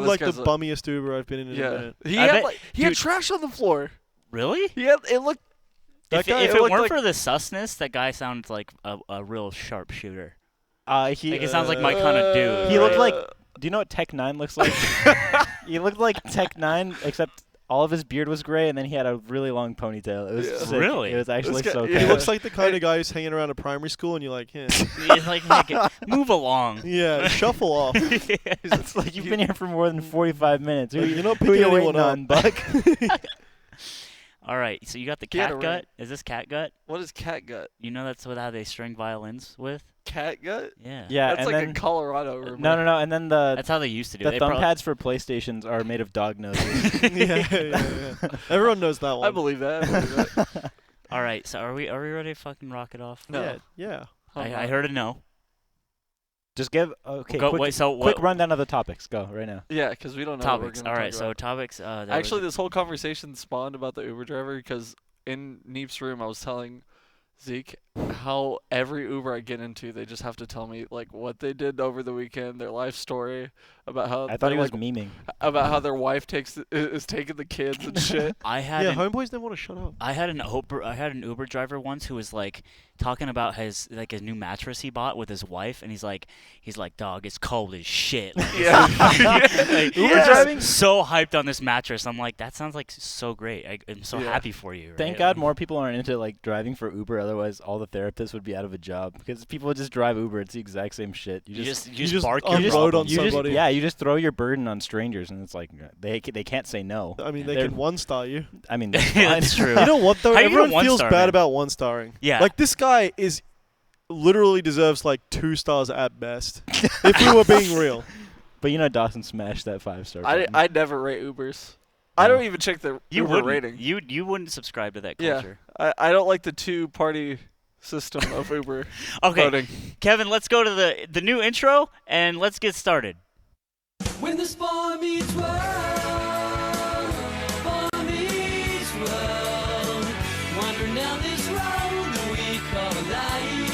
like the bummiest Uber I've been in a minute. He had trash on the floor. Really? It looked. If it weren't for the susness, that guy sounds like a real sharpshooter. It sounds like my kind of dude. He looked like. Do you know what Tech 9 looks like? He looked like Tech 9, except all of his beard was gray, and then he had a really long ponytail. It was sick. Really? It was actually so He looks like the kind of guy who's hanging around a primary school, and you're like, yeah. He's like, move along. Yeah, shuffle off. It's like you've been here for more than 45 minutes. You're not who picking you anyone waiting up, on, Buck? All right, so you got the cat gut. Is this cat gut? What is cat gut? You know that's how they string violins with? Cat gut? Yeah. Yeah, that's and like then, a Colorado rumor. No. And then that's how they used to do it. The thumb pads for PlayStations are made of dog noses. yeah. Everyone knows that one. I believe that. All right, so are we ready to fucking rock it off? No. Yeah. I heard a no. Just give quick rundown of the topics. Go right now. Yeah, because we don't know. Topics. What we're All right, talk so about. topics. Actually, this whole conversation spawned about the Uber driver because in Neep's room, I was telling Zeke how every Uber I get into, they just have to tell me like what they did over the weekend, their life story, about how I thought he was memeing about how their wife is taking the kids and shit. Homeboys don't want to shut up. I had an Uber driver once who was like talking about his new mattress he bought with his wife, and he's like, dog, it's cold as shit. Like, Uber driving so hyped on this mattress. I'm like, that sounds like so great. I'm so happy for you. Right? Thank God more people aren't into like driving for Uber. Otherwise, all the therapists would be out of a job because people would just drive Uber. It's the exact same shit. You just bark unload on somebody. You just throw your burden on strangers, and it's like they can't say no. I mean, they can one-star you. I mean, that's true. You know what though? Everyone feels bad man? about one-starring. Yeah. Like this guy is literally deserves like 2 stars at best. If we were being real. But you know, Dawson smashed that 5-star. I never rate Ubers. I don't even check the Uber rating. You wouldn't subscribe to that culture. Yeah. I don't like the 2-party system of Uber. Okay, voting. Kevin, let's go to the new intro and let's get started. When the sport meets world, sport meets world, wandering down this road that we call life,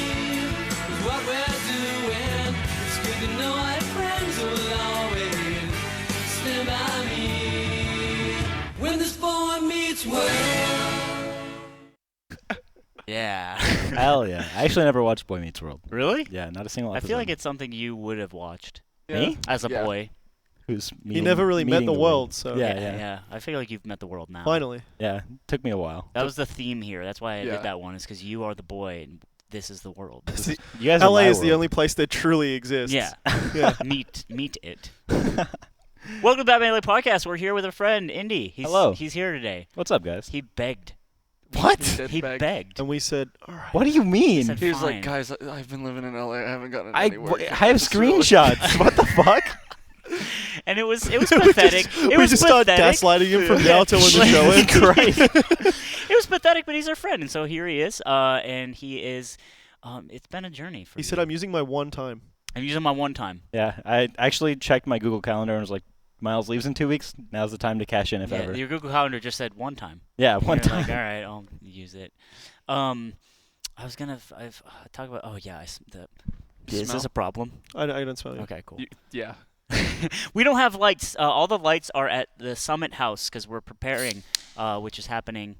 is what we're doing. It's good to know I have friends who will always stand by me. When the sport meets world. Yeah. Hell yeah! I actually never watched Boy Meets World. Really? Yeah, not a single episode. I feel like it's something you would have watched. Me? As a boy. Who's he never really met the world, so yeah. I feel like you've met the world now. Finally. Yeah, took me a while. That was the theme here. That's why I did that one. Is because you are the boy and this is the world. You guys LA is the only place that truly exists. Yeah. Yeah. Meet it. Welcome to Batman LA Podcast. We're here with a friend, Indy. Hello. He's here today. What's up, guys? He begged. What? He begged. And we said, all right. What do you mean? Said, He was fine. like, guys, I've been living in LA. I haven't gotten anywhere. I have screenshots. What the fuck? And it was pathetic. We just start gaslighting him from now till when the show ends. It was pathetic, but he's our friend, and so here he is. And he is. It's been a journey for me. He said, I'm using my one time. I'm using my one time. Yeah, I actually checked my Google Calendar and was like, Miles leaves in 2 weeks. Now's the time to cash in, if ever. Your Google Calendar just said one time. Yeah, And one you're time. Like, all right, I'll use it. I was gonna talk about. Oh yeah, is this a problem? I don't smell you. Okay, cool. Yeah. We don't have lights. All the lights are at the Summit House because we're preparing, which is happening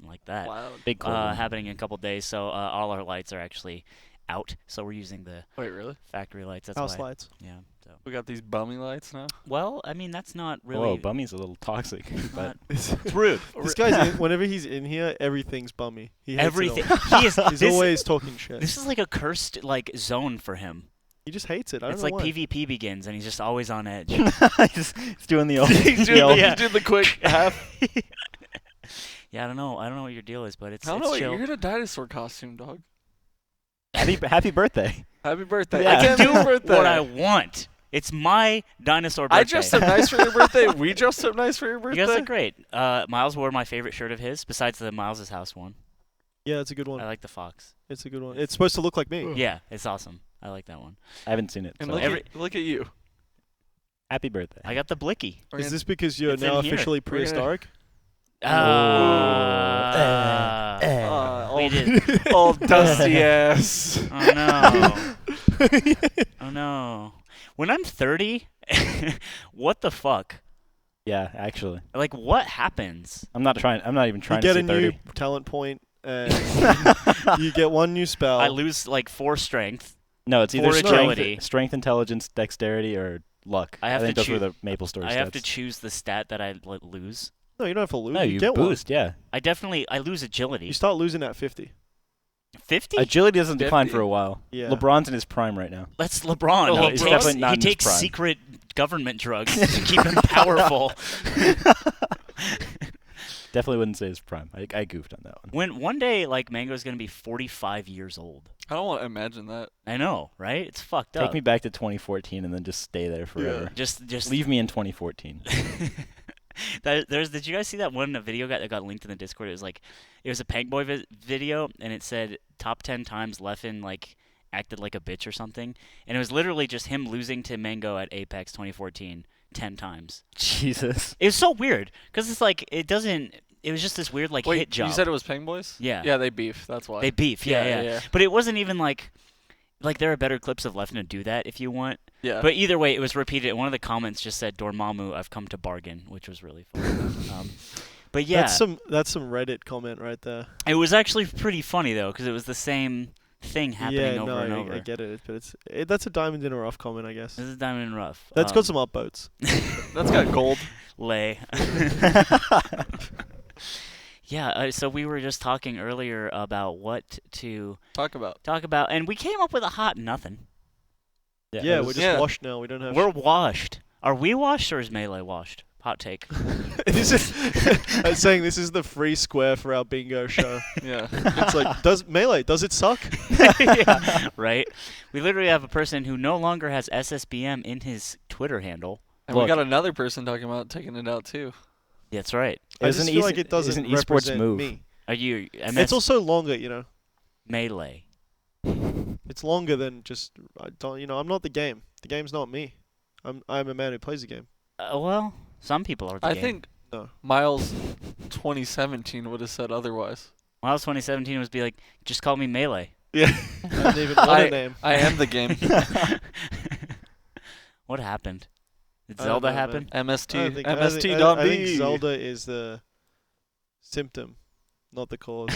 like that. Wow. Big cold one. Happening in a couple days. So all our lights are actually out. So we're using the Wait, really? factory lights. That's House why. lights. Yeah. So. We got these bummy lights now. Well, I mean that's not really. Whoa, Bummy's a little toxic. But It's rude. This guy's whenever he's in here, everything's bummy. He hates Everything. It all. He is. He's always talking shit. This is like a cursed zone for him. He just hates it. I don't It's know like why. PvP begins, and he's just always on edge. he's doing the old. He's doing the quick half. Yeah, I don't know what your deal is, but it's I don't know. chill. You're in a dinosaur costume, dog. Happy birthday. Happy birthday. Yeah. I can't do birthday. what I want. It's my dinosaur birthday. I dressed up nice for your birthday. We dressed up nice for your birthday. You guys look great. Miles wore my favorite shirt of his, besides the Miles' house one. Yeah, it's a good one. I like the fox. It's a good one. It's supposed to look like me. Yeah, it's awesome. I like that one. I haven't seen it. And So. look at you. Happy birthday. I got the blicky. Is this because you're It's now in here. officially prehistoric? We did. Old dusty ass. Oh no. Oh no. When I'm 30 What the fuck? Yeah, actually, Like, what happens? I'm not even You trying get to a say new 30. talent point, and you get one new spell. I lose like 4 strength. No, it's either For agility. strength, intelligence, dexterity, or luck. I have think to those were choo- the Maple Story I stats. have to choose the stat that I lose. No, you don't have to lose. No, you get boost. Yeah, I lose one. agility. You start losing at 50. 50? agility doesn't decline 50? for a while. Yeah. LeBron's in his prime right now. That's LeBron. Oh, He he's takes, definitely not he in his takes prime. secret government drugs to keep him powerful. Definitely wouldn't say his prime. I goofed on that one. One day, like, Mango's gonna be 45 years old. I don't want to imagine that. I know, right? It's fucked up. Take me back to 2014 and then just stay there forever. Just Leave me in 2014. Did you guys see that one video that got linked in the Discord? It was a Pank Boy video, and it said top 10 times Leffen like acted like a bitch or something, and it was literally just him losing to Mango at Apex 2014 10 times. Jesus. It was so weird because it's like it doesn't. It was just this weird like Wait, hit job. you said it was Peng Boys? Yeah. Yeah, they beef. That's why. They beef, yeah. yeah. But it wasn't even like there are better clips of Leffen to do that if you want. Yeah. But either way, it was repeated. One of the comments just said Dormammu, I've come to bargain, which was really funny. But yeah, That's some Reddit comment right there. it was actually pretty funny though because it was the same thing happening yeah, over no, and I over. get it, but that's a diamond in a rough comment, I guess. This is Diamond and Rough. That's got some upvotes. That's got gold. lay. Yeah, so we were just talking earlier about what to Talk about. talk about, and we came up with a hot nothing. Yeah, it we're was- just Yeah. washed now. We don't have. We're washed. Are we washed or is Melee washed? Hot take. This is I'm saying this is the free square for our bingo show. Yeah. It's like, does Melee, does it suck? Yeah, right? We literally have a person who no longer has SSBM in his Twitter handle. And we Look. got another person talking about taking it out too. That's right. I just feel like it doesn't isn't esports represent move. me. Are you MS It's also longer, you know. Melee? It's longer than just I'm not the game. The game's not me. I'm a man who plays the game. Well, some people are the I game. think No. Miles 2017 would have said otherwise. Miles 2017 was be like, just call me Melee. Yeah. I didn't even want a name. I am the game. What happened? Did I don't Zelda know, happen? I MST. think, MST.B. I think Zelda is the symptom, not the cause.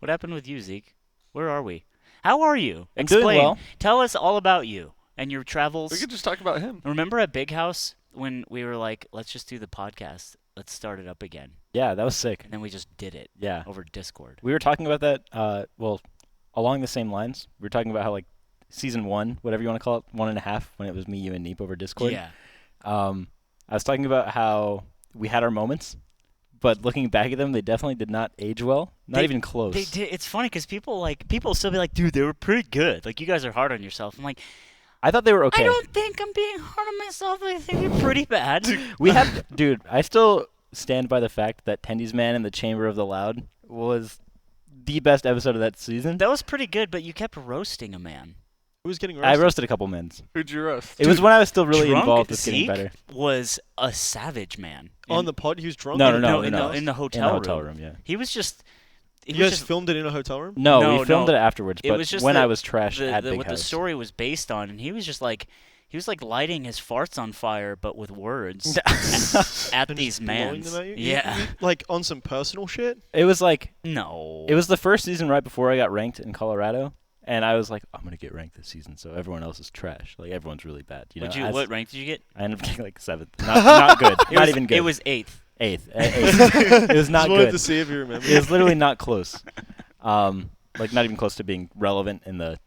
What happened with you, Zeke? Where are we? How are you? I'm doing Explain. well. Tell us all about you and your travels. We could just talk about him. Remember at Big House when we were like, let's just do the podcast. Let's start it up again. Yeah, that was sick. And then we just did it Yeah. over Discord. We were talking about that, well, along the same lines. We were talking about how, like, season 1, whatever you want to call it, 1.5, when it was me, you, and Neep over Discord. Yeah. I was talking about how we had our moments, but looking back at them, they definitely did not age well. Not They- even close. They did. It's funny because people still be like, dude, they were pretty good. Like, you guys are hard on yourself. I'm like, I thought they were okay. I don't think I'm being hard on myself. I think you're pretty bad. We have, dude, I still stand by the fact that Tendy's Man in the Chamber of the Loud was the best episode of that season. That was pretty good, but you kept roasting a man. Who was getting I roasted? roasted a couple men's. Who'd you roast? It was when I was still really Drunk involved with Zeke getting better. was a savage man. On the pod, he was drunk. No, in no, the- in no. the In the hotel hotel room. room, yeah. He was just. You guys filmed it in a hotel room? No, No, we filmed no. it afterwards, It but was just when the- I was trash at Big what House. the story was based on, and he was just like. He was like lighting his farts on fire, but with words at And these just blowing mans. them at you? Yeah. Like on some personal shit? It was like, No. it was the first season right before I got ranked in Colorado, and I was like, I'm going to get ranked this season, so everyone else is trash. Like, everyone's really bad. You know, What rank did you get? I ended up getting like 7th. Not good. It Not was, even good. It was 8th. 8th. It was not Just wanted good. to see if you remember. It was literally not close. Like, not even close to being relevant in the,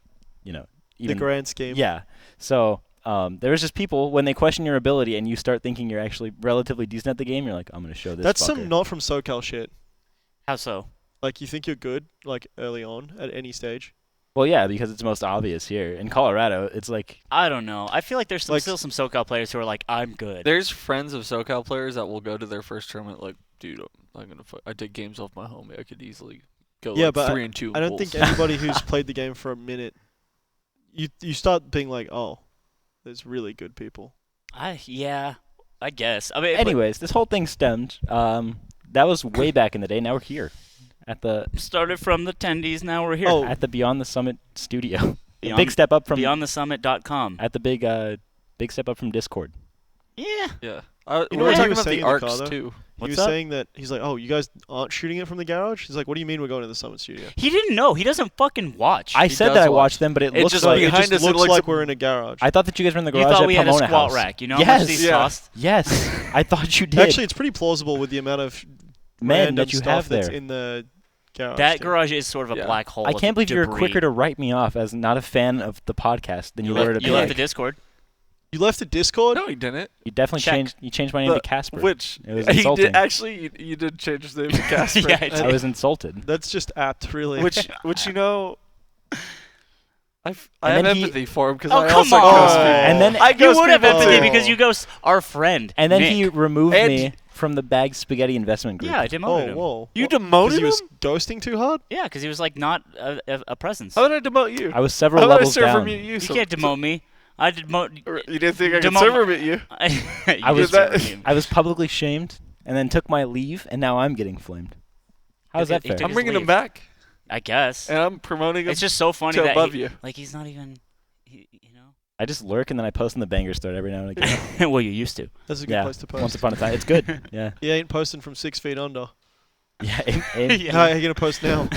the even grand scheme. Yeah. So there was just people, when they question your ability and you start thinking you're actually relatively decent at the game, you're like, I'm going to show this That's fucker. some not from Socal shit. How so? Like, you think you're good, like, early on, at any stage. Well, yeah, because it's most obvious here. In Colorado, it's like, I don't know. I feel like there's Like- still some SoCal players who are like, I'm good. There's friends of SoCal players that will go to their first tournament like, dude, I did games off my homie. I could easily go Yeah, like but 3-2. I don't Bulls. think anybody who's played the game for a minute, you start being like, oh, there's really good people. Yeah, I guess. I mean, anyways, this whole thing stemmed. That was way back in the day. Now we're here at the started from the tendies. Now we're here. Oh. at the Beyond the Summit studio. A big step up from beyondthesummit.com. at the big step up from Discord. Yeah. Yeah. You We know were what he talking was about saying the in the car, arcs though? too. He What's was up? saying that he's like, oh, you guys aren't shooting it from the garage? He's like, what do you mean we're going to the Summit studio? He didn't know. He doesn't fucking watch. I He said does that I watch. watched them, but it It looks just like It behind just us, it looks looks like like- we're in a garage. I thought that you guys were in the you garage thought at we had a Pomona squat House. rack. You know how Yes. much these Yeah. cost? Yes, I thought you did. Actually, it's pretty plausible with the amount of Men random that you stuff have that's there. in the garage. That too. garage is sort of a Yeah. black hole. I of can't believe you were debris. quicker to write me off as not a fan of the podcast than you were to You left the pick. Discord. You left the Discord? No, he didn't. You definitely Check. changed my name to The- Casper. Which It was he insulting. did actually. You did change his name to Casper. Yeah, I did. I was insulted. That's just apt, really. which you know. I And have then he- empathy for him because Oh, I come also on. ghost people. And then- I You ghost would have people empathy too. because you ghost our friend. And then Nick. he removed And- me from the Bag Spaghetti investment group. Yeah, I oh, demoted him. whoa. You What? demoted he was him? ghosting too hard? Yeah, because he was like not a presence. How did I demote you? I was several How did I levels server down. mute you? You can't demote me. I demote. You didn't think I could Demote- server mute you? You I was did that. I was publicly shamed and then took my leave, and now I'm getting flamed. How's that He fair? took I'm his bringing him leave. back, I guess. and I'm promoting him It's just so funny to that above he, you. like he's not even. You know. I just lurk and then I post in the bangers thread every now and again. Well, you used to. That's a good yeah, place to post. once upon a time. It's good. Yeah. He ain't posting from 6 feet under. Yeah. Yeah. How are you going to post now?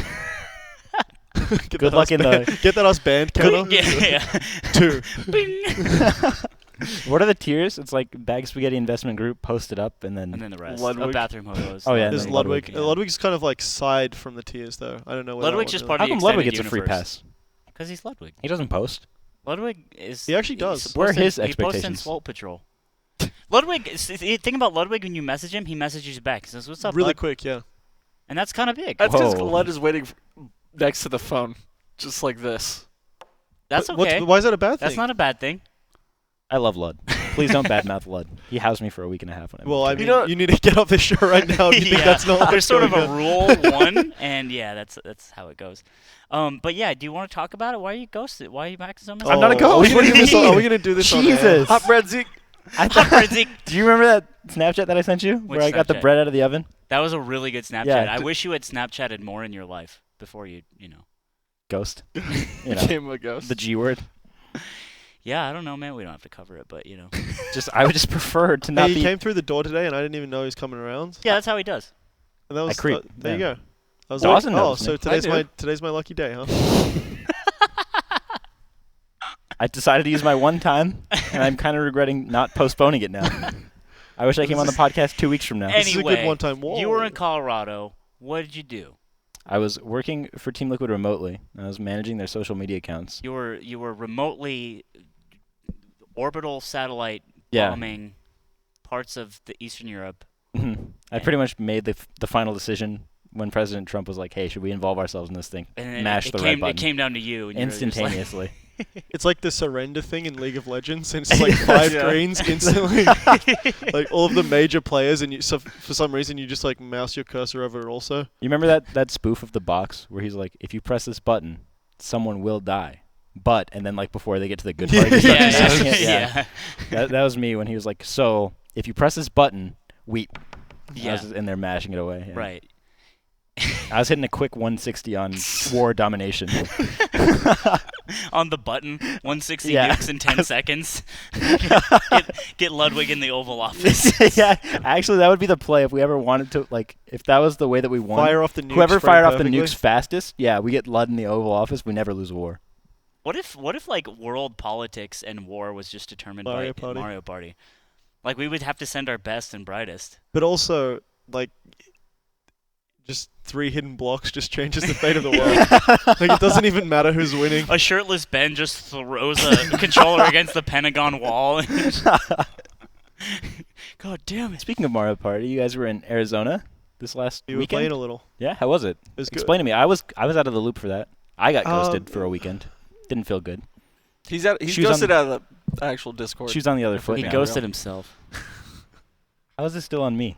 Get Good that luck us in band- the- Get that us band counter? Yeah. 2. What are the tiers? It's like Bag Spaghetti investment group posted up and then. And then the rest. Ludwig. Oh, bathroom hose. Oh, yeah, and There's then Ludwig. Ludwig, yeah. Ludwig's kind of like side from the tiers, though. I don't know where Ludwig's that just one part really- of How the come Ludwig extended gets a free universe. pass? Because he's Ludwig. He doesn't post. Ludwig is. He actually he's does. Where are posted- his He posts in expectations? Swole Patrol. Ludwig, the thing about Ludwig, when you message him, he messages you back. He says, "What's up, really bud?" quick, yeah. And that's kind of big. That's because Whoa. Lud is waiting next to the phone, just like this. That's But what's- okay. Why is that a bad thing? That's not a bad thing. I love Lud. Please don't badmouth Lud. He housed me for a week and a half. When I Well, moved I here. mean, know- you need to get off this show right now if you think Yeah. that's not There's sort of going a on. rule one, and yeah, that's how it goes. But yeah, do you want to talk about it? Why are you ghosted? Why are you acting so I'm not a miserable? ghost. what do you mean? Are we going to do this on air? Jesus. Hot bread Zeke. I Hot thought- bread, Zeke. Do you remember that Snapchat that I sent you? Which Where I got the Snapchat? bread out of the oven? That was a really good Snapchat. Yeah, I wish you had Snapchatted more in your life before you know. Ghost. You know, Became a ghost. the G word. Yeah, I don't know, man. We don't have to cover it, but you know. I would just prefer to not Hey, he be. came through the door today, and I didn't even know he was coming around. Yeah, that's how he does. And that was creep, there you yeah. go. I was Dawson like, oh, knows, so Nick. today's I my lucky day, huh? I decided to use my one time, and I'm kind of regretting not postponing it now. I wish I came on the podcast 2 weeks from now. This is a good Anyway, one-time. Whoa. you were in Colorado. What did you do? I was working for Team Liquid remotely. I was managing their social media accounts. You were remotely orbital satellite Yeah. bombing parts of the Eastern Europe. I pretty much made the final decision when President Trump was like, "Hey, should we involve ourselves in this thing?" And then Mash it the came, red button It came down to you. And you were just like- instantaneously. It's like the surrender thing in League of Legends, and it's just like 5 Yeah. greens instantly. Like all of the major players, and so for some reason you just like mouse your cursor over it also. You remember that spoof of the box where he's like, "If you press this button, someone will die." But and then like before they get to the good part, he Yeah, starts yeah, mashing yeah, it. yeah. That was me when he was like, "So if you press this button, we." I Yeah. was just in there mashing it away. Yeah. Right. I was hitting a quick 160 on war domination. On the button, 160 Yeah. nukes in 10 seconds. Get Ludwig in the Oval Office. Yeah, actually, that would be the play if we ever wanted to. Like, if that was the way that we won. Fire off the nukes. Whoever frame fired off the perfectly. nukes fastest, yeah, we get Lud in the Oval Office. We never lose a war. What if like world politics and war was just determined Mario by Party. Mario Party? Like we would have to send our best and brightest. But also, like, just 3 hidden blocks just changes the fate of the world. Like, it doesn't even matter who's winning. A shirtless Ben just throws a controller against the Pentagon wall. God damn it. Speaking of Mario Party, you guys were in Arizona this last You were weekend. playing a little. Yeah, how was it? It was good. Explain to me. I was out of the loop for that. I got ghosted Um, for a weekend. Didn't feel good. He's Shoes ghosted on- out of the actual Discord. Shoes on the other foot. He now. ghosted himself. How is this still on me?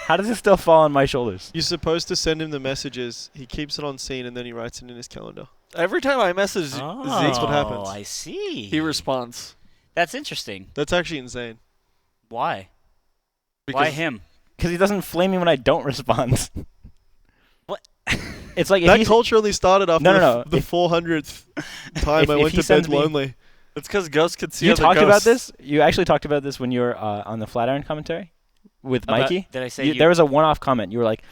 How does it still fall on my shoulders? You're supposed to send him the messages. He keeps it on scene, and then he writes it in his calendar. Every time I message Zeke, That's what happens. Oh, I see. he responds. That's interesting. That's actually insane. Why? Because Why him? Because he doesn't flame me when I don't respond. What? It's like if That he culture only started after No. the 400th time I if went he to sends bed me- lonely. It's because ghosts could see you other talked about ghosts. this. You actually talked about this when you were on the Flatiron commentary with About- Mikey. did I say you- There was a one-off comment. You were like,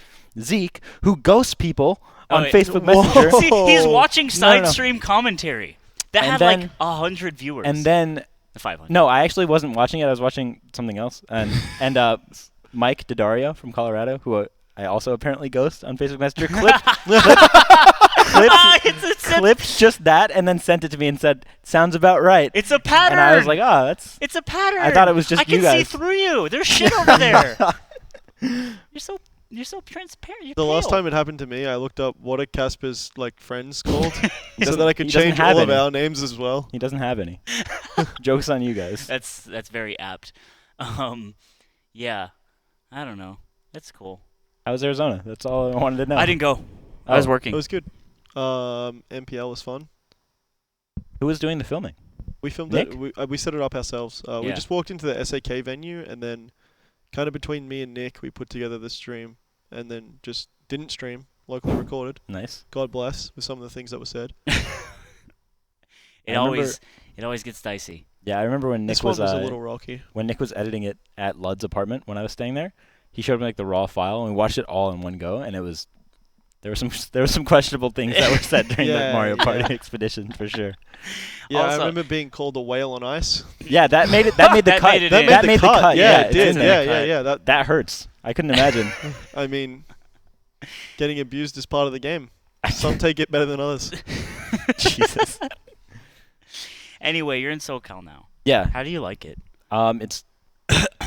Zeke, who ghosts people on wait, Facebook whoa. Messenger, See, he's watching No, side no. stream commentary. That And had then- like 100 viewers. and then 500. no, I actually wasn't watching it. I was watching something else, and Mike Daddario from Colorado, who I also apparently ghost on Facebook Messenger, clipped just that and then sent it to me and said, "Sounds about right." It's a pattern. And I was like, "Oh, that's." it's a pattern. I thought it was just I can you guys. see through you. There's shit over there. You're so transparent. You're The last pale. time it happened to me, I looked up what are Casper's like friends called, so doesn't- that I could he doesn't change have all of any. our names as well. He doesn't have any. Jokes on you guys. That's very apt. Yeah, I don't know. That's cool. How was Arizona? That's all I wanted to know. I didn't go. I was Oh. working. It was good. MPL was fun. Who was doing the filming? We filmed Nick? it. We set it up ourselves. We Yeah. just walked into the SAK venue, and then kind of between me and Nick, we put together the stream, and then just didn't stream, locally recorded. Nice. God bless with some of the things that were said. It I remember- always gets dicey. Yeah, I remember when Nick This one was was a little rocky. when Nick was editing it at Lud's apartment when I was staying there. He showed me like the raw file, and we watched it all in one go, and it was there were some questionable things that were said during the Yeah, Mario Party yeah. expedition for sure. Yeah, I Also- remember being called a whale on ice. Yeah, that made the cut. made it in. That made the cut. Yeah, it's it did. in there. Yeah. That hurts. I couldn't imagine. I mean, getting abused is part of the game. Some take it better than others. Jesus. Anyway, you're in SoCal now. Yeah. How do you like it? It's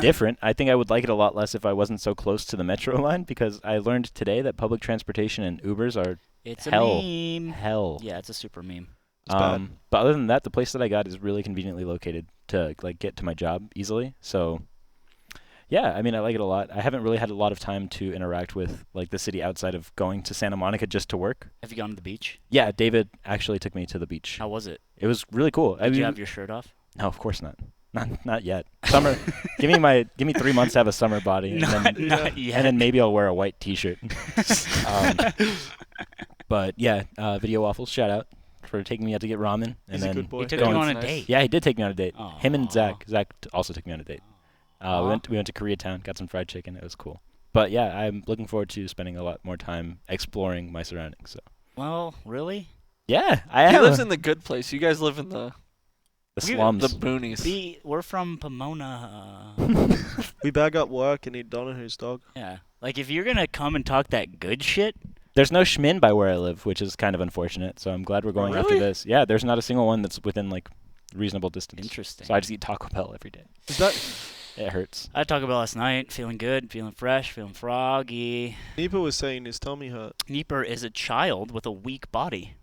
different. I think I would like it a lot less if I wasn't so close to the metro line, because I learned today that public transportation and Ubers are It's Hell. a meme. hell. Yeah, it's a super meme. It's bad. But other than that, the place that I got is really conveniently located to like get to my job easily. So, yeah, I mean, I like it a lot. I haven't really had a lot of time to interact with like the city outside of going to Santa Monica just to work. Have you gone to the beach? Yeah, David actually took me to the beach. How was it? It was really cool. I Did mean, you have your shirt off? no, of course not. Not yet. Summer. give me 3 months to have a summer body, and then, Not yet. and then maybe I'll wear a white T-shirt. But yeah, Video Waffles, shout out for taking me out to get ramen. And He's a then good boy. He took going- you on a Nice. date. Yeah, he did take me on a date. Him and Aw. Zach. Zach also took me on a date. We went to Koreatown, got some fried chicken. It was cool. But yeah, I'm looking forward to spending a lot more time exploring my surroundings. So Well, really? yeah, I He am. lives in the good place. You guys live in the the slums. the boonies. We're from Pomona. We bag up work and eat Donahue's dog. Yeah. Like, if you're going to come and talk that good shit, There's no Schmin by where I live, which is kind of unfortunate. So I'm glad we're going after Really? this. Yeah, there's not a single one that's within like reasonable distance. interesting. So I just eat Taco Bell every day. Is that It hurts. I had Taco Bell last night, feeling good, feeling fresh, feeling froggy. Nipa was saying his tummy hurt. Nieper is a child with a weak body.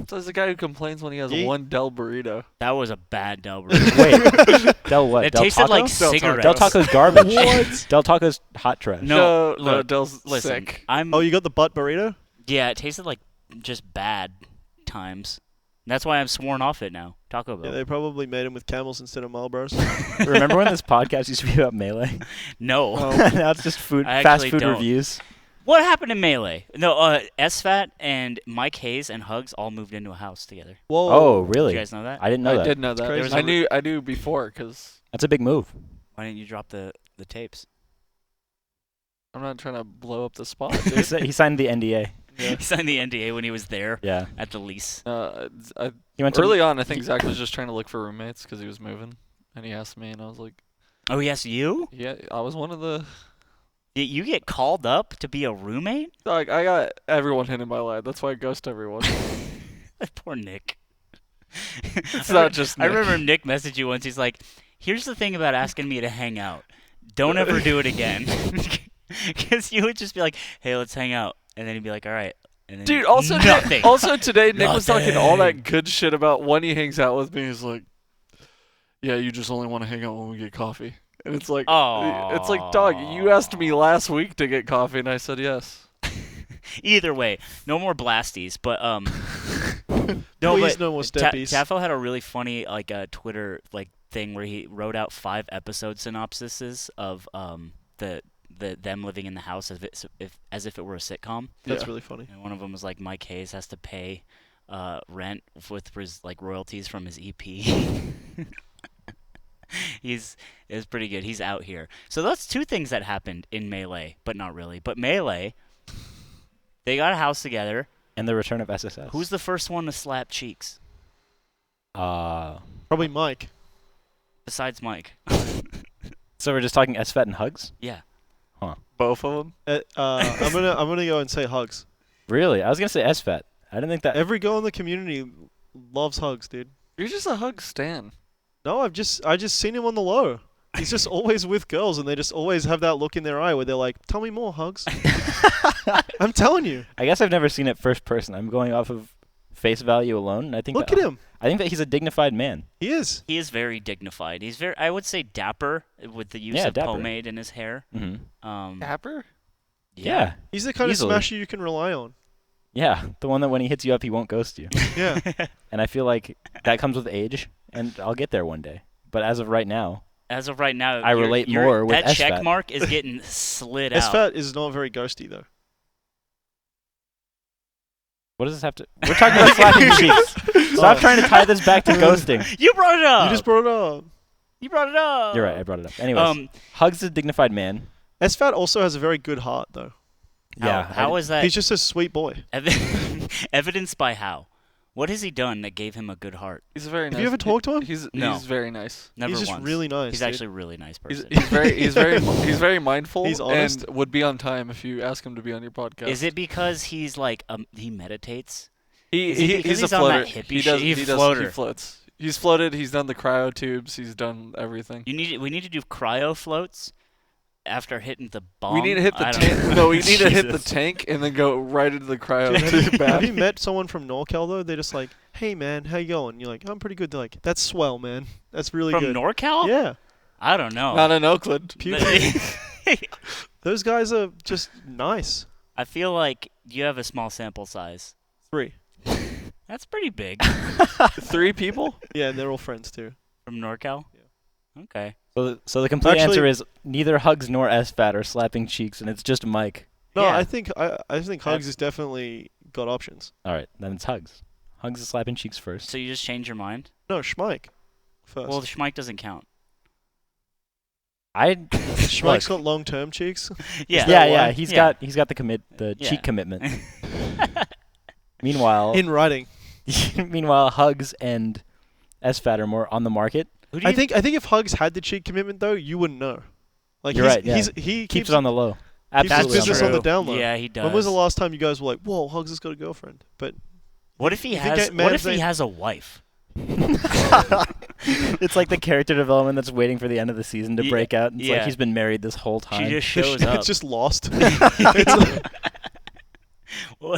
So there's a guy who complains when he has Yeet. one Del burrito. That was a bad Del burrito. Wait, Del what? It Del tasted Taco? like Del Taco. cigarettes. Del Taco's garbage. What? Del Taco's hot trash. No, no, look, Del's Listen, sick. I'm. Oh, you got the butt burrito? Yeah, it tasted like just bad times. That's why I'm sworn off it now. Taco Yeah, Bell. they probably made him with camels instead of Marlboros. Remember when this podcast used to be about Melee? No. Now it's just food, I fast actually food don't. reviews. What happened to Melee? No, SFAT and Mike Hayes and Hugs all moved into a house together. Whoa. Oh, Did really? you guys know that? I didn't know I that. did know that. crazy. There was I knew before because That's a big move. Why didn't you drop the tapes? I'm not trying to blow up the spot, he dude. sa- he signed the NDA. Yeah. He signed the NDA when he was there Yeah. at the lease. He went to Early on, I think Zach was just trying to look for roommates because he was moving, and he asked me, and I was like, Oh, yes, you? "Yeah, I was one of the." You get called up to be a roommate? Like, I got everyone hit in my life. That's why I ghost everyone. Poor Nick. It's not just I Nick. remember Nick messaged you once. He's like, "Here's the thing about asking me to hang out. Don't ever do it again." Because you would just be like, "Hey, let's hang out," and then he'd be like, "All right." And then Dude, also nothing. also today, Nick was talking all Nothing. that good shit about when he hangs out with me. He's like, "Yeah, you just only want to hang out when we get coffee." And it's like, dog, you asked me last week to get coffee, and I said yes. Either way, no more blasties. But no, Please, but no more steppies. Taffo had a really funny Twitter thing where he wrote out 5 episode synopsises of the them living in the house as if it were a sitcom. That's really funny. And one of them was like Mike Hayes has to pay rent with his like royalties from his EP. It's pretty good. He's out here. So that's two things that happened in Melee, but not really. But Melee, they got a house together. And the return of SSS. Who's the first one to slap cheeks? Probably Mike. Besides Mike. So we're just talking SFAT and hugs? Yeah. Both of them. I'm gonna go and say hugs. Really? I was gonna say SFAT. I didn't think that. Every girl in the community loves hugs, dude. You're just a hug stan. No, I just seen him on the low. He's just always with girls, and they just always have that look in their eye where they're like, "Tell me more, hugs." I'm telling you. I guess I've never seen it first person. I'm going off of face value alone, and I think Look at him. I think that he's a dignified man. He is. He is very dignified. He's very, I would say, dapper with the use of dapper. pomade in his hair. Mm-hmm. Dapper? Yeah. He's the kind Easily. of smasher you can rely on. Yeah, the one that when he hits you up, he won't ghost you. Yeah. And I feel like that comes with age, and I'll get there one day. But as of right now, As of right now, I relate more with that SFAT. check mark is getting slid out. SFAT is not very ghosty though. what does this have to... We're talking about slapping cheeks. Stop trying to tie this back to ghosting. You brought it up. You just brought it up. You brought it up. You're right, I brought it up. Anyways, Hugs is a dignified man. SFAT also has a very good heart though. How is that? He's just a sweet boy. Evidenced by how? What has he done that gave him a good heart? He's a very nice. Have you ever talked to him? He's No. very nice. Never He's just once. really nice. He's dude. actually a really nice person. He's very mindful. He's honest. And would be on time if you ask him to be on your podcast. Is it because he's like he meditates? He, Is it because he's a he's on that floater. hippie He shit? does. He's He does. floater. He floats. He's floated. He's done the cryo tubes. He's done everything. We need to do cryo floats after hitting the bomb. We need to hit the I don't tank. know. No, we need to hit the Jesus. tank and then go right into the cryo Have tube. have you met someone from NorCal though? They're just like, "Hey man, how you going?" You're like, "I'm pretty good." They're like, "That's swell, man. That's really From good." NorCal? Yeah, I don't know. Not in Oakland. those guys are just nice. I feel like you have a small sample size. 3. That's pretty big 3 people? Yeah, and they're all friends too. from NorCal. Yeah. Okay. So the complete Actually- answer is neither Hugs nor SFAT are slapping cheeks, and it's just Mike. No, Yeah. I think Hugs has definitely got options. All right, then it's Hugs. Hugs is slapping cheeks first. So you just change your mind? No, Schmike first. Well, the Schmike doesn't count. Schmike's got long-term cheeks. Yeah. that yeah, why? he's Yeah. got the Yeah. cheek commitment. Meanwhile, In writing. Hugs and SFAT are more on the market. Who do I you think if Hugs had the cheek commitment though, you wouldn't know. Like You're right, yeah. He Keeps it on the low. keeps his Absolutely business on on the the down low. Yeah, he does. When was the last time you guys were like, "Whoa, Hugs has got a girlfriend"? But What if he You think has? that man What if say- he has a wife? It's like the character development that's waiting for the end of the season to Yeah, break out. It's yeah. like he's been married this whole time. She just shows up. it's just lost. Who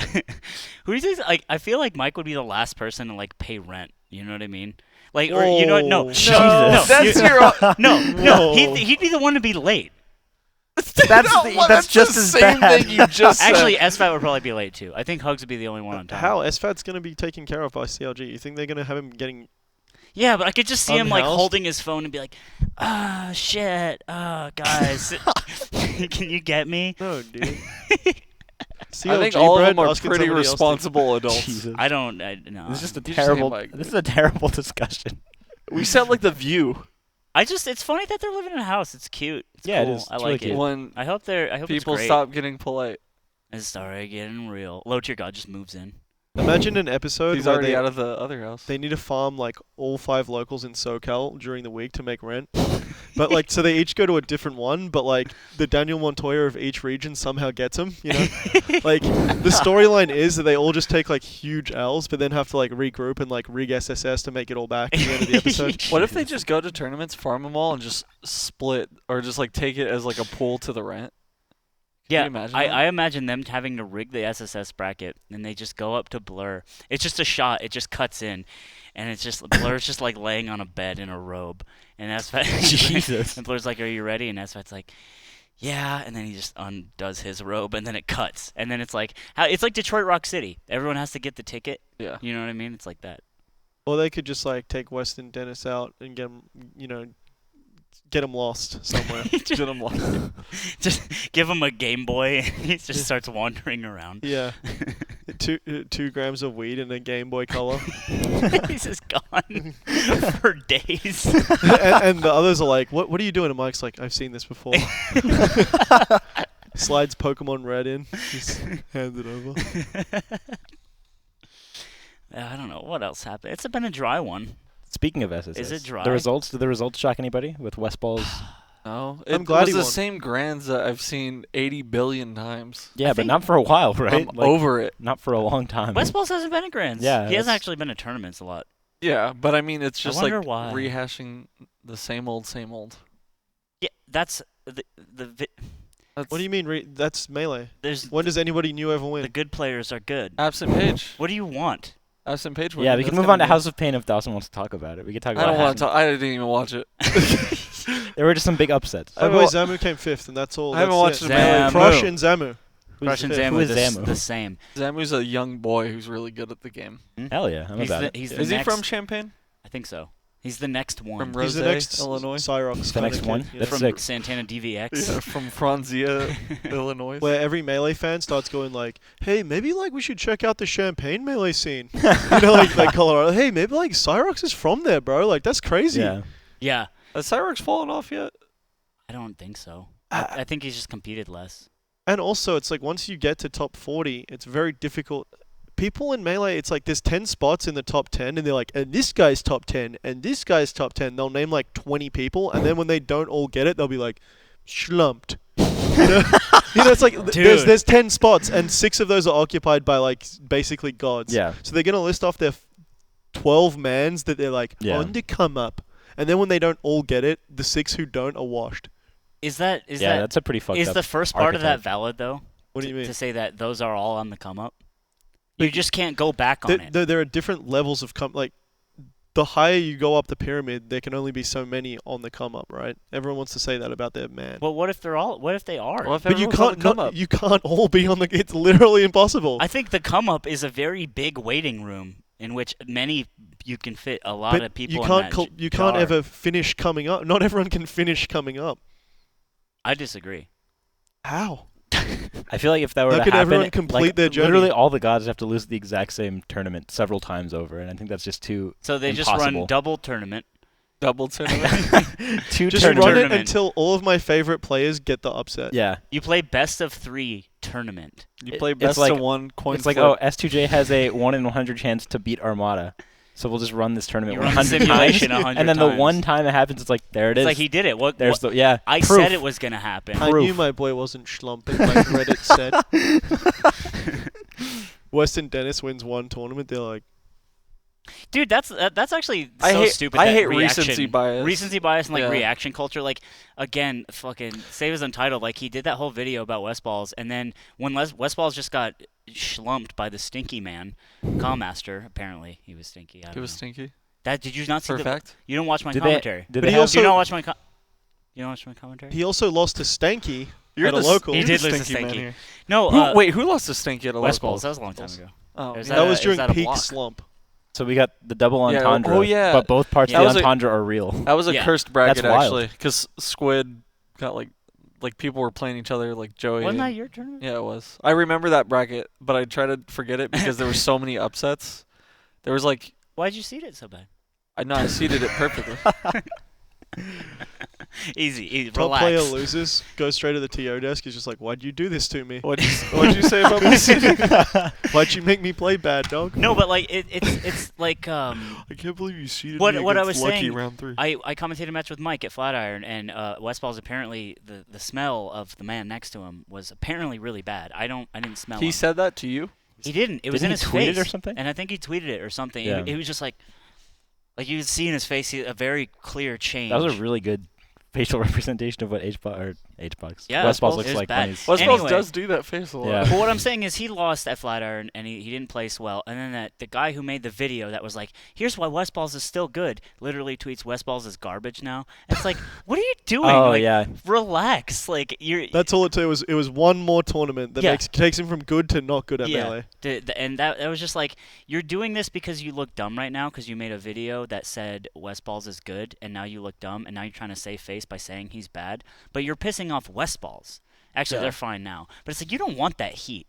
do you think? Like, I feel like Mike would be the last person to like pay rent. You know what I mean? Like, or you know what? No, Whoa. no, Jesus. no, That's you- your. no. Whoa. He'd be the one to be late. That's just the as same bad. thing you just said. Actually, SFAT would probably be late too. I think Hugs would be the only one on time. How SFAT's gonna be taken care of by CLG? You think they're gonna have him getting? Yeah, but I could just see him like Unhoused? holding his phone and be like, shit, guys, can you get me? No, dude. CLG, I think all of Brad, them are asking pretty somebody else to- responsible adults. Jesus. I don't know. This is just a Did you say terrible. Mike? This is a terrible discussion. We sound like The View. It's funny that they're living in a house. It's cute. It's Yeah, it cool. is. I It's like really it. cute. When I hope people it's great. stop getting polite. It started getting real. Low tier god just moves in. Imagine an episode He's where already they, out of the other house. they need to farm like all 5 locals in Socal during the week to make rent. But like, so they each go to a different one, but like the Daniel Montoya of each region somehow gets them. You know, like the storyline is that they all just take like huge L's, but then have to like regroup and like rig SSS to make it all back at the end of the episode. What if they just go to tournaments, farm them all, and just split, or just like take it as like a pool to the rent? Can Yeah, you imagine I, that? I imagine them having to rig the SSS bracket, and they just go up to Blur. It's just a shot. It just cuts in, and it's just Blur's just like laying on a bed in a robe, and SFAT Jesus. and Blur's like, "Are you ready?" And SFAT's like, "Yeah," and then he just undoes his robe, and then it cuts, and then it's like Detroit Rock City. Everyone has to get the ticket. Yeah. You know what I mean? It's like that. Or they could just like take Weston Dennis out and get him, get him lost somewhere. Get him lost. Just give him a Game Boy and he just starts wandering around. Yeah. 2 grams of weed in a Game Boy Color. He's just gone for days. and the others are like, what are you doing? And Mike's like, I've seen this before. Slides Pokemon Red in. Just hands it over. I don't know what else happened. It's been a dry one. Speaking of SSS, Is it dry? Did the results shock anybody with Westball's? No, I'm it glad was he the won. same grands that I've seen 80 billion times. Yeah, but think- not for a while, right? I'm over it. Not for a long time. Westballs hasn't been at Grands. Yeah, he hasn't that's- actually been at tournaments a lot. Yeah, but I mean, it's just like wonder why. rehashing the same old. Yeah, that's the That's What do you mean? That's Melee. there's When does anybody new ever the win? good players are good. Absent Page. What do you want? Absent Page. Yeah, we That's can move kinda on to new. House of Pain if Dawson wants to talk about it. We could talk I about don't want it. to. I didn't even watch it. There were just some big upsets. Oh, boy, Zamu came 5th, and that's all. I haven't That's watched it. the Melee. Crush and Zamu. Crush and fifth? Zamu Who is the, Zamu? the same. Zamu's a young boy who's really good at the game. Hell yeah, I'm He's about the, it. he's the Is he next, from Champaign? I think so. He's the next one. From He's Rose, the next Illinois. Cyrox. The next kinda one? kid, you That's know? from sick. Santana DVX. Yeah, from Franzia, Illinois. Where every Melee fan starts going like, hey, maybe like we should check out the Champagne Melee scene. You know, like Colorado. Hey, maybe like Cyrox is from there, bro. Like, that's crazy. Yeah. Yeah, Has Cyrox fallen off yet? I don't think so. Ah. I think he's just competed less. And also, it's like once you get to top 40, it's very difficult. People in Melee, it's like there's 10 spots in the top 10, and they're like, and this guy's top 10, and this guy's top 10. They'll name like 20 people, and then when they don't all get it, they'll be like, schlumped. You know, it's like there's 10 spots, and 6 of those are occupied by like basically gods. Yeah. So they're gonna list off their 12 mans that they're like Yeah. on to come up, and then when they don't all get it, the 6 who don't are washed. Is that That's a pretty fucked is up the first part of that archetype. valid though? What do you mean? To say that those are all on the come up? You just can't go back on it. There are different levels of like the higher you go up the pyramid, there can only be so many on the come up, right? Everyone wants to say that about their man. Well, what if they are? Well, if But you everyone's on can't the come up. you can't all be on the. It's literally impossible. I think the come up is a very big waiting room in which you can fit a lot but of people. you in can't that you can't jar. ever finish coming up. Not everyone can finish coming up. I disagree. How? I feel like if that were How to could happen, everyone complete like, their journey? literally all the gods have to lose the exact same tournament several times over, and I think that's just too So they just impossible. run double tournament. Double tournament. Two Just Turn- run it tournament. until all of my favorite players get the upset. Yeah. You play best of 3 tournament. You play It's best like- of one coin It's like, flip. oh, S2J has a 1 in 100 chance to beat Armada. So we'll just run this tournament You run 100 simulation times, 100 and then times. the one time it happens, it's like, there it It's is. like he did it. There's the, yeah. I proof. said it was gonna happen. I Proof. knew my boy wasn't schlumping, like Reddit said. Weston Dennis wins one tournament, they're like, Dude, that's actually I so hate- stupid. I that hate reaction, recency bias. Recency bias and like Yeah. reaction culture. Like again, fucking Save as Untitled. Like he did that whole video about Westballs, and then when Westballs just got schlumped by the Stinkie man, Calmaster. Apparently he was Stinky. I don't It was know. stinky. That did you not see? For The, fact. you don't watch my Did they- commentary. did But they he have- also- you don't watch my. You don't watch my commentary. he also lost to Stanky You're at a the local. He you're did the lose to stinky man Stinky. here. No, Wait, who lost to Stinky at a Westballs. local? That was a long time ago. Oh, Is yeah. That was is during that a peak block? slump. So we got the double Yeah, entendre. oh, yeah. But both parts Yeah. of That the was a- entendre are real. That was a Yeah. cursed bracket That's wild. actually, because Squid got like people were playing each other like Joey. Wasn't that and- your turn? Yeah, it was. I remember that bracket, but I try to forget it because there were so many upsets. There was like Why'd you seed it so bad? I know I seeded it perfectly. Easy. Top Relax. player loses, goes straight to the TO desk. He's just like, "Why'd you do this to me? What'd you say about me seeding? Why'd you make me play bad, dog?" No, but like it's like I can't believe you seeded What- me what I against was Lucky saying, round 3. I commentated a match with Mike at Flatiron, and Westball's apparently the smell of the man next to him was apparently really bad. I didn't smell He him. said that to you? He didn't. It was Didn't in he his tweet it face or something? and I think he tweeted it or something. Yeah. He was just like you could see in his face a very clear change. That was a really good facial representation of what H-Box Yeah, Westballs it looks was like bad. when he's... Westballs Anyway. does do that face a lot. Yeah. But what I'm saying is he lost at Flatiron and he didn't place well. And then the guy who made the video that was like, here's why Westballs is still good, literally tweets Westballs is garbage now. And it's like, what are you doing? Oh, like, yeah. relax. Like you're That's all it took. It was one more tournament that Yeah. takes him from good to not good at Melee. And that was just like, you're doing this because you look dumb right now because you made a video that said Westballs is good and now you look dumb and now you're trying to save face face by saying he's bad, but you're pissing off Westballs. Actually, Yeah. they're fine now. But it's like, you don't want that heat,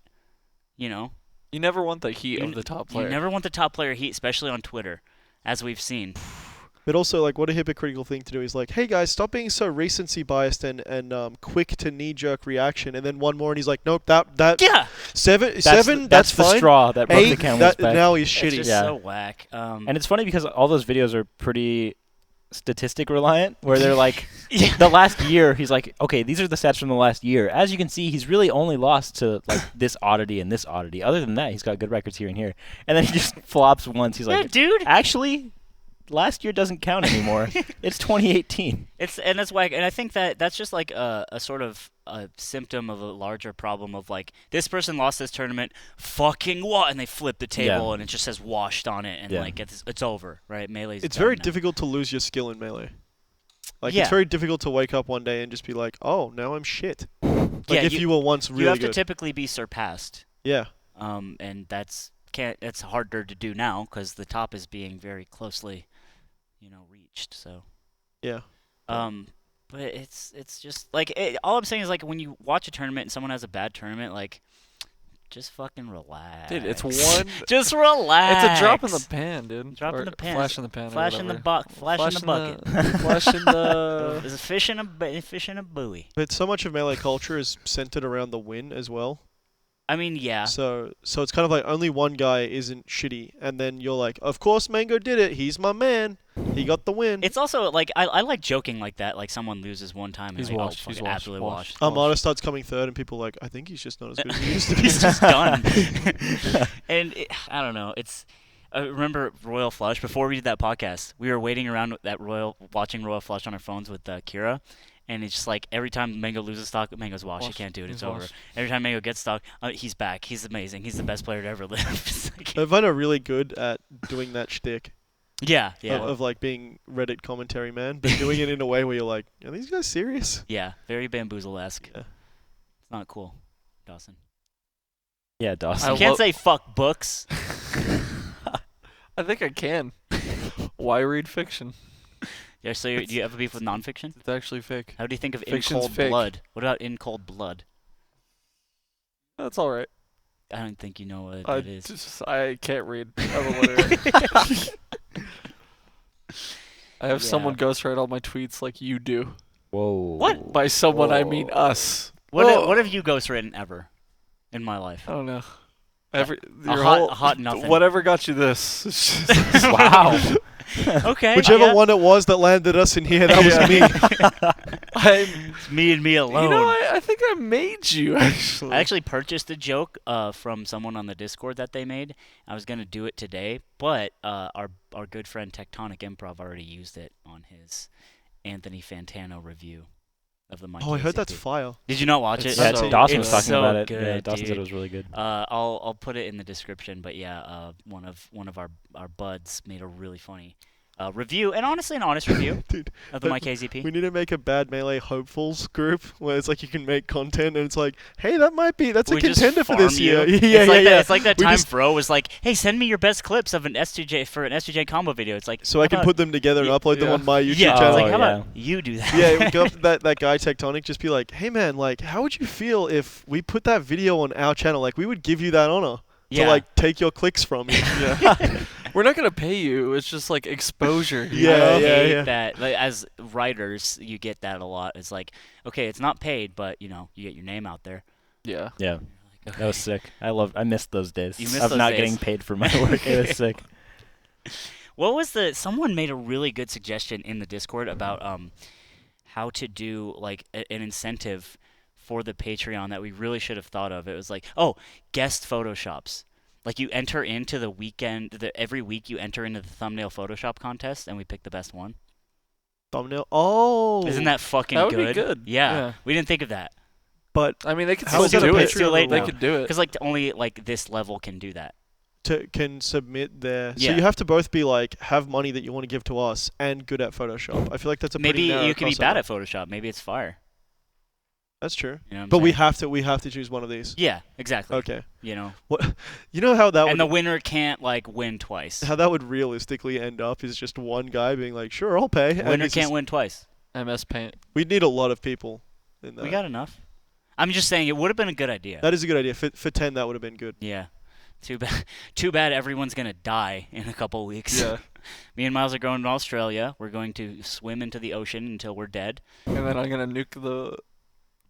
you know? You never want the heat You of the top player. You never want the top player heat, especially on Twitter, as we've seen. But also, like, what a hypocritical thing to do is like, hey guys, stop being so recency biased and quick to knee jerk reaction. And then one more, and he's like, nope, that Yeah! seven, That's that's the fine. straw that broke the Eight, camel's that, back. now he's It's shitty. just Yeah. so whack. And it's funny because all those videos are pretty statistic reliant, where they're like, Yeah. the last year, he's like, okay, these are the stats from the last year. As you can see, he's really only lost to like this oddity and this oddity. Other than that, he's got good records here and here. And then he just flops once. He's Yeah, like, dude. actually, last year doesn't count anymore. It's 2018. And that's whack. And I think that's just like a sort of a symptom of a larger problem of like, this person lost this tournament, fucking what? And they flip the table Yeah. and it just says washed on it, and Yeah. like it's over, right? Melee's It's done very now. difficult to lose your skill in Melee. Like, Yeah. it's very difficult to wake up one day and just be like, oh, now I'm shit. Like, Yeah, if you were once really you have good. to typically be surpassed. Yeah. And that's harder to do now because the top is being very closely, reached. So. Yeah. But it's just like all I'm saying is like when you watch a tournament and someone has a bad tournament, like just fucking relax. Dude, it's one. Just relax. It's a drop in the pan, dude. Drop in Or the pan. Flash in the pan. or Flash in the whatever. flash in the bucket. Flash in the. There's a fish in a buoy. But so much of Melee culture is centered around the win as well. I mean, yeah. So it's kind of like only one guy isn't shitty, and then you're like, of course Mango did it. He's my man. He got the win. It's also like I like joking like that. Like someone loses one time and He's like, washed, oh, he's fucking washed, absolutely washed. washed. Armada starts coming third, and people are like, I think he's just not as good as he used to be. He's just done. And I don't know. It's. I remember Royal Flush before we did that podcast. We were waiting around watching Royal Flush on our phones with Kira, and it's just like every time Mango loses stock, Mango's washed. He Washed. can't do it. He's It's over. washed. Every time Mango gets stock, he's back. He's amazing. He's the best player to ever live. It's like, I find her really good at doing that shtick yeah. of like being Reddit commentary man, but doing it in a way where you're like, are these guys serious? Yeah, very Bamboozle-esque. Yeah. It's not cool, Dawson. Yeah, Dawson. You I can't lo- say fuck books. I think I can. Why read fiction? Yeah, so do you have a beef with nonfiction? It's actually fake. How do you think of In Fiction's Cold fake. Blood? What about In Cold Blood? That's all right. I don't think you know what I it is. I can't read. I'm illiterate. I have someone ghostwrite all my tweets like you do. Whoa. What? By someone, I mean us. What have you ghostwritten ever in my life? I don't know. A Your hot nothing. Whatever got you this. It's just- Wow. Okay. Whichever yeah. one it was that landed us in here, that was me. It's me and me alone. You know, I think I made you actually. I actually purchased a joke from someone on the Discord that they made. I was gonna do it today, but our good friend Tectonic Improv already used it on his Anthony Fantano review of the Mike. Oh, I heard KCP. that's fire. Did you not watch It's it? Yeah, so Dawson it's was talking so about it. good, Yeah, Dawson said dude. it was really good. I'll put it in the description, but yeah, one of our buds made a really funny review, and honestly, an honest review Dude, of the Mike KZP. we need to make a bad Melee hopefuls group where it's like you can make content and it's like, hey, that's a We just contender for this farm you. year. It's yeah, like yeah, that, yeah. It's like that We time just- Fro was like, "Hey, send me your best clips of an S2J combo video." It's like, So I can put them together and upload them Yeah. on my YouTube yeah. channel. It's like, Oh, how yeah. about you do that? Yeah, go up to that guy Tectonic, just be like, hey man, like, how would you feel if we put that video on our channel? Like, we would give you that honor to like take your clicks from you. Yeah. We're not gonna pay you. It's just like exposure. you Yeah, know? I hate yeah. that. Like, as writers, you get that a lot. It's like, okay, it's not paid, but you get your name out there. Yeah. Yeah, Like, that was sick. I missed those days You missed of those not days. getting paid for my work. It was sick. What was someone made a really good suggestion in the Discord about how to do like an incentive for the Patreon that we really should have thought of. It was like, oh, guest photoshops. Like you enter into the weekend, every week you enter into the thumbnail Photoshop contest, and we pick the best one. Thumbnail. Oh. Isn't that fucking That would good? be good. Yeah. Yeah. We didn't think of that. But I mean, they could How still is that a do it. Patreon Too late They now. could do it. Because like only like this level can do that. can submit their. Yeah. So you have to both be like have money that you want to give to us and good at Photoshop. I feel like that's a Maybe pretty narrow you can be bad crossover. at Photoshop. Maybe it's fire. That's true. You know what I'm But we saying? have to choose one of these. Yeah, exactly. Okay. You know, What? You know how that and the would winner can't like win twice. how that would realistically end up is just one guy being like, sure, I'll pay. and Winner it's can't just- win twice. MS Paint. We'd need a lot of people in that. We got enough. I'm just saying it would have been a good idea. That is a good idea. For 10, that would have been good. Yeah. Too bad. Too bad everyone's gonna die in a couple weeks. Yeah. Me and Miles are going to Australia. We're going to swim into the ocean until we're dead. And then I'm gonna nuke the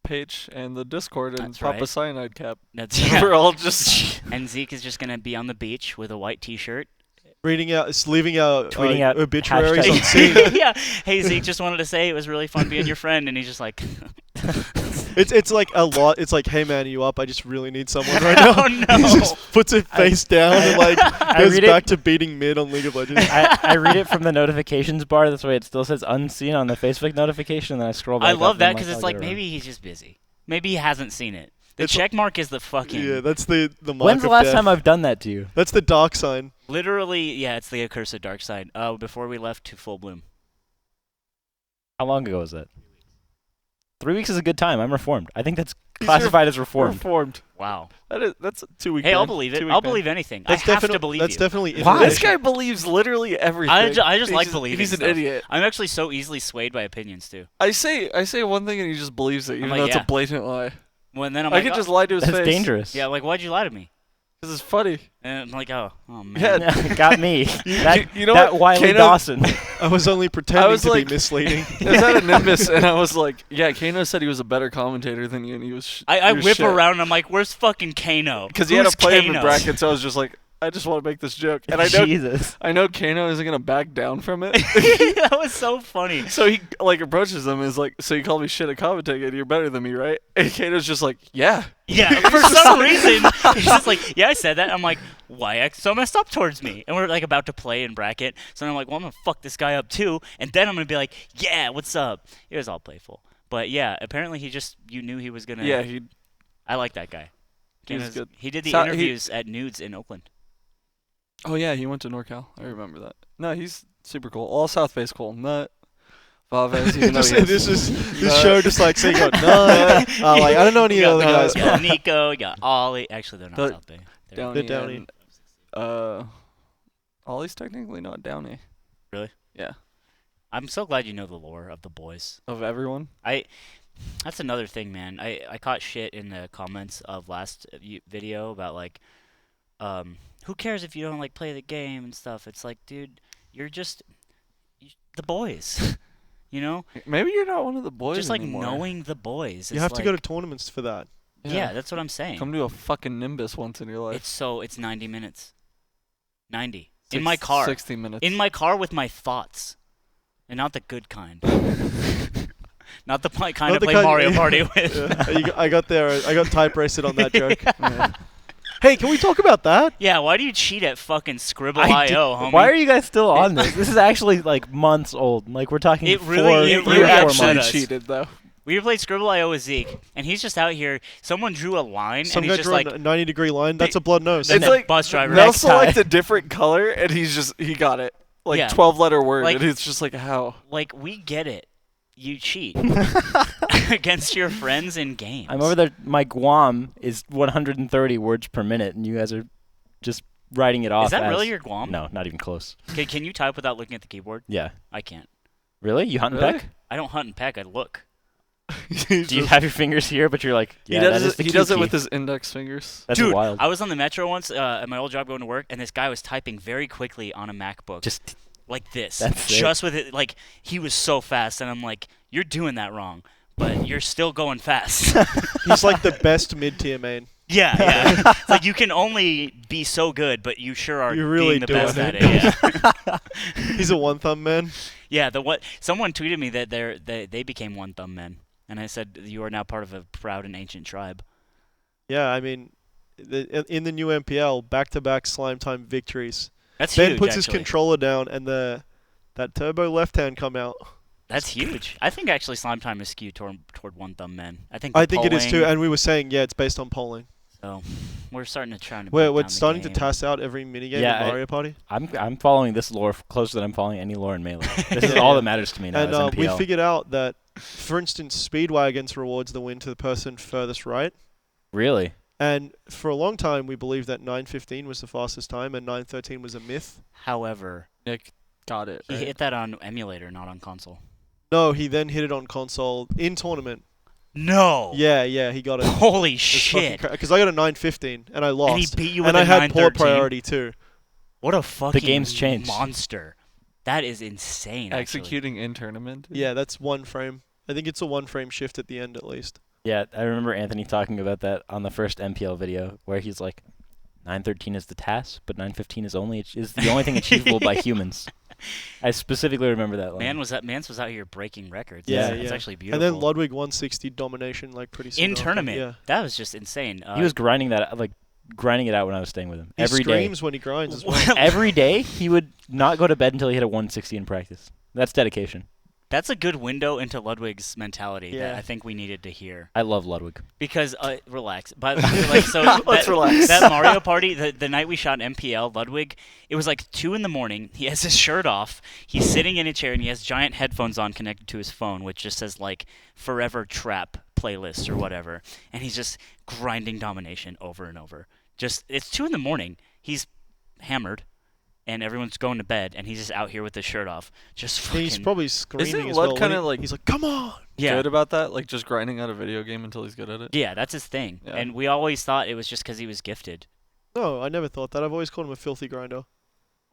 page and the Discord and That's pop a right. cyanide cap. That's yeah. We're all just And Zeke is just gonna be on the beach with a white T-shirt. Leaving out Tweeting out obituaries hashtag- on scene. Yeah. Hey Zeke, just wanted to say it was really fun being your friend, and he's just like, It's like a lot. It's like, hey man, are you up? I just really need someone right now. Oh no. He just puts it face down and like goes read it- back to beating mid on League of Legends. I read it from the notifications bar. That's why it still says unseen on the Facebook notification. And then I scroll back. I love up that and because I'll it's get like around. maybe he's just busy. Maybe he hasn't seen it. The It's check mark is the fucking. Yeah, that's the mark When's the of last death. time I've done that to you? That's the dark sign. Literally, yeah, it's the accursed dark side. Before we left to Full Bloom. How long ago was that? 3 weeks is a good time. I'm reformed. I think that's classified as reformed. Reformed. Wow. that's 2 weeks. Hey, I'll believe it. I'll believe anything. I have to believe That's you. definitely Why? This information. guy believes literally everything. I just He's like believing He's an stuff. idiot. I'm actually so easily swayed by opinions too. I say one thing and he just believes it, even like, though it's yeah. a blatant lie. Well, and then I'm I like, could oh, just lie to his That's face. dangerous. yeah, like why'd you lie to me? This is funny. And I'm like, oh man. Yeah. Got me. You know that what? Wiley Kano- Dawson. I was only pretending was to like- be misleading. I was at a Nimbus and I was like, yeah, Kano said he was a better commentator than you, and he was. I whip around and I'm like, where's fucking Kano? Because he had to Who's play him in Kano? brackets. So I was just like, I just want to make this joke, and Jesus. I know Kano isn't gonna back down from it. That was so funny. So he like approaches him and is like, so you call me shit at commentating and you're better than me, right? And Kano's just like, yeah. Yeah, for some reason, he's just like, yeah, I said that. I'm like, why act so messed up towards me? And we're like about to play in bracket. So I'm like, well, I'm going to fuck this guy up too. And then I'm going to be like, yeah, what's up? It was all playful. But yeah, apparently you knew he was going to. Yeah, I like that guy. he was good. He did the So- interviews at Nudes in Oakland. Oh yeah, he went to NorCal. I remember that. No, he's super cool. All South Bay's cool. Nut. Vaves, even though Just, he is- this show just like saying, no, like I don't know any You other got, guys. you got Nico, you got Ollie. Actually, they're not The- South Bay. They're Downey. They're Downey. And, Ollie's technically not Downey. Really? Yeah. I'm so glad you know the lore of the boys. Of everyone. That's another thing, man. I caught shit in the comments of last video about like, who cares if you don't like play the game and stuff. It's like, dude, you're just the boys, you know. Maybe you're not one of the boys Just like anymore. knowing the boys. You is have to like, go to tournaments for that. Yeah, that's what I'm saying. Come to a fucking Nimbus once in your life. It's 90 minutes. 90 in my car. 60 minutes. In my car with my thoughts, and not the good kind. Not the kind Not to the play kind- Mario Party with. Yeah, I got there. I got type raced on that joke. Yeah. Hey, can we talk about that? Yeah, why do you cheat at fucking Scribble I did- IO, homie? Why are you guys still on this? This is actually like months old. Like we're talking It four, really- it three really or 4 upset months. us. cheated though. We played Scribble IO with Zeke, and he's just out here. Someone drew a line, Some and guy he's just drew like, a 90-degrey line. That's a blood nose. Then It's the like bus driver. Mel next selected time. a different color and he got it. Like Yeah. 12-letter word, Like- and it's just like how. like, we get it. You cheat against your friends in games. I'm over there. My Guam is 130 words per minute, and you guys are just writing it off. Is that as- really your Guam? No, not even close. Can you type without looking at the keyboard? Yeah. I can't. Really? You hunt and Really? peck? I don't hunt and peck. I look. Do you have your fingers here, but you're like, yeah, he that does is it, the he key does it key. with his index fingers. That's Dude, wild. I was on the metro once at my old job going to work, and this guy was typing very quickly on a MacBook. Just like this. That's sick. Just with it, like, he was so fast, and I'm like, you're doing that wrong, but you're still going fast. He's like the best mid-tier main. yeah. It's like, you can only be so good, but you sure are You're really being the doing best it. at it. Yeah. He's a one-thumb man. Yeah, someone tweeted me that they became one thumb men, and I said, you are now part of a proud and ancient tribe. Yeah, I mean, in the new MPL, back-to-back slime time victories. That's Ben huge, puts his actually. controller down, and that turbo left hand come out. That's huge. I think actually Slime Time is skewed toward one thumb men. I think It is too, polling- and we were saying, yeah, it's based on polling. So we're starting to try to. We're break down the starting to game. task out every minigame Yeah, in Mario Party. I'm following this lore closer than I'm following any lore in Melee. This is all that matters to me now. And is we MPL. figured out that, for instance, Speedwagons rewards the win to the person furthest right. Really? And for a long time, we believed that 9:15 was the fastest time and 9:13 was a myth. However, Nick got it. he Right? hit that on emulator, not on console. No, he then hit it on console in tournament. No. Yeah, he got it. Holy shit. Because I got a 915 and I lost. And he beat you with and a I had poor 913. priority too. What a fucking game's changed. monster. That is insane. Executing in tournament. Yeah, that's one frame. I think it's a one frame shift at the end at least. Yeah, I remember Anthony talking about that on the first MPL video, where he's like, 913 is the task, but 915 is the only thing achievable by humans. I specifically remember that line. Mans was out here breaking records. Yeah, It's yeah. actually beautiful. And then Ludwig 160 domination like pretty soon in after. tournament. Yeah. That was just insane. He was grinding it out when I was staying with him. He Every day. screams when he grinds as well. Every day, he would not go to bed until he hit a 160 in practice. That's dedication. That's a good window into Ludwig's mentality that Yeah. I think we needed to hear. I love Ludwig. Because relax, but like so. Let's relax. That Mario Party, the night we shot MPL, Ludwig, it was like 2 a.m. He has his shirt off. He's sitting in a chair and he has giant headphones on connected to his phone, which just says like "Forever Trap" playlist or whatever, and he's just grinding domination over and over. Just it's 2 a.m. He's hammered. And everyone's going to bed, and he's just out here with his shirt off, just fucking. He's probably screaming Isn't as Lud well. kinda when like- he's like, "Come on!" Good about that, like just grinding out a video game until he's good at it. Yeah, that's his thing. Yeah. And we always thought it was just because he was gifted. No, I never thought that. I've always called him a filthy grinder.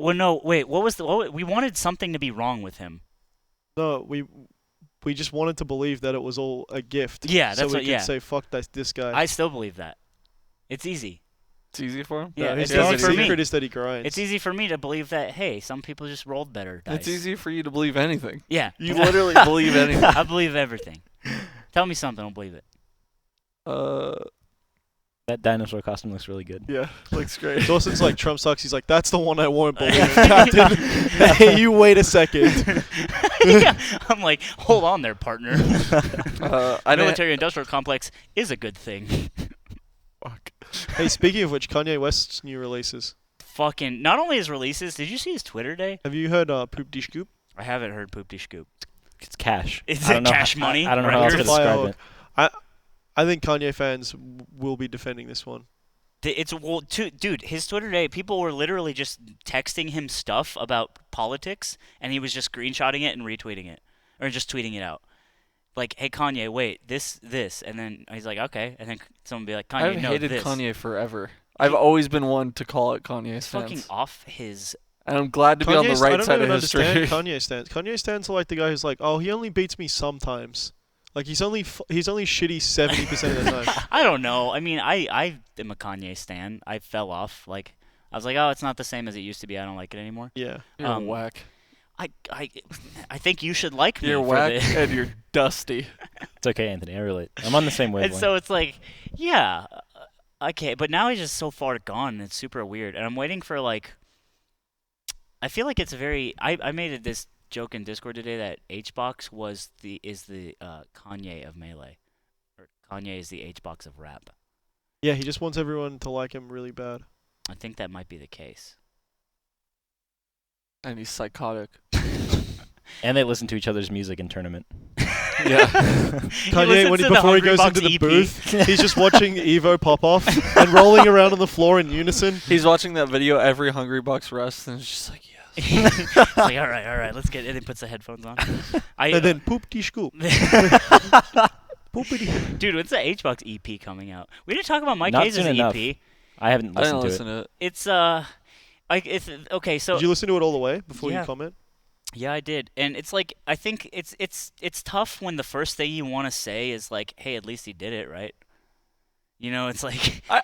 Well, no, wait. We wanted something to be wrong with him. No, we just wanted to believe that it was all a gift. Yeah, so that's we what. could Yeah, say, "Fuck this guy." I still believe that. It's easy. It's easy for him. No, Yeah, his it's dark easy for me. secret is that he grinds. It's easy for me to believe that. Hey, some people just rolled better dice. It's easy for you to believe anything. Yeah, You literally believe anything. I believe everything. Tell me something, I'll believe it. That dinosaur costume looks really good. Yeah, looks great. Dawson's like, "Trump sucks." He's like, "That's the one I won't believe, Captain." Hey, you wait a second. Yeah, I'm like, hold on there, partner. I know. Military-industrial complex is a good thing. Fuck. Hey, speaking of which, Kanye West's new releases. Fucking, not only his releases, did you see his Twitter day? Have you heard Poop de Scoop? I haven't heard Poop de Scoop. It's cash. Is I it don't know cash how- money? I don't know how else to It's Records? a describe firework. it. I think Kanye fans will be defending this one. Dude, his Twitter day, people were literally just texting him stuff about politics, and he was just screenshotting it and retweeting it, or just tweeting it out. Like, hey Kanye, wait, this, and then he's like, okay, and then someone would be like, Kanye, I've no, hated this. Kanye forever. I've always been one to call it Kanye's He's fucking stance. off his. And I'm glad to be on the I right don't side even of history. understand Kanye stands. Kanye stands are like the guy who's like, "Oh, he only beats me sometimes." Like he's only shitty 70% of the time. I don't know. I mean, I am a Kanye stan. I fell off. Like, I was like, oh, it's not the same as it used to be. I don't like it anymore. Yeah. You're whack. I think you should like me. You're for whack this. and you're dusty. It's okay, Anthony. I relate. I'm on the same And wavelength. so it's like, yeah, okay. But now he's just so far gone. And it's super weird. And I'm waiting for like. I feel like it's very. I made this joke in Discord today that HBox is the Kanye of Melee, or Kanye is the HBox of rap. Yeah, he just wants everyone to like him really bad. I think that might be the case. And he's psychotic. And they listen to each other's music in tournament. Yeah. Kanye, before he goes into the booth, he's just watching Evo pop off and rolling around on the floor in unison. He's watching that video every Hungry Bucks rest, and it's just like, yes. It's like, all right, let's get it. And he puts the headphones on. And then poop de scoop. Poopity. Dude, when's the HBox EP coming out? We didn't talk about Mike Not Hayes' soon EP. enough. I haven't I didn't listened to listen it. to it. It's okay. So Did you listen to it all the way before Yeah. you comment? yeah, I did, and it's like I think it's tough when the first thing you want to say is like, hey, at least he did it, right? You know, it's like I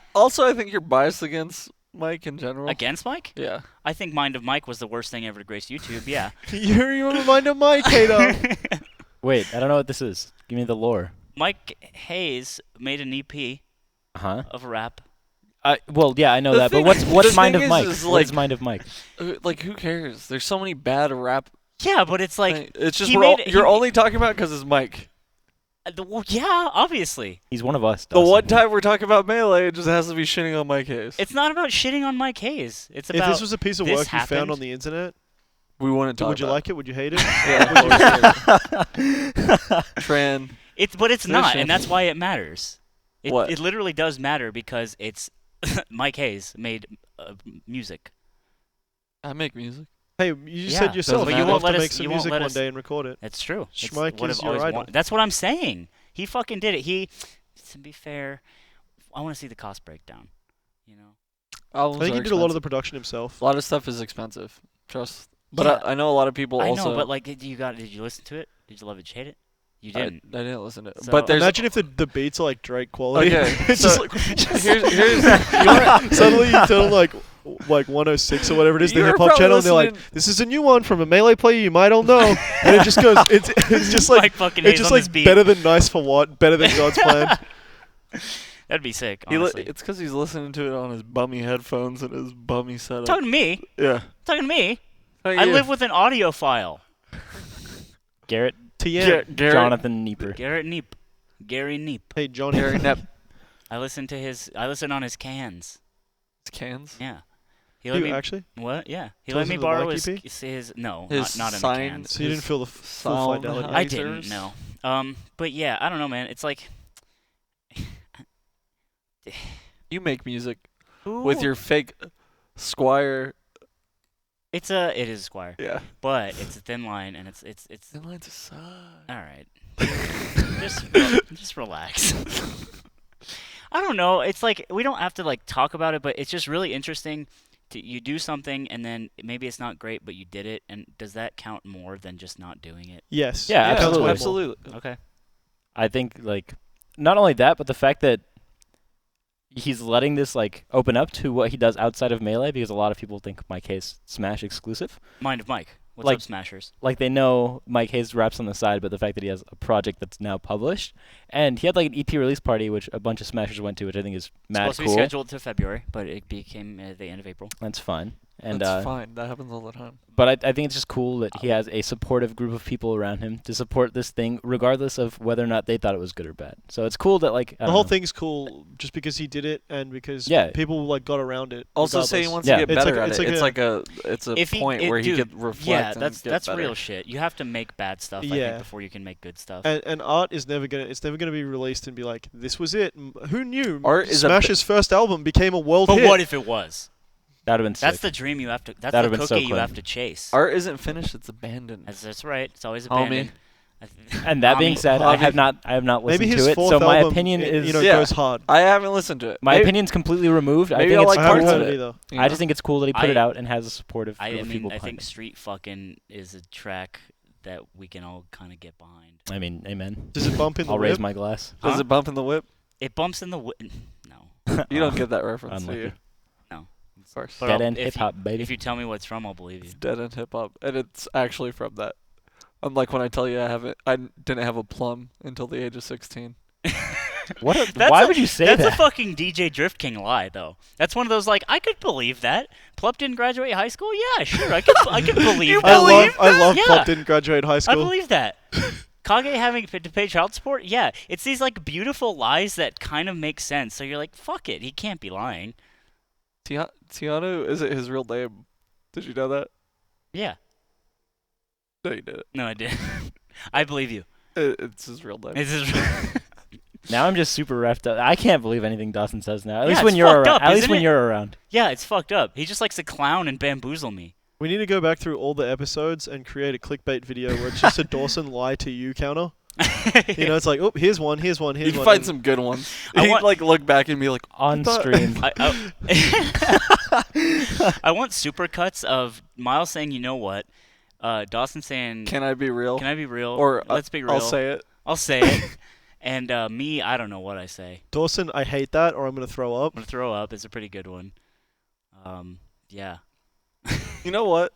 think you're biased against Mike in general. against Mike. Yeah. I think Mind of Mike was the worst thing ever to grace YouTube. Yeah. You're a mind of Mike, hater. Wait, I don't know what this is. Give me the lore. Mike Hayes made an EP Uh-huh. of rap. Well, yeah, I know The that, but thing- what's the Mind thing of Mike? is, What is like- Mind of Mike? Like, who cares? There's so many bad rap. Yeah, but it's like It's just he you're made- he- only talking about because it's Mike. well, yeah, obviously. He's one of us. The Dawson. one time we're talking about Melee, it just has to be shitting on Mike Hayes. It's not about shitting on Mike Hayes. It's If about this was a piece of this work you happened. found on the internet, we wouldn't talk would you about like it? Would you hate it? Yeah. Tran. But it's not, Position. and that's why it matters. What? It literally does matter because it's Mike Hayes made music. I make music. Hey, you Yeah, said yourself but you you have won't to let make us- some you won't music let one us- day and record it. It's true. It's Schmike what is I've your always idol. wanted. That's what I'm saying. He fucking did it. To be fair, I want to see the cost breakdown. You know. Albums I think are he did a lot of the expensive. production himself. A lot of stuff is expensive. Trust. But Yeah. I know a lot of people I also. know, but like, did you listen to it? Did you love it, hate it? You I didn't. didn't listen to it. So- But there's Imagine if the beats are like Drake quality. Okay, It's so just like here's suddenly you tell them like 106 or whatever it is, the You're hip hop probably channel, and they're like, listening- "This is a new one from a Melee player you might all know," and it just goes. It's just like fucking it's A's just on this like beat. better than Nice for What, better than God's Plan. That'd be sick. He Honestly. it's because he's listening to it on his bummy headphones and his bummy setup. Talking to me. Yeah. Talking to me. How I you? live with an audio file. Garrett, TM. Garrett, Jonathan Nieper. Garrett Neep. Gary Neep. Hey Johnny. Gary Nepp. I listen on his cans. Cans. Yeah. He You let me actually? what? Yeah. He To let listen me to the borrow mic EP? his no, His not in the sign- cans. So you didn't feel the full sound fidelity. I hyzers? didn't know. But yeah, I don't know, man. It's like You make music who with your fake Squire. it is Squire, Yeah. but it's a thin line and it's The lines aside. all right. just relax. I don't know. It's like we don't have to like talk about it, but it's just really interesting. You do something and then maybe it's not great, but you did it, and does that count more than just not doing it? Yes. Yeah, It counts way more. Absolutely. Okay. I think like not only that, but the fact that he's letting this like open up to what he does outside of Melee, because a lot of people think Mike Hayes Smash exclusive. Mind of Mike. What's Like- up, Smashers? Like they know Mike Hayes raps on the side, but the fact that he has a project that's now published, and he had like an EP release party, which a bunch of Smashers went to, which I think is mad Supposed to be cool. scheduled to February, but it became at the end of April. That's fun. And That's fine. That happens all the time. but I think it's just cool that he has a supportive group of people around him to support this thing, regardless of whether or not they thought it was good or bad. So it's cool that like I The don't whole know. thing's cool just because he did it and because Yeah. people like got around it. Also, say he regardless. wants Yeah. to get It's better like- at it's it. like It's a If he- point it- where dude, he could reflect. Yeah, and that's get real better. shit. You have to make bad stuff, I Yeah. think, before you can make good stuff. And art is never gonna be released and be like, this was it. Who knew? Art is a Smash's first album became a world But hit. what if it was? That'd have been sick. That's the dream you have to. That's That'd the have been cookie so you clean. have to chase. Art isn't finished. It's abandoned. That's right. It's always Homie. abandoned. And that being said, I have not listened Maybe his to it, fourth so my album, opinion is Yeah. goes hard. I haven't listened to it. my Maybe- opinion's completely removed. I maybe think I'll it's like I haven't parts heard of it it. either. you I know? just think it's cool that he put it I- out and has a supportive I group of mean, people I behind think him. Street Fucking is a track that we can all kind of get behind. I mean, amen. Does it bump in the I'll raise whip? my glass. Does Huh? it bump in the whip? It bumps in the no. You don't get that reference, do Unlucky. you? No. Of course. But Dead I'll- end if hip hop, baby. If you tell me what it's from, I'll believe you. It's dead end hip hop, and it's actually from that. Unlike when I tell you I didn't have a plum until the age of 16. What? That's Why a- would you say That's that? a fucking DJ Drift King lie, though. That's one of those like I could believe that. Plup didn't graduate high school. Yeah, sure, I could believe that. I love Yeah. Pop didn't graduate high I school. believe that. Kage having to pay child support? Yeah. It's these like beautiful lies that kind of make sense. So you're like, fuck it, he can't be lying. Tiano isn't his real name. Did you know that? Yeah. No, you didn't. No, I didn't. I believe you. It's his real name. This is Now I'm just super reffed up. I can't believe anything Dawson says now. At Yeah, least when it's you're fucked around. up, At least isn't when it? you're around. Yeah, it's fucked up. He just likes to clown and bamboozle me. We need to go back through all the episodes and create a clickbait video where it's just a Dawson lie to you counter. You know, it's like, oh, here's one, here's one, here's You'd one. find and- some good ones. I He'd want- like look back and be like, On thought- stream. I want supercuts of Miles saying, "You know what?" Dawson saying, "Can I be real?" "Can I be real?" Or "Let's be real." I'll say it. I'll say it. And me, I don't know what I say. Dawson, I hate that, or I'm gonna throw up. I'm gonna throw up. It's a pretty good one. Yeah. You know what?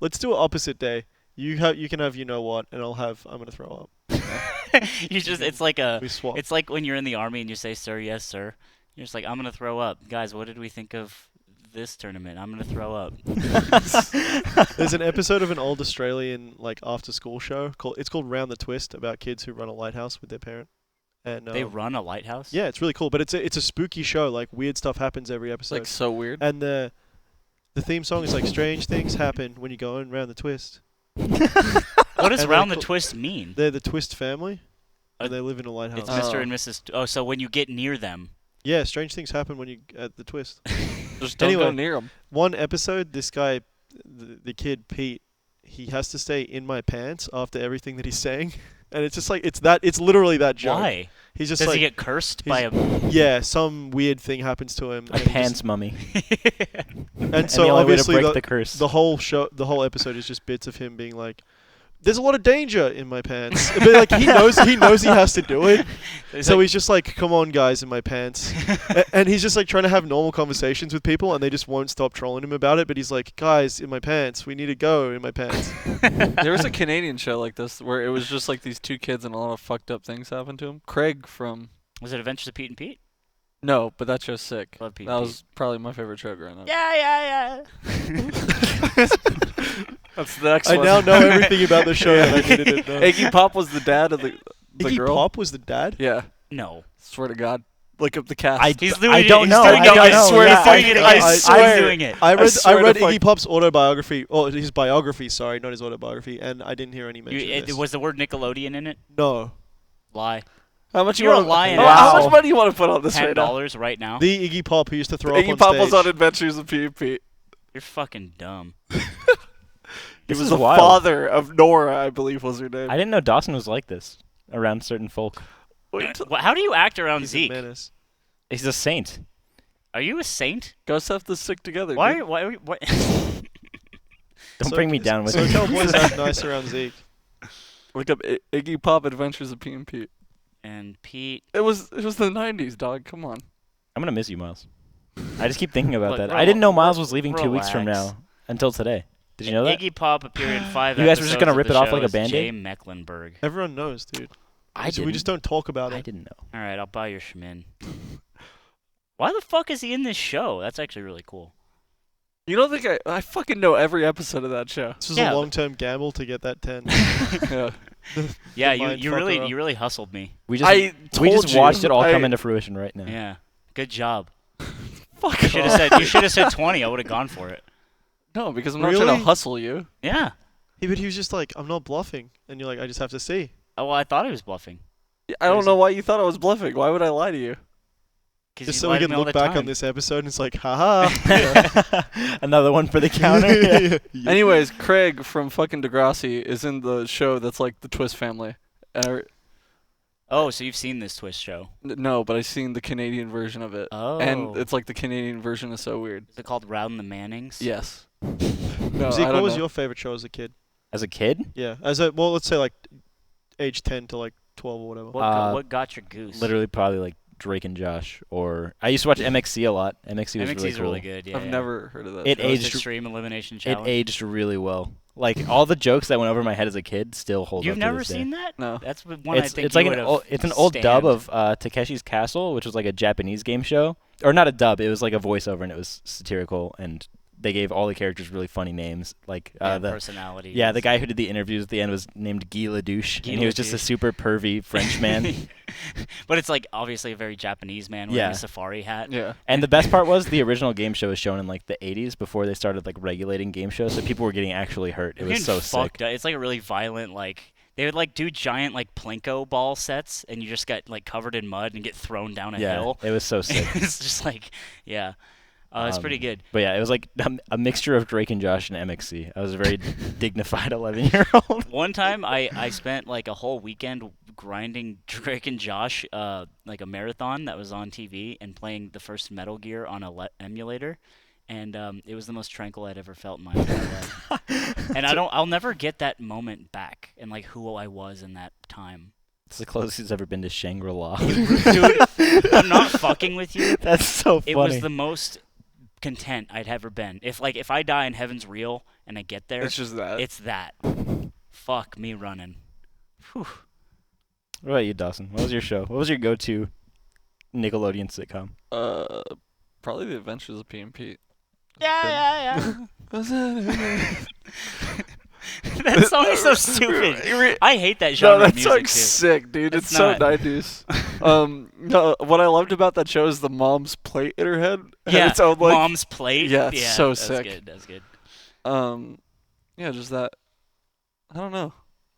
Let's do it opposite day. You can have you know what, and I'll have I'm gonna throw up. You just it's like We swap. it's like when you're in the army and you say, "Sir, yes, sir." You're just like, "I'm gonna throw up." Guys, what did we think of this tournament? I'm gonna throw up. There's an episode of an old Australian like after school show called Round the Twist about kids who run a lighthouse with their parent. And They run a lighthouse? yeah, it's really cool, but it's a spooky show. Like weird stuff happens every It's episode. like so weird. And the theme song is like strange things happen when you go round the twist. What does And round like- the twist mean? They're the Twist family, and Uh, they live in a lighthouse. It's Mr. Oh. and Mrs. Oh, so when you get near them. Yeah, strange things happen when you at the twist. Just don't go anyway. near them. One episode, this guy the kid Pete, he has to stay in my pants after everything that he's saying, and it's just like it's literally that joke. Why? He's just Does like he get cursed he's- by a? yeah, some weird thing happens to him. A and he pants just- mummy. and so the only way to obviously break the curse. the whole episode is just bits of him being like, "There's a lot of danger in my pants," but like he knows he has to do it. So he's just like, "Come on, guys, in my pants," and he's just like trying to have normal conversations with people, and they just won't stop trolling him about it. But he's like, "Guys, in my pants, we need to go in my pants." There was a Canadian show like this where it was just like these two kids and a lot of fucked up things happened to them. Craig from Was it Adventures of Pete and Pete? no, but that show's sick. Love Pete That and was probably my favorite show growing up. Yeah. That's the next I one. now know everything about the show that I needed to know. Iggy Pop was the dad of the Iggy girl. Pop was the dad. Yeah, No. swear to God. Look up the cast. He's I doing don't it. know. He's doing I it. don't know. I swear Yeah, to fucking it. I I swear. I'm doing it. I read swear to Iggy fuck- Pop's autobiography, or his biography. Sorry, not his autobiography, and I didn't hear any mention of this. Was the word Nickelodeon in it? No, Lie. how much You're you a want? lion. How Wow. much money you want to put on this right now? $10 right now. the Iggy Pop who used to throw up Iggy on Pop stage. was on Adventures of Pete and Pete. You're fucking dumb. He This was is the wild. father of Nora, I believe was her name. I didn't know Dawson was like this around certain folk. Wait till- How do you act around He's a Zeke? menace. He's a saint. Are you a saint? Ghosts have to stick together. Why? dude. Why? Don't So- bring me down with So tell you. boys act nice around Zeke. Look up Iggy Pop Adventures of Pete and Pete. And Pete. It was the 90s, dog. Come on. I'm gonna miss you, Miles. I just keep thinking about Look, that. I didn't know Miles was relax. leaving 2 weeks from now until today. Did you know that? Iggy Pop appeared in 5 You guys were just episodes gonna of rip the it off show like a as Band-Aid? Jay Mecklenburg. Everyone knows, dude. I So we just didn't. don't talk about I it. didn't know. All right, I'll buy your schmin. Why the fuck is he in this show? That's actually really cool. You don't think I fucking know every episode of that show? This was Yeah, a but- long-term gamble to get that 10. Yeah. Yeah, mind you fucker. really hustled me. We just I we told just you. watched it all come I- into fruition right now. Yeah, good job. Fuck You should have off. said 20. I would have gone for it. No, because I'm not trying Really? to hustle you. Yeah. But he was just like, I'm not bluffing. And you're like, I just have to see. Oh, well, I thought he was bluffing. I don't Crazy. know why you thought I was bluffing. Why would I lie to you? Cause Just you so we lied to can me all look the back time. on this episode and it's like, haha. Another one for the counter. Yeah. Yeah. Anyways, Craig from fucking Degrassi is in the show that's like the Twist family. Oh, so you've seen this Twist show? No, but I've seen the Canadian version of it. Oh. And it's like the Canadian version is so weird. Is it called Rowden the Mannings? Yes. No, Zeke, I what don't was know. your favorite show as a kid? As a kid, Yeah. Well, let's say like age 10 to like 12 or whatever. What got your goose? literally probably like Drake and Josh, or I used to watch MXC a lot. MXC was MXC's really cool. good. Yeah, I've yeah. never heard of that. It show. Most aged- Extreme Elimination It Challenge. aged really well. Like all the jokes that went over my head as a kid still hold You've up to never this day. seen that? No. That's one I It's think it's like you an would've old, it's an old dub stand. of Takeshi's Castle, which was like a Japanese game show, or not a dub. It was like a voiceover, and it was satirical, and they gave all the characters really funny names. Like Yeah, the personality. yeah, the guy who did the interviews at the end was named Guy Ledouche, Guy and he was just a Ledouche. super pervy French man. But it's like obviously a very Japanese man wearing Yeah. a safari hat. Yeah. And the best part was the original game show was shown in like the 80s before they started like regulating game shows, so people were getting actually hurt. It You're was getting so sick. fucked up. It's like a really violent like they would like do giant like plinko ball sets, and you just get like covered in mud and get thrown down a Yeah, hill. it was so sick. It's just like yeah, it's pretty good. But yeah, it was like a mixture of Drake and Josh and MXC. I was a very dignified 11-year-old. One time I spent like a whole weekend grinding Drake and Josh like a marathon that was on TV and playing the first Metal Gear on a emulator, and it was the most tranquil I'd ever felt in my entire life. And I'll never get that moment back and like who I was in that time. It's the closest he's ever been to Shangri-La. Dude, I'm not fucking with you. That's so funny. It was the most content I'd ever been. If I die and heaven's real and I get there, It's just that. it's that. Fuck me running. Whew. What about you, Dawson? What was your show? What was your go-to Nickelodeon sitcom? Probably The Adventures of P and Pete. Yeah. That song is so stupid. I hate that genre No, of that music song's too. sick, dude. It's It's so not. 90s. No, what I loved about that show is the mom's plate in her head. Had Yeah, its own, like, Mom's Plate. Yeah, it's so that's sick. Good. That's good. Yeah, just that. I don't know.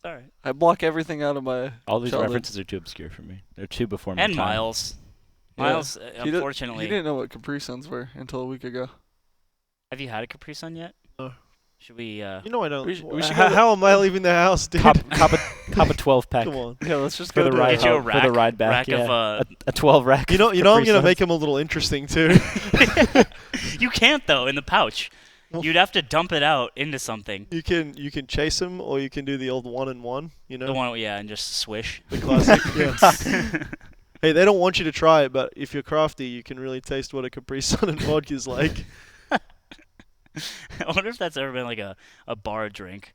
All right. I block everything out of my. All these childhood. references are too obscure for me. They're too before my And time. Miles. Yeah. Miles, He unfortunately. didn't know what Capri Suns were until a week ago. Have you had a Capri Sun yet? No. Should we? You know I don't. We should how, go- how am I leaving the house, dude? Cop a 12 pack Come on. Yeah, let's just for go the do ride. it. Get you a home, for the ride back. rack yeah. of, a 12 rack. You know of I'm Capri gonna Suns. make him a little interesting too. You can't though in the pouch. Well- You'd have to dump it out into something. You can chase him, or you can do the old 1-and-1. You know, The one, yeah, and just swish. the classic. Yeah. Hey, they don't want you to try it, but if you're crafty, you can really taste what a Capri Sun and vodka's like. I wonder if that's ever been like a bar drink.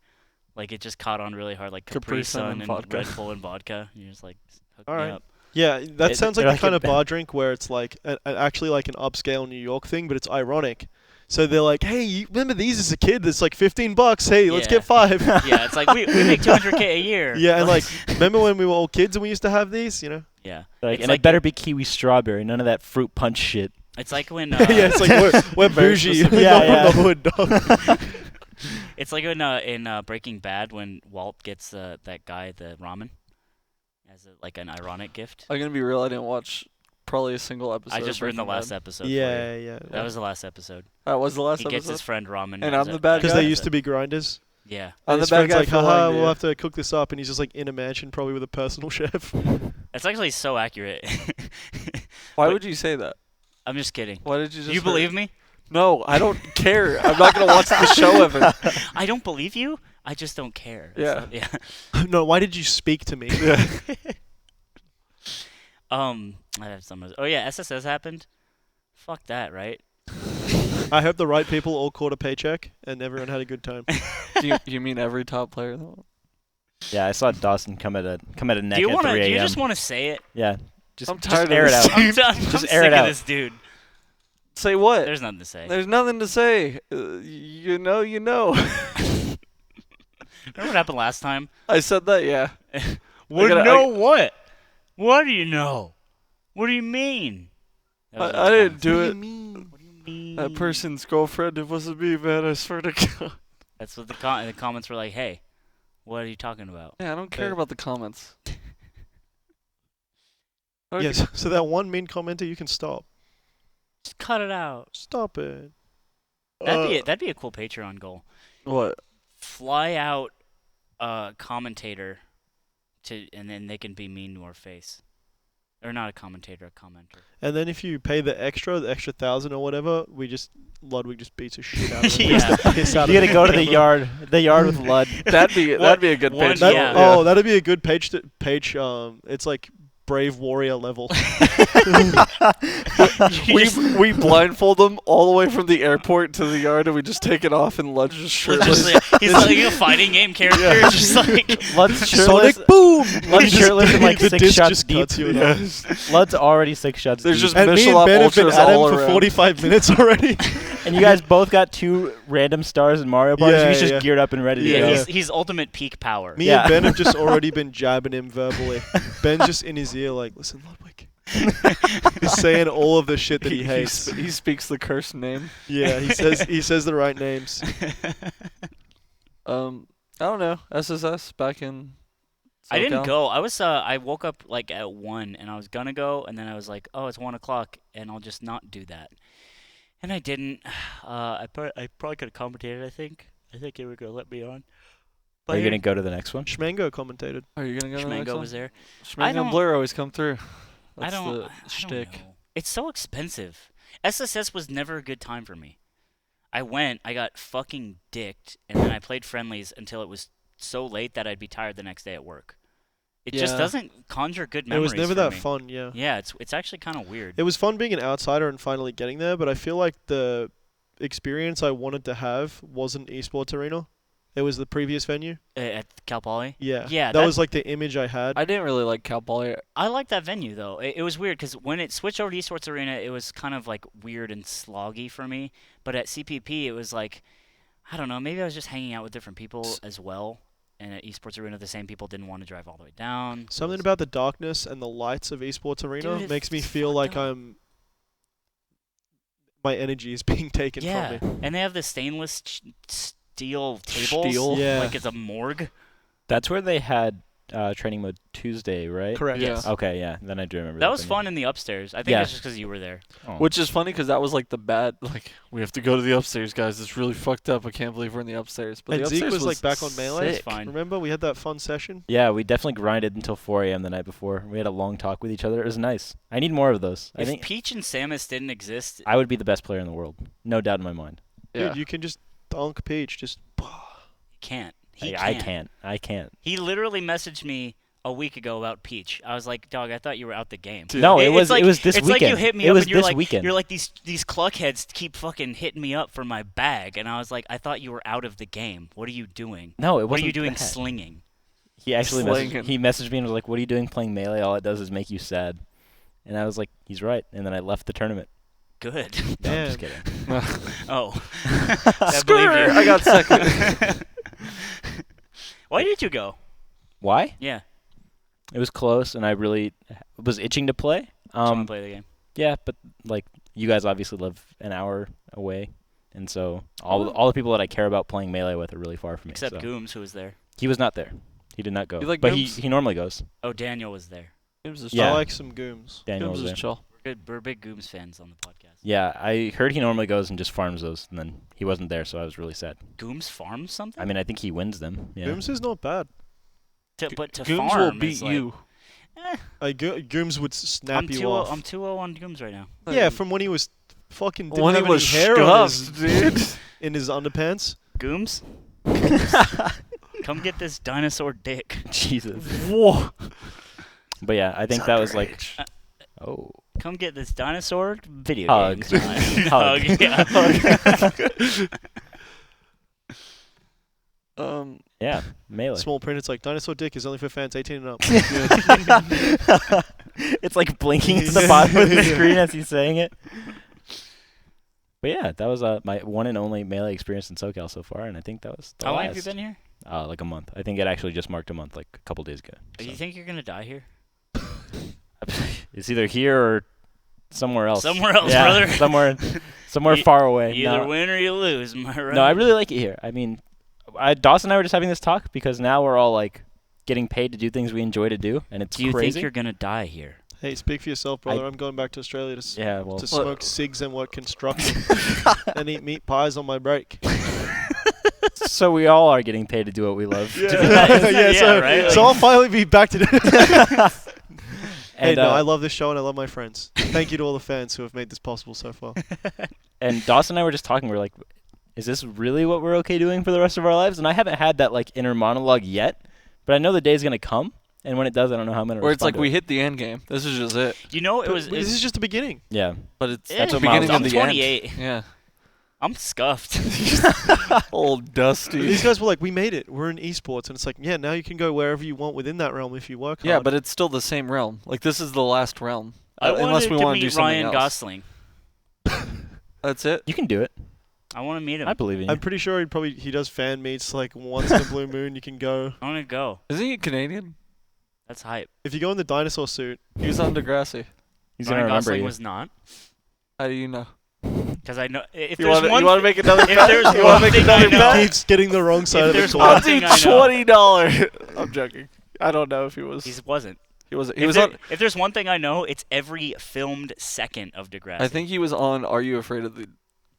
Like it just caught on really hard, like Capri Sun and vodka. Red Bull and vodka. You're just like, hook All me right. up. Yeah, that It- sounds like they're the like kind a of bar drink where it's like actually like an upscale New York thing, but it's ironic. So they're like, hey, you remember these as a kid? That's like $15. Hey, let's Yeah. get 5. Yeah, it's like we make $200K a year. Yeah, and like, remember when we were all kids and we used to have these? You know? Yeah. Like, It's and like it better be kiwi strawberry, none of that fruit punch shit. It's like when Yeah, it's like we're Very bougie. specific. We're not Yeah, from the hood, dog. it's like when in Breaking Bad when Walt gets that guy the ramen as like an ironic gift. I'm gonna be real. I didn't watch probably a single episode. I just of ruined the Breaking last Bad. episode. For Yeah, you. yeah. That was the last episode. That was the last He episode. gets his friend ramen. And I'm the bad Because guy? they used to be grinders. Yeah. I'm And the his bad friend's guy like, for haha, lying to we'll you. have to cook this up. And he's just like in a mansion, probably with a personal chef. That's actually so accurate. Why But- would you say that? I'm just kidding. Why did you just? You hurt- believe me? No, I don't care. I'm not gonna watch the show ever. I don't believe you. I just don't care. Yeah. Yeah. No, why did you speak to me? I have some. Oh yeah, SSS happened. Fuck that, right? I hope the right people all caught a paycheck and everyone had a good time. Do you mean every top player though? Yeah, I saw Dawson come at a neck Do you at want 3 to? a.m. Do you just want to say it? Yeah, just, I'm just tired of air it this. out. I'm done. Just I'm air sick it of out. this dude. Say what? There's nothing to say. There's nothing to say. You know, you know. Remember what happened last time? I said that, yeah. What gotta- know what? What do you know? What do you mean? That was I didn't do What it. do you mean? What do you mean? That person's girlfriend, it wasn't me, man. I swear to God. That's what the comments were like. Hey, what are you talking about? Yeah, I don't care Hey. about the comments. Okay. Yes, so that one mean commenter, you can stop. Just cut it out. Stop it. That'd be a cool Patreon goal. What? Fly out a commentator and then they can be mean to our face. Or not a commentator, a commenter. And then if you pay the extra 1,000 or whatever, Ludwig just beats the shit out of him. Yeah. Beats the piss out You of gotta him. go to the yard with Lud. That'd be a good one- page. That- Yeah. Oh, that'd be a good page. It's like Brave Warrior level. we blindfold them all the way from the airport to the yard, and we just take it off, and Lud's just shirtless. He's like a fighting game character. Just like Lud's shirtless. Sonic boom! Lud's shirtless and like the 6 disc shots just deep. cuts you in half. Lud's already 6 shots There's deep. just And me Michelin and Ben have been Ultras at him all for around. 45 minutes already. And you guys both got 2 random stars in Mario Party. Yeah, He's just yeah. geared up and ready to yeah, go. he's ultimate peak power. Me Yeah. and Ben have just already been jabbing him verbally. Ben's just in his ear like, listen, Ludwig. He's saying all of the shit that he hates. He speaks the cursed name. Yeah, he says the right names. I don't know. SSS back in. I didn't SoCal. go. I woke up like at 1 and I was gonna go and then I was like, oh, it's 1 o'clock and I'll just not do that. And I didn't. I probably could have commentated. I think they were gonna let me on. Are you gonna go to the next one? Schmango commentated. Are you gonna go to the next Schmango one? was there. Schmango and don't- Blur always come through. That's I don't the shtick. know. It's so expensive. SSS was never a good time for me. I went, I got fucking dicked, and then I played friendlies until it was so late that I'd be tired the next day at work. It just Yeah. doesn't conjure good It memories. was never for that me. fun, yeah. Yeah, it's actually kind of weird. It was fun being an outsider and finally getting there, but I feel like the experience I wanted to have wasn't Esports Arena. It was the previous venue. At Cal Poly. Yeah. Yeah, That that- was like the image I had. I didn't really like Cal Poly. I like that venue though. It was weird because when it switched over to Esports Arena, it was kind of like weird and sloggy for me. But at CPP, it was like, I don't know, maybe I was just hanging out with different people as well. And at Esports Arena, the same people didn't want to drive all the way down. Something about the darkness and the lights of Esports Arena Dude, makes me it's feel fucked like up. my energy is being taken Yeah, from me. and they have the stainless steel tables. Steel? Yeah. Like it's a morgue. That's where they had training mode Tuesday, right? Correct. Yes. Okay, yeah. Then I do remember That was then, fun in the upstairs. I think Yeah. that's just because you were there. yeah. Oh. Which is funny because that was like the bad, like, we have to go to the upstairs, guys. It's really fucked up. I can't believe we're in the upstairs. But And the Zeke upstairs was like back on Melee. sick. Fine. Remember we had that fun session? Yeah, we definitely grinded until 4 a.m. the night before. We had a long talk with each other. It was nice. I need more of those. I If think Peach and Samus didn't exist, I would be the best player in the world. No doubt in my mind. Yeah. Dude, you can just dunk Peach. Just you can't. He I can't. can't. I can't. He literally messaged me a week ago about Peach. I was like, dog, I thought you were out the game. Dude. No, It- it it's was like- it was this it's weekend. like you hit me it up was and you're this like, weekend. you're like these cluckheads keep fucking hitting me up for my bag, and I was like, I thought you were out of the game. What are you doing? No, it wasn't. What are you doing that. slinging? He actually Slinging. messaged me and was like, "What are you doing playing Melee? All it does is make you sad." And I was like, "He's right." And then I left the tournament. Good. No, I'm just Damn. kidding. Oh. I believe Skrrr, you. I got second. Why did you go? Why? Yeah. It was close, and I really was itching to play. Just want to play the game. Yeah, but like you guys obviously live an hour away, and so all the people that I care about playing Melee with are really far from me. Except so. Gooms, who was there. He was not there. He did not go. You like but Gooms? he normally goes. Oh, Daniel was there. Games is Yeah. I like some gooms. Daniel Games was is there. chill. We're big Gooms fans on the podcast. Yeah, I heard he normally goes and just farms those, and then he wasn't there, so I was really sad. Gooms farms something? I mean, I think he wins them. Yeah. Gooms is not bad. But to Gooms farm will is beat like, you. Gooms would snap I'm you 2-0 off. I'm 2-0 on Gooms right now. Yeah, from when he was fucking didn't When he have was any hair on his, scuffed, dude. in his underpants. Gooms? Come get this dinosaur dick. Jesus. Whoa. But yeah, I think that was like. Oh. Come get this dinosaur video Hug. game. Hug. Hug. Yeah. Yeah, Melee. Small print. It's like dinosaur dick is only for fans 18 and up. It's like blinking at the bottom of the screen as he's saying it. But yeah, that was my one and only Melee experience in Socal so far, and I think that was the How long last. have you been here? Like a month. I think it actually just marked a month, like a couple days ago. Do you so. think you're going to die here? It's either here or somewhere else. Somewhere else, yeah, brother. somewhere You- far away. You either no, win or you lose, am I right? no, I really like it here. I mean, Dawson and I were just having this talk because now we're all like getting paid to do things we enjoy to do, and it's Do you crazy. think you're going to die here? Hey, speak for yourself, brother. I'm going back to Australia to Yeah, well, to smoke cigs and work construction and eat meat pies on my break. so we all are getting paid to do what we love. Yeah, Yeah, so, right? so I'll finally be back to Hey, And, no, I love this show and I love my friends. Thank you to all the fans who have made this possible so far. And Dawson and I were just talking. We're like, is this really what we're okay doing for the rest of our lives? And I haven't had that like inner monologue yet, but I know the day's gonna come. And when it does, I don't know how I'm gonna. Where it's respond like to we it. hit the end game. This is just it. You know, it But was. this is just the beginning. Yeah. But it's That's the what beginning I'm of the 28. end. Yeah. I'm scuffed. Old Dusty. These guys were like, we made it. We're in esports. And it's like, yeah, now you can go wherever you want within that realm if you work hard. Yeah, but it's still the same realm. Like, this is the last realm. I unless wanted we to want to do meet something Ryan else. Gosling. That's it. You can do it. I want to meet him. I believe in you. I'm pretty sure he does fan meets like once in a blue moon. You can go. I want to go. Isn't he Canadian? That's hype. If you go in the dinosaur suit, He was on Degrassi. He's gonna Ryan remember Gosling you. was not. How do you know? Because I know if You there's want one to make another if bet? there's You one wanna make thing I another know- bet? keeps getting the wrong side of the there's coin. one I'll thing do I know. $20. I'm joking. I don't know if he was. He wasn't. He was. He If, was there- on. if there's one thing I know, it's every filmed second of Degrassi. I think he was on. Are You Afraid of the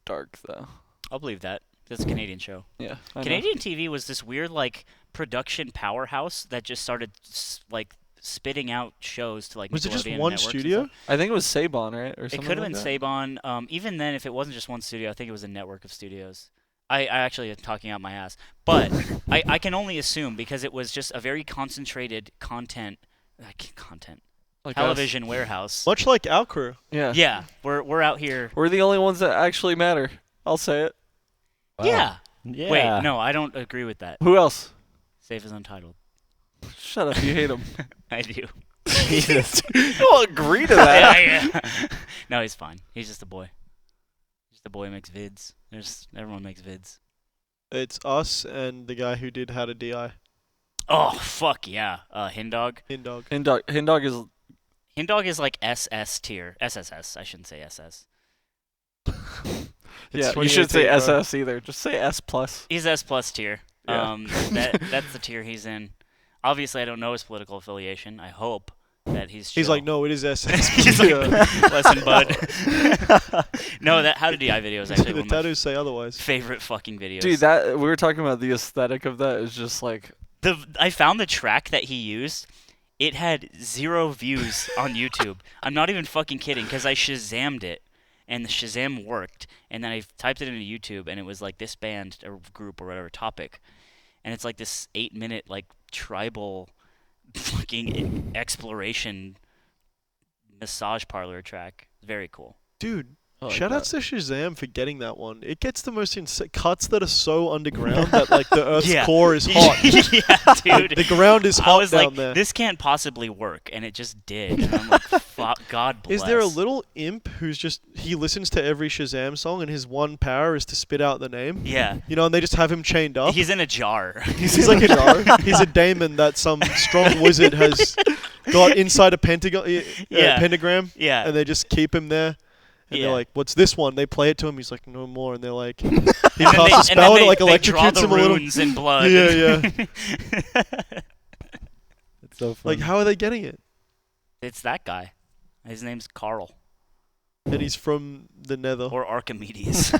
Dark? Though. I'll believe that. That's a Canadian show. Yeah. I know. Canadian TV was this weird like production powerhouse that just started like spitting out shows to like. Was it just Nickelodeon one networks and studio? stuff. I think it was Saban, right? Or It something could have like been that? Saban. Even then, if it wasn't just one studio, I think it was a network of studios. I actually am talking out my ass, but I can only assume because it was just a very concentrated content Like television warehouse. Much like our crew. Yeah. Yeah, we're out here. We're the only ones that actually matter. I'll say it. Wow. Yeah. Yeah. Wait, no, I don't agree with that. Who else? Safe as Untitled. Shut up. You hate him. I do. Jesus. You don't agree to that. yeah. No, he's fine. He's just a boy. Just a boy who makes vids. Everyone makes vids. It's us and the guy who did How to DI. Oh fuck yeah. Hindog. Indog. Hindog is. Hindog is like SS tier. SSS. I shouldn't say SS. Yeah. It's You should say 2018, bro. SS either. Just say S plus. He's S plus tier. Yeah. That's the tier he's in. obviously I don't know his political affiliation. I hope that he's He's chill. like, no, it is He's like, listen, bud. No, that How to DI video is actually the one of my tattoos say otherwise. favorite fucking videos. Dude, that we were talking about the aesthetic of that is just like I found the track that he used. It had 0 views on YouTube. I'm not even fucking kidding, because I Shazammed it, and the Shazam worked, and then I typed it into YouTube, and it was like this band or group or whatever topic, and it's like this 8-minute like tribal fucking exploration massage parlor track. Very cool. Dude, I like shout that. outs to Shazam for getting that one. It gets the most cuts that are so underground that like the Earth's Yeah. core is hot. Yeah, dude. The ground is I hot was down like, there. this can't possibly work, and it just did. And I'm like, fuck, God bless. Is there a little imp who's just he listens to every Shazam song and his one power is to spit out the name? Yeah. You know, and they just have him chained up. He's in a jar. He's like he's a daemon that some strong wizard has got inside a pentagram. Yeah. And they just keep him there. And Yeah. they're like, "What's this one?" They play it to him. He's like, "No more." And they're like, he And then casts a spell and it like they draw electrocutes the him a little. runes in blood. Yeah, It's so funny. Like, how are they getting it? It's that guy. His name's Carl. And he's from the Nether. Or Archimedes.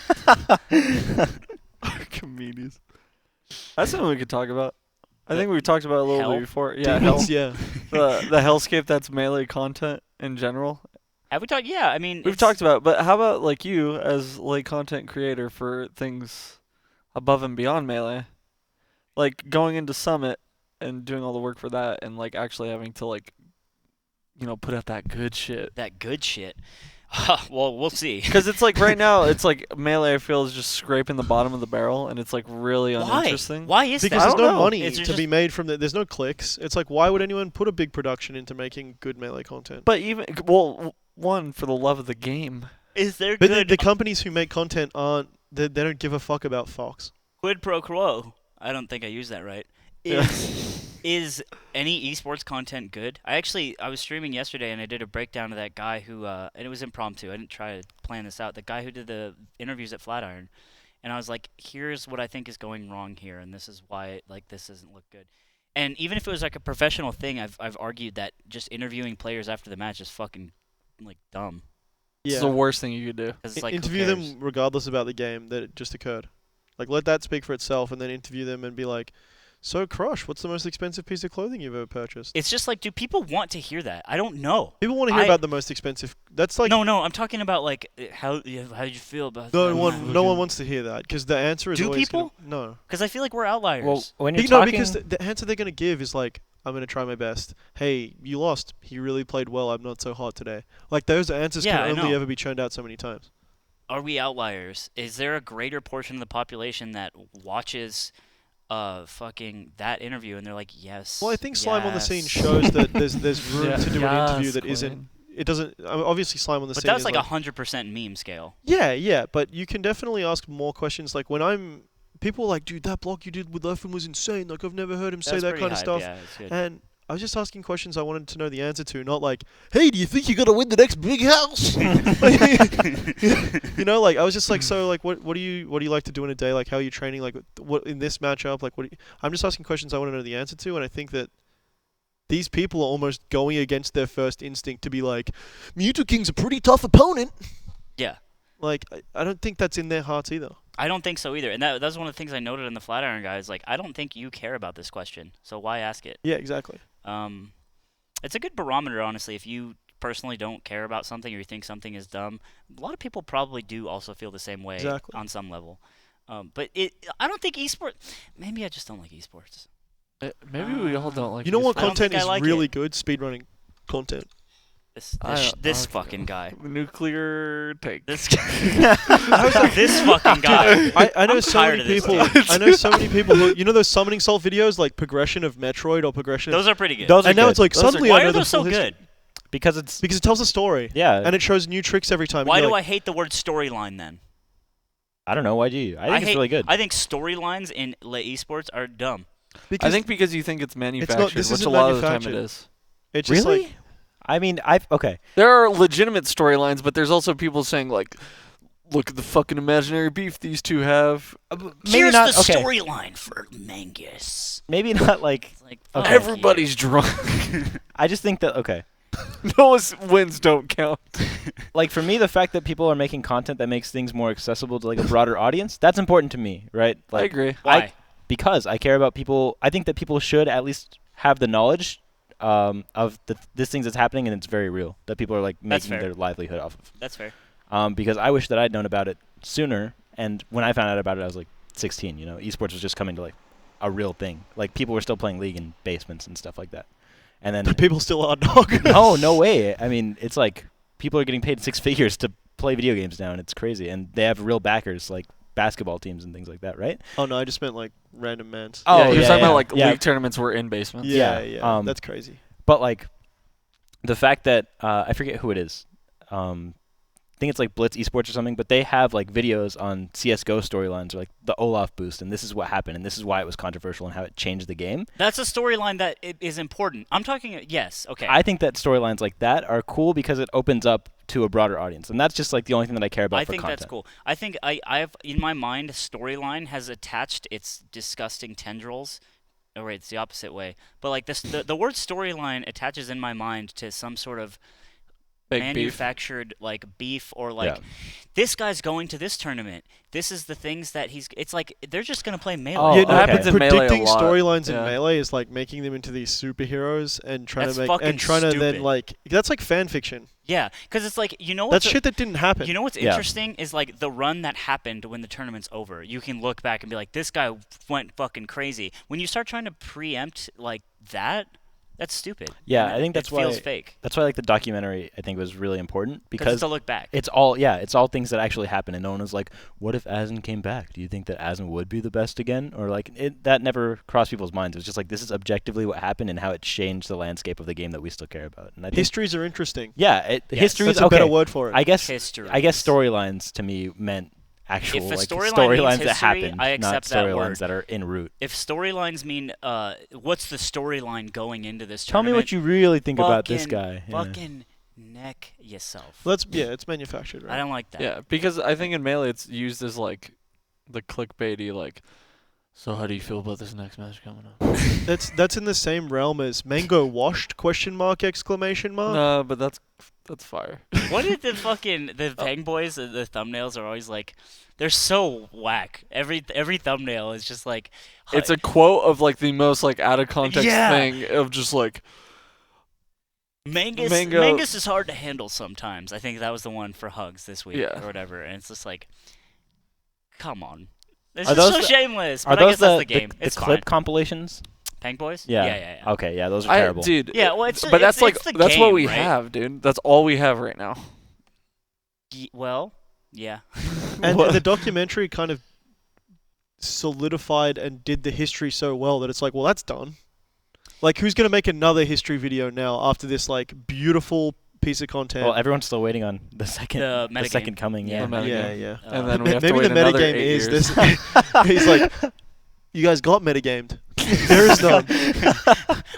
Archimedes. that's something we could talk about. I think we talked about it a little Hell? bit before. Yeah, hell. Yeah. the hellscape that's melee content in general. Have we talked? Yeah, I mean, We've it's- talked about it, but how about like you as like content creator for things above and beyond melee? Like going into Summit and doing all the work for that and like actually having to like put out that good shit. that good shit. Well, we'll see. Cuz it's like right now it's like melee I feel is just scraping the bottom of the barrel and it's like really Why? uninteresting. Why is Because that? there's don't no know. money Is there to be just- made from there's no clicks. It's like, why would anyone put a big production into making good melee content? But even one for the love of the game. Is there But good the companies who make content aren't. They don't give a fuck about Fox. quid pro quo? I don't think I used that right. Yeah. Is any esports content good? I was streaming yesterday and I did a breakdown of that guy who and it was impromptu. I didn't try to plan this out. The guy who did the interviews at Flatiron, and I was like, here's what I think is going wrong here, and this is why this doesn't look good. And even if it was like a professional thing, I've argued that just interviewing players after the match is fucking like dumb. It's the worst thing you could do. 'Cause it's like, who Interview cares? them regardless about the game that it just occurred. Like, let that speak for itself, and then interview them and be like, "So, Crush, what's the most expensive piece of clothing you've ever purchased?" It's just like, do people want to hear that? I don't know. People want to hear I- about the most expensive. That's like No, I'm talking about like how did you feel about no that? one wants to hear that because the answer is Do always people? no. Because I feel like we're outliers. Well, when you're No, talking, because the answer they're gonna give is like, "I'm gonna try my best." Hey, you lost. He really played well. I'm not so hot today. Like those answers Yeah, I can only know. ever be churned out so many times. Are we outliers? Is there a greater portion of the population that watches fucking that interview and they're like, yes? Well, I think Slime on the Scene yes. shows that there's room Yeah. to do an interview Yes, that isn't. Quinn. It doesn't. I mean, obviously, Slime on the But Scene. that was is like 100% meme scale. Yeah, but you can definitely ask more questions. Like when people are like, dude, that block you did with Leffin was insane. Like I've never heard him say That's that pretty kind of hype, stuff. Yeah, it's good. And I was just asking questions I wanted to know the answer to, not like, hey, do you think you're gonna win the next big house? You know, like I was just like, so like, what do you like to do in a day? Like, how are you training? Like, what in this matchup? Like, I'm just asking questions I want to know the answer to, and I think that these people are almost going against their first instinct to be like, Mewtwo King's a pretty tough opponent. Yeah. Like, I don't think that's in their hearts either. I don't think so either. And that's one of the things I noted in the Flatiron guys. Like, I don't think you care about this question, so why ask it? Yeah, exactly. It's a good barometer, honestly. If you personally don't care about something or you think something is dumb, a lot of people probably do also feel the same way Exactly. on some level. But I don't think esports. Maybe I just don't like esports. Maybe we all don't like. You know what I don't content think I is like really it. good? Speedrunning content. This fucking guy. Nuclear take. This this fucking guy. I know I'm so tired many of this people. dude. I know so many people who, you know, those summoning salt videos, like progression of Metroid or progression. Those are pretty good. those are and now good. it's like Those are- suddenly Why I know are the those so full history. good? because it's Because it tells a story. yeah. And it shows new tricks every time. Why and do you're I like, hate the word storyline then? I don't know. Why do you? I think it's hate, really good. I think storylines in esports are dumb. Because I think because you think it's manufactured, this which a isn't lot of the time it manufactured. is. it's just really? like I mean, okay. There are legitimate storylines, but there's also people saying like, look at the fucking imaginary beef these two have. Maybe Here's not, the okay. storyline for Mangus. Maybe not like. It's like, Okay. fuck Everybody's drunk. I just think that Noah's wins don't count. like for me, the fact that people are making content that makes things more accessible to like a broader audience, that's important to me, right? I Like agree. Why? because I care about people. I think that people should at least have the knowledge of this things that's happening, and it's very real that people are like That's making fair. their livelihood off of. That's fair. Because I wish that I'd known about it sooner, and when I found out about it, I was like 16. You know, esports was just coming to like a real thing. Like people were still playing League in basements and stuff like that. And then But people still are, dog. no way. I mean, it's like people are getting paid 6 figures to play video games now, and it's crazy. And they have real backers like basketball teams and things like that, right? Oh no, I just meant like random mans. Oh, yeah, you're yeah, talking yeah. about like Yeah. league tournaments were in basements. Yeah, yeah, that's crazy. But like the fact that I forget who it is. I think it's like Blitz Esports or something, but they have like videos on CS:GO storylines or like the Olaf boost, and this is what happened, and this is why it was controversial and how it changed the game. That's a storyline that is important. I'm talking. Yes. Okay. I think that storylines like that are cool because it opens up to a broader audience, and that's just like the only thing that I care about I for think content. that's cool. I think I have in my mind storyline has attached its disgusting tendrils. Oh wait, it's the opposite way. But like this, the word storyline attaches in my mind to some sort of Big beef. manufactured like beef or like Yeah. this guy's going to this tournament. This is the things that he's. It's like they're just gonna play melee. Oh, Yeah, it no, happens in Melee a predicting lot. storylines Yeah. in Melee is like making them into these superheroes and trying That's to make fucking and trying to then stupid. like that's like fan fiction. Yeah, because it's like That's what's shit that didn't happen. You know what's Yeah. interesting is like the run that happened when the tournament's over. You can look back and be like, this guy went fucking crazy. When you start trying to preempt like that, that's stupid. Yeah, And I think that's it feels why- fake. That's why like the documentary I think was really important Because because it's to look back. it's all things that actually happen, and no one was like, what if Azen came back? Do you think that Azen would be the best again? Or like that never crossed people's minds. It was just like this is objectively what happened and how it changed the landscape of the game that we still care about. And I think Histories are interesting. yeah, Yes. history That's is a okay. better word for it. I guess History. storylines to me meant actual If a like storyline means storylines that history, happened, I not accept that storylines word. that are en route. If storylines mean, what's the storyline going into this Tell me tournament? what you really think about this Fucking- guy. Yeah. Fucking neck yourself. It's manufactured, right? I don't like that. Yeah, because I think in Melee it's used as like the clickbaity like. So how do you feel about this next match coming up? That's in the same realm as mango washed ? Exclamation mark. No, but that's fire. What did the Bang Boys, the thumbnails are always like, they're so whack. Every thumbnail is just like, It's a quote of like the most like out of context Yeah. thing of just like Mangus. Mango- Mangus is hard to handle sometimes. I think that was the one for Hugs this week Yeah. or whatever, and it's just like, come on. This Are is those so the- shameless, Are but I those guess that's the game. the It's clip fine. compilations? Bang Boys? Yeah. Yeah. Okay, yeah, those are terrible. dude. Yeah, well, it's- but that's like it's the that's what game, we right? have, dude. That's all we have right now. Well, yeah. And What? the documentary kind of solidified and did the history so well that it's like, well, that's done. Like, who's gonna make another history video now after this like beautiful piece of content? Well, everyone's still waiting on the second, The the second metagame. coming. Yeah. Yeah. The yeah, metagame. yeah. And then we have to Maybe wait the another metagame 8 is years. this. He's like, you guys got metagamed. There is none.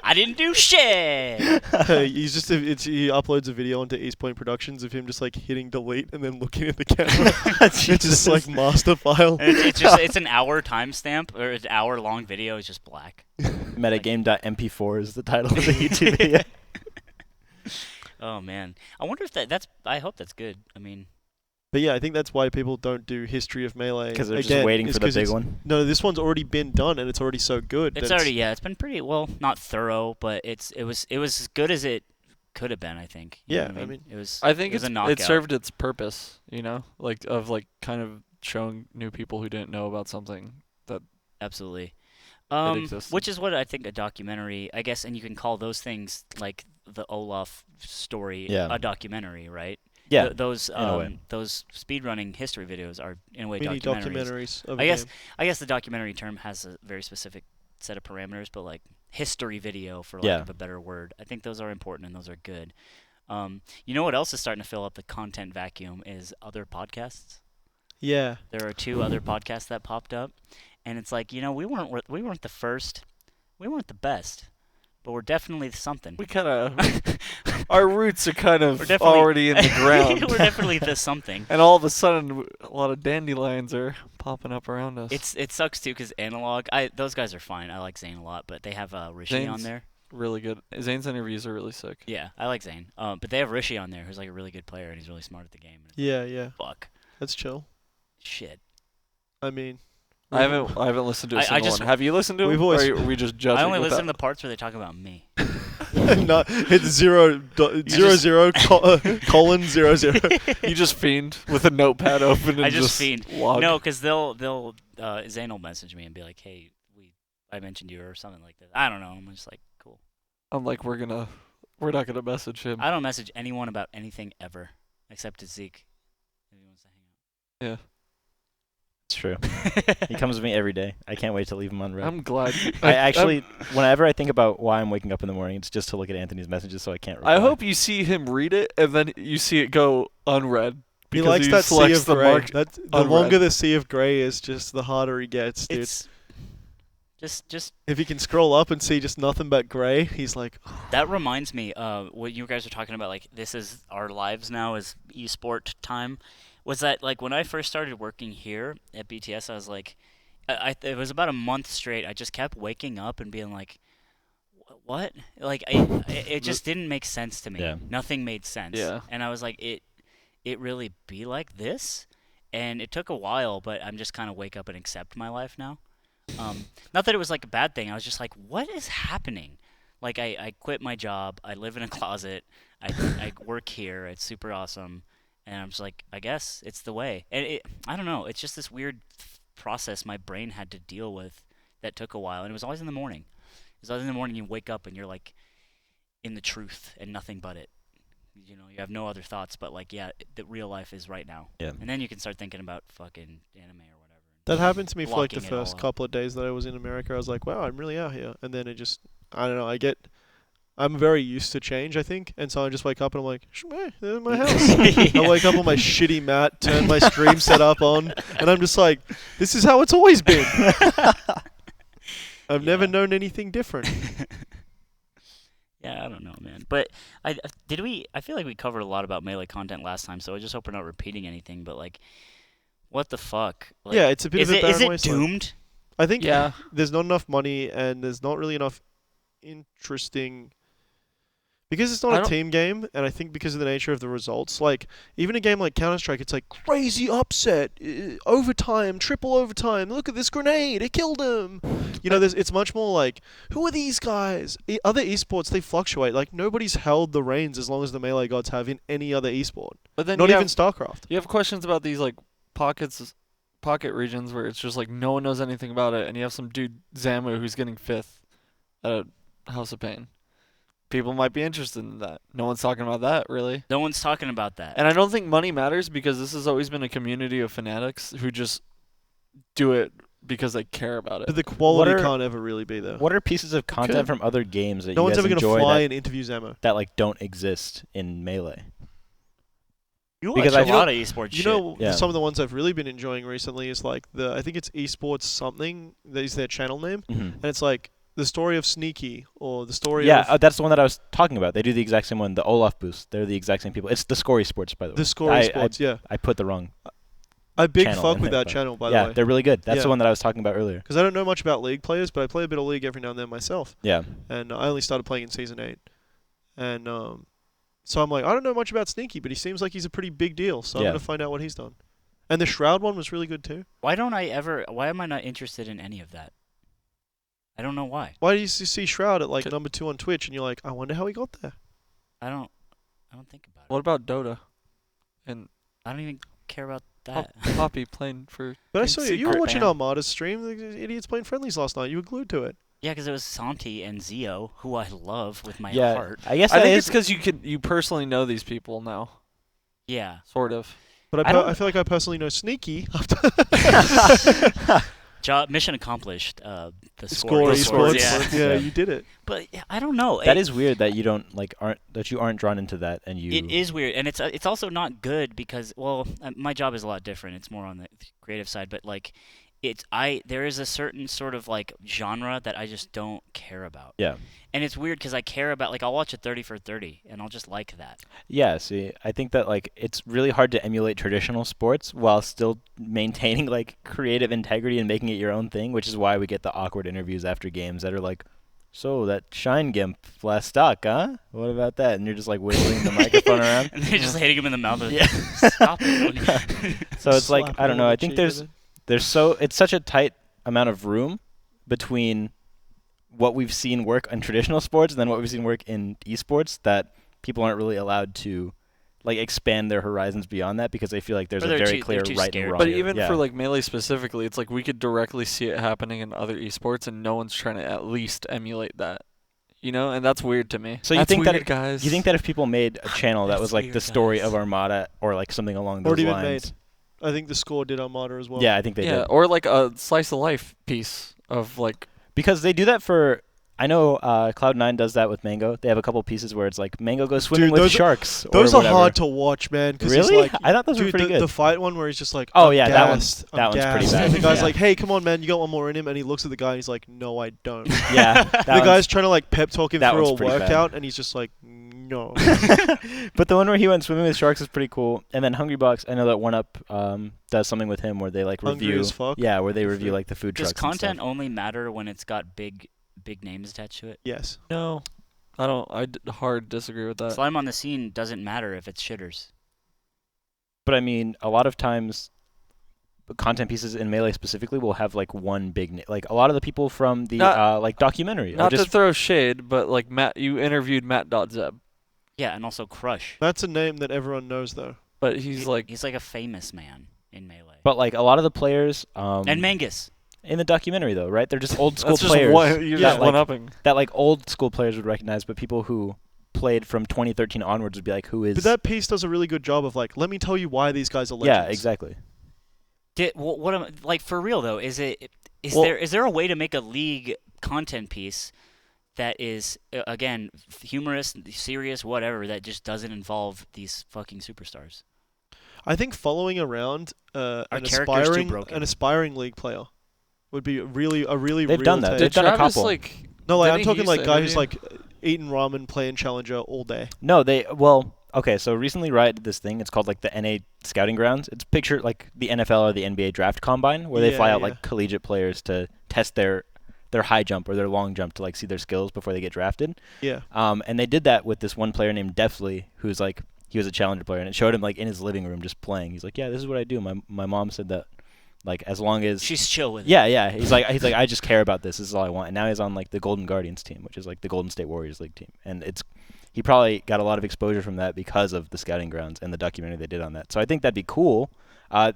I didn't do shit. He's just he uploads a video onto East Point Productions of him just like hitting delete and then looking at the camera. It's just like master file. And it's an hour timestamp or an hour long video. It's just black. Metagame.mp4 is the title of the YouTube video. Oh man, I wonder if I hope that's good. I mean, But yeah, I think that's why people don't do History of Melee Because they're again, just waiting is for the 'cause big it's- one. No, this one's already been done and it's already so good. it's that already it's been pretty well, not thorough, but it was as good as it could have been. I think. You know Yeah, what I I mean, it was. I think it was a it knockout. served its purpose, you know, like of like kind of showing new people who didn't know about something that Absolutely. exists. Which is what I think a documentary, I guess, and you can call those things like the Olaf story Yeah. a documentary, right? Yeah. Those a way. those speedrunning history videos are in a way mini documentaries. documentaries of I a guess game. I guess the documentary term has a very specific set of parameters, but like history video, for lack Yeah. of a better word, I think those are important and those are good. You know what else is starting to fill up the content vacuum is other podcasts. Yeah. There are 2 other podcasts that popped up, and it's like, we weren't the first, we weren't the best, but we're definitely something. We kind of our roots are kind We're of definitely- already in the ground. We're definitely the something. And all of a sudden, a lot of dandelions are popping up around us. It sucks too because Analog. Those guys are fine. I like Zane a lot, but they have Rishi on Zane's there. really good. Zane's interviews are really sick. Yeah, I like Zane. But they have Rishi on there, who's like a really good player and he's really smart at the game. Yeah. Fuck. That's chill. Shit. I mean, I haven't listened to a I single just- one. Have you listened to We've them? always- Or are we just judging I only listen to without- the parts where they talk about me. no, it's 0 colon 0 0. You just fiend with a notepad open and I just fiend. log. No, because they'll Zane will message me and be like, "Hey, I mentioned you" or something like that. I don't know. I'm just like, cool. I'm like, we're not gonna message him. I don't message anyone about anything ever, except to Zeke. If he wants to hang out. Yeah, It's true. He comes with me every day. I can't wait to leave him on red. I'm glad. I actually, whenever I think about why I'm waking up in the morning, it's just to look at Anthony's messages so I can't reply. I hope you see him read it and then you see it go unread. He Because likes that sea selects of the grey. mark The unread. longer the sea of grey is, just the harder he gets, dude. It's just If he can scroll up and see just nothing but grey, he's like, that reminds me. What you guys are talking about, like this is our lives now is esport time. Was that like when I first started working here at BTS? I was like, it was about a month straight. I just kept waking up and being like, what? Like it just didn't make sense to me. Yeah. Nothing made sense. Yeah. And I was like, it really be like this? And it took a while, but I'm just kind of wake up and accept my life now. Not that it was like a bad thing. I was just like, what is happening? Like I quit my job. I live in a closet. I work here. It's super awesome. And I'm just like, I guess it's the way. And I don't know. It's just this weird process my brain had to deal with that took a while. And it was always in the morning. It was always in the morning you wake up and you're like in the truth and nothing but it. You know, you have no other thoughts but like, yeah, the real life is right now. Yeah. And then you can start thinking about fucking anime or whatever. that happened to me for like the Blocking it all first out. couple of days that I was in America. I was like, wow, I'm really out here. And then it just, I don't know, I'm very used to change, I think. And so I just wake up and I'm like, there's my house. Yeah. I wake up on my shitty mat, turn my stream setup on, and I'm just like, this is how it's always been. I've never Yeah. known anything different. Yeah, I don't know, man. But I feel like we covered a lot about Melee content last time, so I just hope we're not repeating anything. But like, what the fuck? Like, Yeah, it's a bit is of a it barren is it wasteland. doomed? I think Yeah. there's not enough money and there's not really enough interesting... Because it's I not a don't- team game, and I think because of the nature of the results, like, even a game like Counter-Strike, it's like, crazy upset, overtime, triple overtime, look at this grenade, it killed him! You know, it's much more like, who are these guys? Other esports, they fluctuate. Like, nobody's held the reins as long as the Melee gods have in any other esport. But then Not you even have, StarCraft. you have questions about these like pocket regions where it's just like no one knows anything about it, and you have some dude Zamu who's getting 5th at House of Pain. People might be interested in that. No one's talking about that, really. No one's talking about that. And I don't think money matters because this has always been a community of fanatics who just do it because they care about But it. the quality What are- can't ever really be there. What are pieces of content could. from other games that No you one's guys ever going to enjoy fly that, and interview Zamo. that like don't exist in Melee? you because watch I- a lot of esports You shit. know, Yeah. some of the ones I've really been enjoying recently is like I think it's ESports something, that is their channel name, and it's like the story of Stinkie or the story Yeah, of that's the one that I was talking about. They do the exact same one. The Olaf boost. They're the exact same people. It's the Score Esports, by the way. the Score I- Esports, yeah. I put the wrong. I big channel fuck in with there, that but- channel, by Yeah, the way. they're really good. That's Yeah. the one that I was talking about earlier. Because I don't know much about League players, but I play a bit of League every now and then myself. Yeah. And I only started playing in Season 8. And so I'm like, I don't know much about Stinkie, but he seems like he's a pretty big deal, so I'm Yeah. going to find out what he's done. And the Shroud one was really good too. Why am I not interested in any of that? I don't know why. Why do you see Shroud at like C- number 2 on Twitch and you're like, I wonder how he got there? I don't think about it. What about Dota? And I don't even care about Pop- that. Poppy playing for But I Team saw you were Secret. watching man. Armada's stream. The idiots playing friendlies last night. You were glued to it. Yeah, because it was Santi and Zio, who I love with my Yeah. heart. I guess I that think is. it's because you personally know these people now, Yeah. sort of. But I don't- I feel like I personally know Sneaky. Mission accomplished. The Score score. Esports. Yeah. Yeah, Yeah. you did it. But yeah, I don't know. That is weird that you don't that you aren't drawn into that and you. It is weird, and it's also not good because my job is a lot different. It's more on the creative side, but like there is a certain sort of like genre that I just don't care about. Yeah. And it's weird because I care about, like, I'll watch a 30 for 30 and I'll just like that. Yeah, see, I think that like it's really hard to emulate traditional sports while still maintaining like creative integrity and making it your own thing, which is why we get the awkward interviews after games that are like, so that Shine Gimp last stock, huh? What about that? And you're just like wiggling the microphone around. And they're just hitting him in the mouth. Yeah. Stop it. So it's like, Slap I it don't on know. the I think cheek with it. it's such a tight amount of room between what we've seen work in traditional sports and then what we've seen work in esports that people aren't really allowed to like expand their horizons beyond that because they feel like there's Or a they're very too- clear they're too right scared. and wrong. But even Yeah. for like Melee specifically, it's like we could directly see it happening in other esports, and no one's trying to at least emulate that. You know, and that's weird to me. So you That's think that weird, guys? you think that if people made a channel that was That's like weird, the story guys. of Armada or like something along those Already been lines? made. I think the score did Armada as well. Yeah, I think they yeah, did. or like a slice of life piece of like Because they do that for. I know Cloud9 does that with Mango. They have a couple pieces where it's like Mango goes swimming Dude, with those are- sharks. Those or are whatever. hard to watch, man. Cause Really? He's like, I thought those were dude, pretty the, good. The fight one where he's just like, Oh, I'm yeah, that one's- gassed, that I'm one's pretty gassed." bad. And the guy's Yeah. like, hey, come on, man, you got one more in him. And he looks at the guy and he's like, no, I don't. Yeah, The that guy's trying to like pep talk him that through a one's pretty bad. workout and he's just like, no. But the one where he went swimming with sharks is pretty cool. And then Hungrybox, I know that One Up does something with him where they like Hungry review. as fuck. Yeah, where they Good review food. like the food Does trucks. and content stuff. only matter when it's got big names attached to it? Yes. no. I don't. Hard disagree with that. Slime on the Scene doesn't matter if it's shitters. But I mean, a lot of times, content pieces in Melee specifically will have like one big name. Like a lot of the people from the like documentary are Not to just throw shade, but like Matt, you interviewed Matt.Zeb, Yeah, and also Crush. That's a name that everyone knows, though. but he's like He's like a famous man in Melee. but like a lot of the players And Mangus. in the documentary though, right? They're just old school that's just players one. You're Yeah, just like- one upping. that like old school players would recognize, but people who played from 2013 onwards would be like, who is? But that piece does a really good job of like, let me tell you why these guys are legends. yeah, exactly. What am like for real though? Is Well- there a way to make a league content piece that is again humorous, serious, whatever, that just doesn't involve these fucking superstars? I think following around characters too broken. an aspiring league player would be a really They've real done that. take. They've Did done a Travis couple. like? No, like Didn't I'm he talking used like to guy who's interview? like eating ramen, playing Challenger all day. No, okay, so recently Riot did this thing. It's called like the NA Scouting Grounds. It's picture like the NFL or the NBA Draft Combine, where they fly Yeah, out yeah. like collegiate players to test their high jump or their long jump to like see their skills before they get drafted. Yeah. And they did that with this one player named Deftly, who's like he was a challenger player, and it showed him like in his living room just playing. He's like, yeah, this is what I do. My mom said that, like as long as She's chill with it. yeah. He's like I just care about this. This is all I want. And now he's on like the Golden Guardians team, which is like the Golden State Warriors League team, and he probably got a lot of exposure from that because of the scouting grounds and the documentary they did on that. So I think that'd be cool.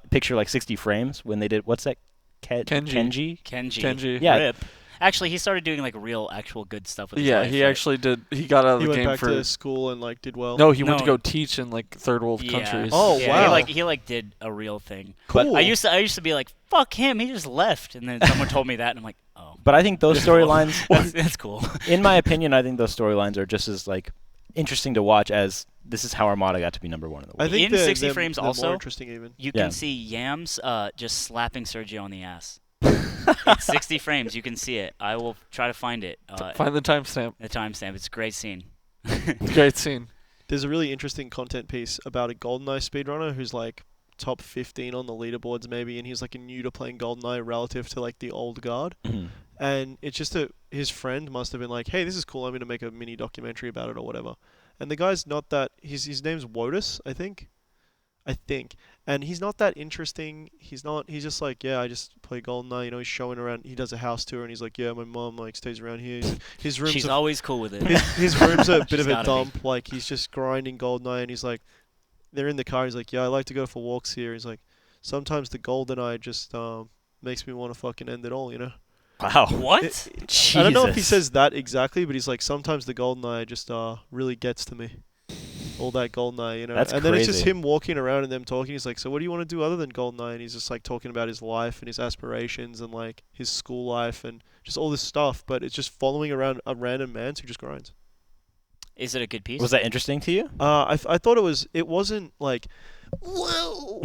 Picture like 60 frames when they did what's that? Kenji. Kenji. Yeah. Rip. Actually, he started doing like real, actual good stuff with his Yeah, life, he right? actually did. He got out of He the went game back for. to school and like did well. No, he went to No. go teach in like third world Yeah. countries. Oh, Yeah, wow. He like did a real thing. Cool. I used to be like, fuck him, he just left, and then someone told me that, and I'm like, oh. But I think those storylines, That's cool. in my opinion, I think those storylines are just as like interesting to watch as this is how Armada got to be number one in the I world. think In they're- 60 they're- frames they're also? more interesting even. You Yeah. can see Yams just slapping Sergio on the ass. It's 60 frames. You can see it. I will try to find it. Find the timestamp. The timestamp. It's a great scene. Great scene. There's a really interesting content piece about a GoldenEye speedrunner who's like top 15 on the leaderboards maybe, and he's like a new to playing GoldenEye relative to like the old guard. Mhm. And it's just his friend must have been like, hey, this is cool, I'm going to make a mini documentary about it or whatever. And the guy's not that, his name's Wotus, I think. And he's not that interesting. He's just like, yeah, I just play GoldenEye, you know, he's showing around, he does a house tour, and he's like, yeah, my mom like stays around here. His room's She's a, always cool with it. his room's a bit She's of a gotta be. dump, like he's just grinding GoldenEye, and he's like, they're in the car, he's like, yeah, I like to go for walks here. He's like, sometimes the GoldenEye just makes me want to fucking end it all, you know? Wow. What? I don't know if he Jesus. says that exactly, but he's like, sometimes the GoldenEye just really gets to me. All that GoldenEye, you know. That's and then it's just crazy. him walking around and them talking. He's like, so what do you want to do other than GoldenEye? And he's just like talking about his life and his aspirations and like his school life and just all this stuff. But it's just following around a random man who just grinds. Is it a good piece? Was that interesting to you? I thought it wasn't like, Whoa!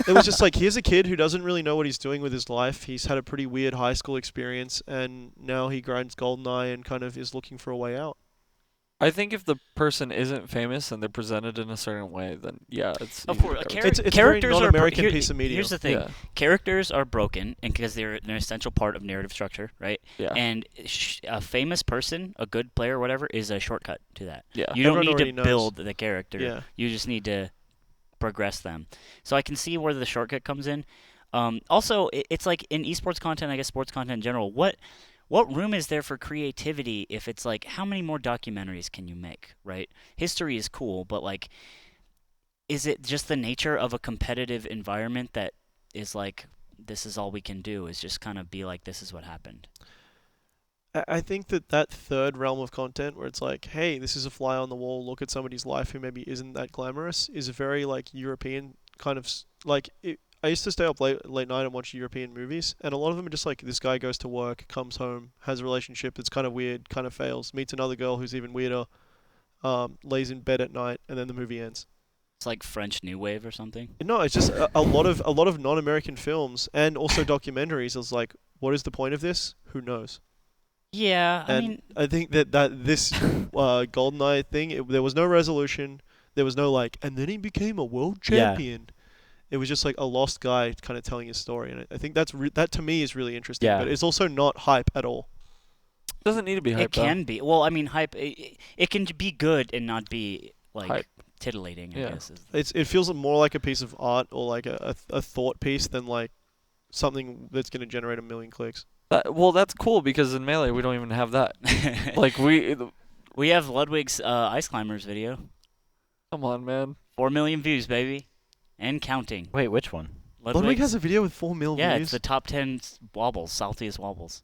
It was just like, here's a kid who doesn't really know what he's doing with his life. He's had a pretty weird high school experience, and now he grinds GoldenEye and kind of is looking for a way out. I think if the person isn't famous and they're presented in a certain way, then yeah, it's Of easy to course, get It's a very characters are non-American piece of media. Here's the thing: Yeah. characters are broken, and because they're an essential part of narrative structure, right? Yeah. And a famous person, a good player, whatever, is a shortcut to that. Yeah. You don't Everyone need to already knows. build the character. Yeah. You just need to progress them. So I can see where the shortcut comes in. Also, it's like in esports content, I guess sports content in general. What room is there for creativity if it's like, how many more documentaries can you make, right? History is cool, but like, is it just the nature of a competitive environment that is like, this is all we can do, is just kind of be like, this is what happened? I think that third realm of content where it's like, hey, this is a fly on the wall, look at somebody's life who maybe isn't that glamorous, is a very like European kind of I used to stay up late night and watch European movies, and a lot of them are just like, this guy goes to work, comes home, has a relationship that's kind of weird, kind of fails, meets another girl who's even weirder, lays in bed at night, and then the movie ends. It's like French New Wave or something. No, it's just a lot of non-American films and also documentaries. Is like, what is the point of this? Who knows? Yeah, I And mean, I think that this GoldenEye thing, there was no resolution. There was no like, and then he became a world Yeah. champion. It was just like a lost guy kind of telling his story, and I think that to me is really interesting. Yeah. But it's also not hype at all. Doesn't need to be hyped. it can be. Well, I mean, hype. It can be good and not be like Hype. titillating. I Yeah. guess. It feels more like a piece of art or like a thought piece than like something that's going to generate 1 million clicks. Well, that's cool because in Melee we don't even have that. Like We have Ludwig's Ice Climbers video. come on, man. 4 million views, baby. And counting. Wait, which one? Ludwig has a video with 4 million Yeah, views. it's the top 10 wobbles, saltiest wobbles.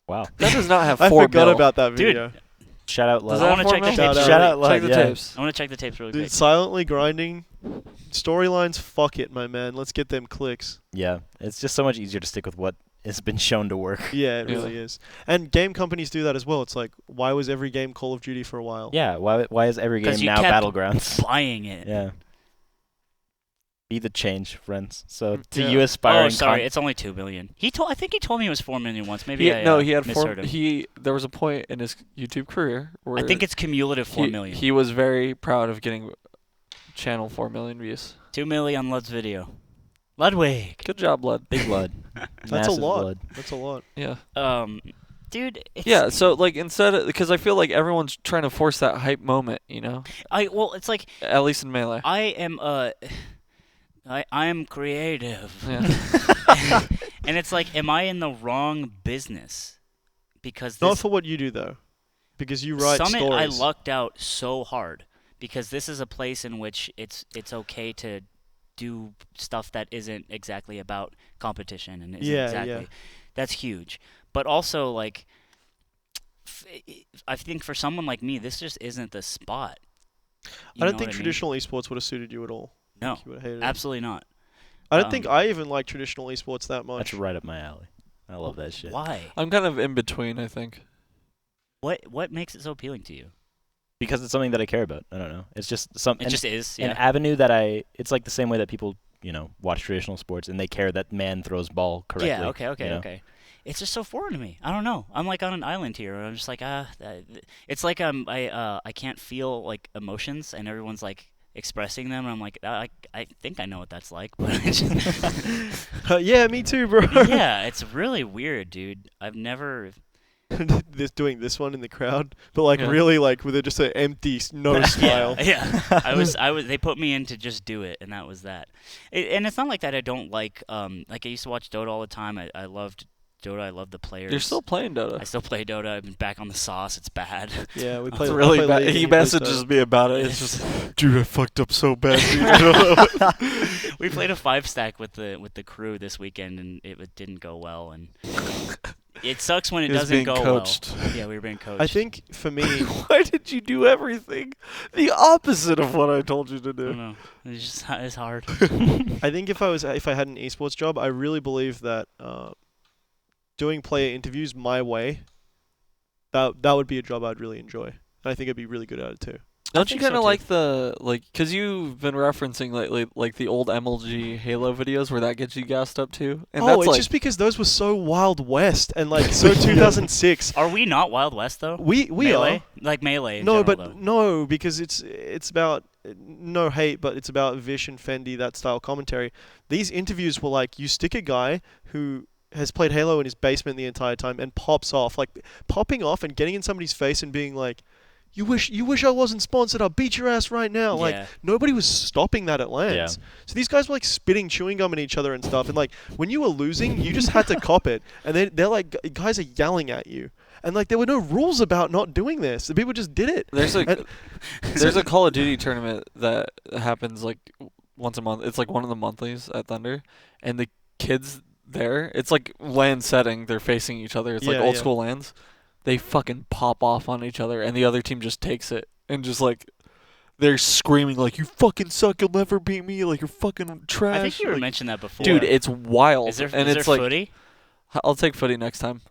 Wow. That does not have I 4 forgot mil. about that Dude. video. Shout out, Does Lud. that I have wanna 4 check the mil? tapes. Shout Shout out. out, Lud, Check the yeah. tapes. I want to check the tapes really Dude, quick. silently grinding storylines. Fuck it, my man. Let's get them clicks. Yeah, it's just so much easier to stick with what has been shown to work. Yeah, it Yeah. really is. And game companies do that as well. It's like, why was every game Call of Duty for a while? Yeah, why is every 'Cause game you now kept Battlegrounds? Buying it. Yeah. Be the change, friends. So to Yeah. you aspiring Oh, sorry, it's only 2 million. I think he told me it was 4 million once. Maybe He I had 4. misheard him. There was a point in his YouTube career where I think it's cumulative 4 he, million. he was very proud of getting channel 4 million views. 2 million on Lud's video. Ludwig. Good job, Lud. Big blood. That's a Massive lot. blood. That's a lot. Yeah. Dude. It's, Yeah, so like because I feel like everyone's trying to force that hype moment, you know? It's like At least in Melee. I am I am creative. Yeah. And it's like, am I in the wrong business? Because Not this for what you do though, because you write Summit, stories. I lucked out so hard because this is a place in which it's okay to do stuff that isn't exactly about competition and isn't Yeah, exactly. yeah. That's huge. But also, like, I think for someone like me, this just isn't the spot. You I know don't what think mean? traditional esports would have suited you at all. No, You would have hated it. absolutely not. I don't think Um, I even like traditional esports that much. That's right up my alley. I love that shit. Why? I'm kind of in between, I think. What makes it so appealing to you? Because it's something that I care about. I don't know. It's just It just is. an Yeah. avenue that it's like the same way that people, watch traditional sports and they care that man throws ball correctly. Yeah. Okay. you know? Okay. It's just so foreign to me. I don't know. I'm like on an island here. I'm just like it's like I can't feel like emotions, and everyone's like expressing them. And I'm like I think I know what that's like, but I just, Yeah, me too, bro. yeah, it's really weird, dude. I've never. doing this one in the crowd, but like Yeah. really like with just an empty no smile. Yeah. I was. They put me in to just do it, and that was that. And it's not like that. I don't like I used to watch Dota all the time. I loved Dota. I love the players. You're still playing Dota. I still play Dota. I've been back on the sauce. It's bad. Yeah, we It's play. really I play bad. League He and plays messages Dota. me about it. It's just, dude, I fucked up so bad. Dude. We played a 5-stack with the crew this weekend, and it didn't go well. And it sucks when it He was doesn't being go coached. well. Yeah, we were being coached. I think for me, Why did you do everything the opposite of what I told you to I don't do? know. It's hard. I think if I had an esports job, I really believe that doing player interviews my way, that would be a job I'd really enjoy. And I think I'd be really good at it too. Don't you think so, kind of too. like the because you've been referencing lately like the old MLG Halo videos where that gets you gassed up too, and Oh, that's it's like just because those were so Wild West and like so 2006. Are we not Wild West though? We Melee? are. Like Melee. In No, general, but though. no, because it's about no hate, but it's about Vish and Fendi, that style commentary. These interviews were like you stick a guy who has played Halo in his basement the entire time and pops off, like popping off and getting in somebody's face and being like, You wish I wasn't sponsored. I'll beat your ass right now. Like Yeah. nobody was stopping that at LANs. Yeah. So these guys were like spitting chewing gum at each other and stuff. And like when you were losing, you just had to cop it. And they're like guys are yelling at you. And like there were no rules about not doing this. The people just did it. there's And- there's a Call of Duty tournament that happens like once a month. It's like one of the monthlies at Thunder, and the kids there, it's like LAN setting. They're facing each other. It's like Yeah, old yeah. school LANs. They fucking pop off on each other, and the other team just takes it and just like they're screaming like, "You fucking suck! You'll never beat me! Like you're fucking trash!" I think you like, mentioned that before. dude, it's wild. is there, and is it's there like footy? I'll take footy next time.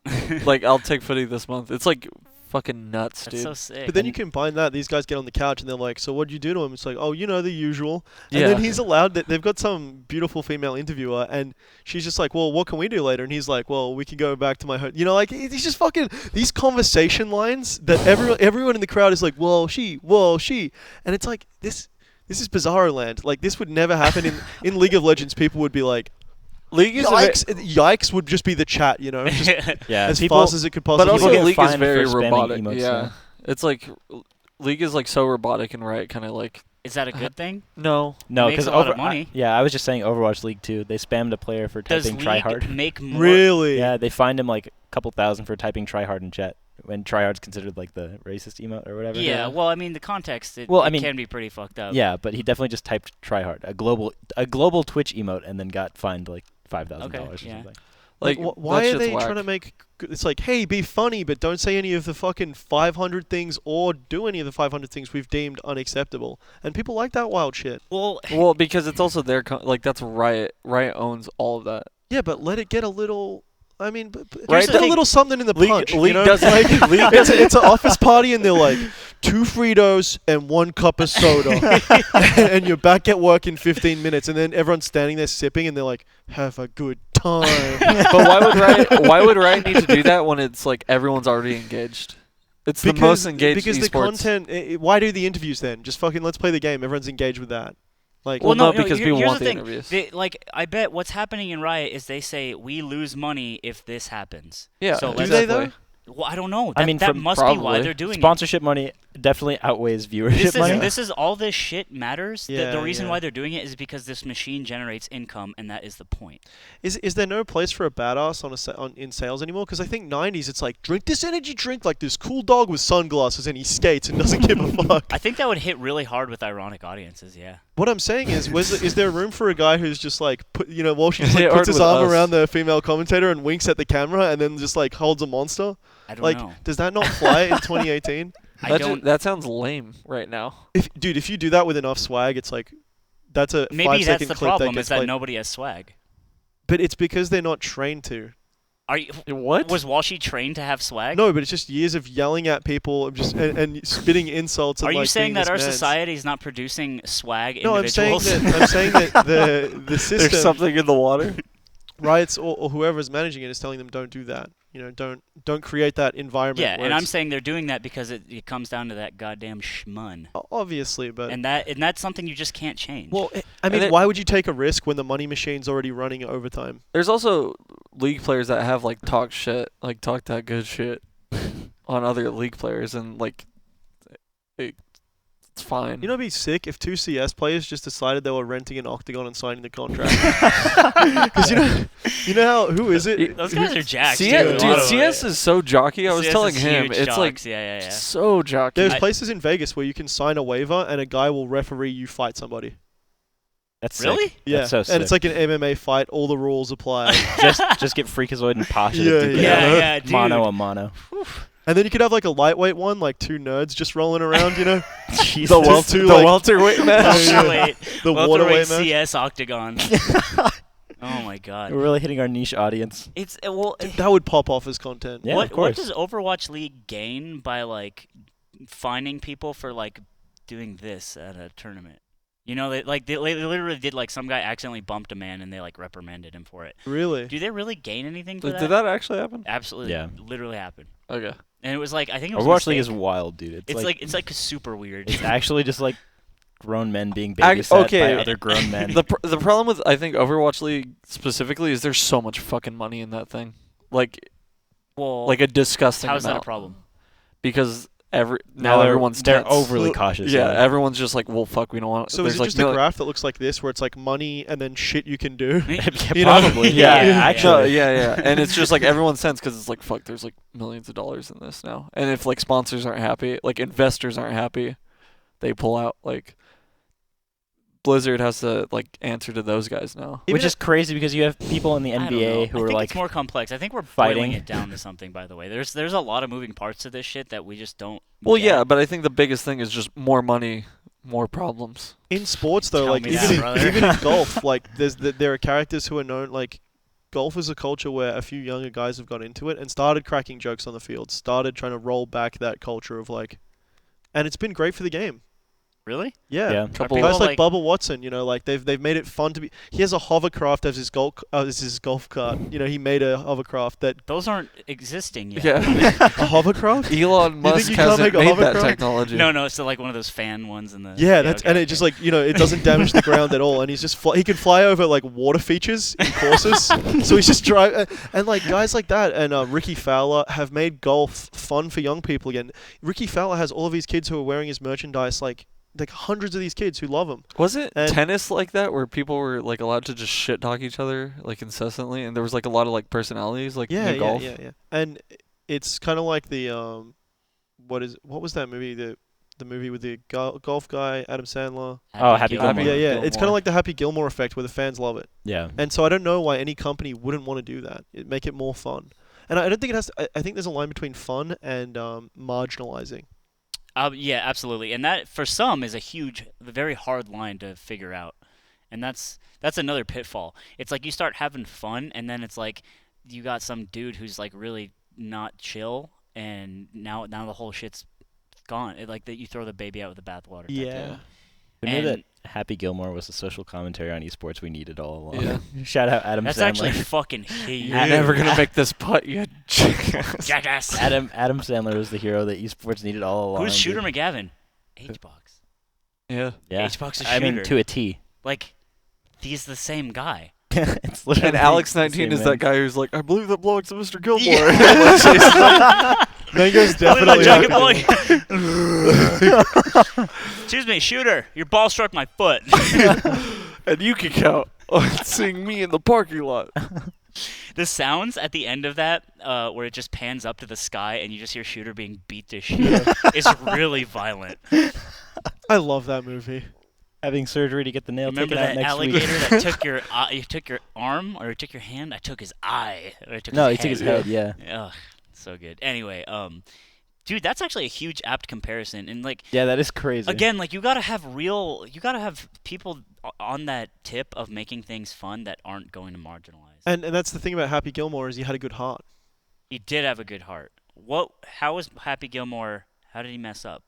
Like I'll take footy this month. It's like fucking nuts, That's dude. so sick. But then you combine that, these guys get on the couch and they're like, so what'd you do to him? It's like, oh, you know, the usual. And Yeah. then he's allowed, they've got some beautiful female interviewer and she's just like, well, what can we do later? And he's like, well, we can go back to my home. You know, like, he's just fucking, these conversation lines that everyone in the crowd is like, whoa, she. And it's like, this is Bizarro Land. Like, this would never happen in League of Legends. People would be like, League is yikes would just be the chat, you know, just Yeah, as people, fast as it could but possibly also be. get League is fined very for spamming robotic. emotes Yeah, now. it's like League is like so robotic and right, kind of like Is that a good thing? no. No, Makes because a lot of money. I was just saying Overwatch League 2. They spammed a player for Does typing League try hard. make more? Really? Yeah, they fined him like a couple thousand for typing try hard in chat when try hard's considered like the racist emote or whatever. Yeah, well, I mean, the context, Well, I it mean- can be pretty fucked up. Yeah, but he definitely just typed try hard, a global Twitch emote, and then got fined like $5,000 Okay, or yeah. something. Like why that are shit's they whack. trying to make? It's like, hey, be funny, but don't say any of the fucking 500 things or do any of the 500 things we've deemed unacceptable. And people like that wild shit. Well, Well, because it's also their like that's Riot. Riot owns all of that. Yeah, but let it get a little. I mean, Right, just put a League- little something in the punch. League you know? doesn't- like, League it's an office party, and they're like 2 Fritos and 1 cup of soda, and you're back at work in 15 minutes, and then everyone's standing there sipping, and they're like, "Have a good time." But why would Riot need to do that when it's like everyone's already engaged? It's the most engaged because the esports. content. Why do the interviews then? Just fucking let's play the game. Everyone's engaged with that. Like, Well, no, no, because here- people here's want the the thing. interviews. Like, I bet what's happening in Riot is they say we lose money if this happens. Yeah. So do let's- they exactly. though? Well, I don't know. I That, mean, that from- must be why Probably. they're doing Sponsorship money definitely outweighs viewership it. money. This is all this shit matters. Yeah, the reason yeah. why they're doing it is because this machine generates income, and that is the point. Is there no place for a badass in sales anymore? Because I think 90s, it's like, drink this energy drink like this cool dog with sunglasses and he skates and doesn't give a fuck. I think that would hit really hard with ironic audiences. Yeah. What I'm saying is there room for a guy who's just like, while she's like Yeah, puts or his with arm us. around the female commentator and winks at the camera and then just like holds a monster? I don't Like, know. does that not fly in 2018? I don't. That sounds lame right now. If you do that with enough swag, it's like, that's a Maybe 5 that's second the clip problem that is gets that played. nobody has swag. But it's because they're not trained to. Are you? What? Was Walshy trained to have swag? No, but it's just years of yelling at people and spitting insults. And Are you like saying being that our this man's. society is not producing swag No, I'm saying individuals? that the system, There's something in the water. riots or whoever is managing it is telling them don't do that. Don't create that environment. Yeah, where and I'm it's- saying they're doing that because it comes down to that goddamn schmun. obviously, but And that's something you just can't change. well, I And mean, it- why would you take a risk when the money machine's already running overtime? There's also League players that have like talk that good shit on other League players, and like it's fine. You know, it'd be sick if 2 CS players just decided they were renting an octagon and signing the contract. Because you know who is it? Those guys are jacked. CS, too. dude, CS is so jockey. I was CS telling is him, huge it's like jocks. Yeah. so jockey. There's places in Vegas where you can sign a waiver and a guy will referee you fight somebody. That's Really? sick. Yeah, That's so and it's sick. like an MMA fight. All the rules apply. just get Freakazoid and Pasha Yeah, to do yeah. that. Yeah, dude. Mono a mono. And then you could have like a lightweight one, like 2 nerds just rolling around, you know? Jesus. The welterweight match. Welterweight, The welterweight waterweight match. CS octagon. Oh my god. We're really hitting our niche audience. It's That would pop off as content. Yeah, what of course. does Overwatch League gain by like fining people for like doing this at a tournament. You know, they literally did, like, some guy accidentally bumped a man and they, like, reprimanded him for it. Really? Do they really gain anything for that? Did that actually happen? Absolutely. Yeah. Literally happened. Okay. And it was like, I think it was Overwatch League mistake. is wild, dude. It's like super weird. It's actually just like grown men being babysat by other grown men. The problem with, I think, Overwatch League specifically is there's so much fucking money in that thing. Like a disgusting How's amount. that a problem? Because now everyone's they're tense. overly cautious. Yeah, everyone's just like, well, fuck, we don't want. So is it just a graph that looks like this, where it's like money and then shit you can do? You know? Probably. Yeah, actually. yeah. And it's just like everyone's tense because it's like, fuck, there's like millions of dollars in this now. And if like sponsors aren't happy, like investors aren't happy, they pull out. Like Blizzard has to like answer to those guys now. Which is crazy because you have people in the NBA who are I think like it's more complex. I think we're fighting boiling it down to something. By the way, there's a lot of moving parts to this shit that we just don't. Well, get. yeah, but I think the biggest thing is just more money, more problems. In sports, though, Tell like me that, brother. even in golf, like there are characters who are known. Like golf is a culture where a few younger guys have got into it and started cracking jokes on the field, started trying to roll back that culture of like, and it's been great for the game. Really? Yeah. Yeah. Couple Guys People like Bubba Watson, you know, like they've made it fun to be. He has a hovercraft as his golf cart. You know, he made a hovercraft that Those aren't existing yet. Yeah. a hovercraft. Elon Musk you can't hasn't make a made that hovercraft? technology. No, it's like one of those fan ones in the. Yeah, that's okay, and it okay. just like, you know, it doesn't damage the ground at all, and he's just he can fly over like water features in courses, so he's just driving. And like guys like that and Ricky Fowler have made golf fun for young people again. Ricky Fowler has all of these kids who are wearing his merchandise, like hundreds of these kids who love him. Was it And- tennis like that where people were like allowed to just shit talk each other like incessantly, and there was like a lot of like personalities like in golf? Yeah. And it's kind of like the what was that movie, the movie with the golf guy Adam Sandler? Happy Gilmore. Gilmore. Yeah. It's kind of like the Happy Gilmore effect where the fans love it. Yeah. And so I don't know why any company wouldn't want to do that. It'd make it more fun. And I don't think it has to, I think there's a line between fun and marginalizing. Yeah, absolutely, and that for some is a very hard line to figure out, and that's another pitfall. It's like you start having fun, and then it's like you got some dude who's like really not chill, and now the whole shit's gone. Like that, you throw the baby out with the bathwater. Yeah. Who knew that And- Happy Gilmore was the social commentary on esports we needed all along? Yeah. Shout out Adam That's Sandler. actually fucking huge. You're never gonna make this putt, you jackass. Jackass. Adam Sandler was the hero that esports needed all along. Who's Shooter dude. McGavin? H-Box. Yeah. Yeah. H-Box is I mean, Shooter. to a T. Like, he's the same guy. It's literally And Alex the 19 same is man. that guy who's like, I believe that belongs to Mr. Gilmore. Mango's definitely Jacket Happy boy. Excuse me, Shooter. Your ball struck my foot. And you can count on seeing me in the parking lot. The sounds at the end of that, where it just pans up to the sky and you just hear Shooter being beat to shit, is really violent. I love that movie. Having surgery to get the nail Remember taken out that next alligator week. that took your you took your arm or took your hand? I took his eye. Or I took No, his he took his head. head. Yeah. Ugh, so good. Anyway, dude, that's actually a huge apt comparison, and like. Yeah, that is crazy. Again, like you gotta have people on that tip of making things fun that aren't going to marginalize. And that's the thing about Happy Gilmore is he had a good heart. He did have a good heart. How was Happy Gilmore? How did he mess up?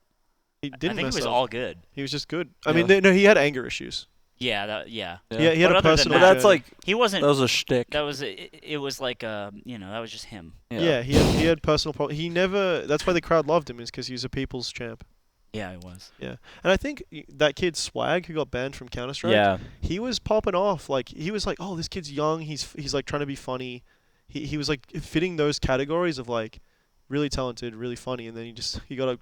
He didn't I think mess it was up. all good. He was just good. I Yeah. mean, no, he had anger issues. Yeah, yeah. Yeah, he had But a other than personal. But that's like, He wasn't. that was a shtick. That was it was like that was just him. Yeah, he had personal problems. He never. That's why the crowd loved him, is because he was a people's champ. Yeah, it was. Yeah, and I think that kid Swag, who got banned from Counter Strike, Yeah. he was popping off. Like he was like, oh, this kid's young. He's like trying to be funny. He was like fitting those categories of like really talented, really funny, and then he got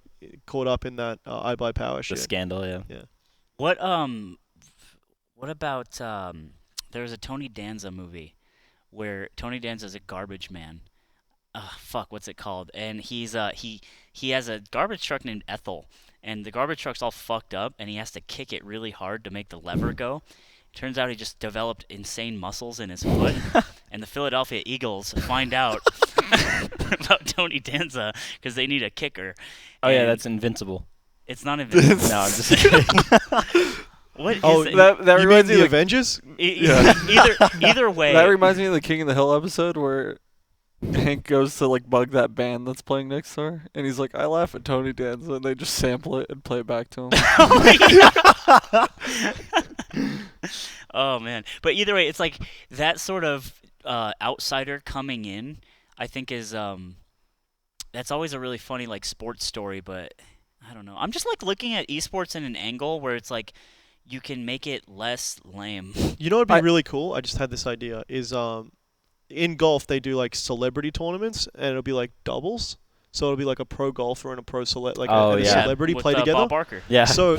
caught up in that I Buy Power The shit. scandal, yeah. What about there was a Tony Danza movie where Tony Danza's a garbage man. Fuck, what's it called? And he's he has a garbage truck named Ethel, and the garbage truck's all fucked up, and he has to kick it really hard to make the lever go. Turns out he just developed insane muscles in his foot, and the Philadelphia Eagles find out about Tony Danza because they need a kicker. Oh, yeah, And that's Invincible. it's not invincible. No, I'm just kidding. What is Oh, it? that You mean reminds me the of Avengers? Either way, that reminds me of the King of the Hill episode where Hank goes to like bug that band that's playing next door, and he's like, "I laugh at Tony Danza," and they just sample it and play it back to him. Oh man! But either way, it's like that sort of outsider coming in. I think is that's always a really funny like sports story. But I don't know. I'm just like looking at esports in an angle where it's like you can make it less lame. You know what'd be really cool? I just had this idea. Is in golf they do like celebrity tournaments, and it'll be like doubles. So it'll be like a pro golfer and a pro and a celebrity with, play together. Bob Barker. Yeah. So we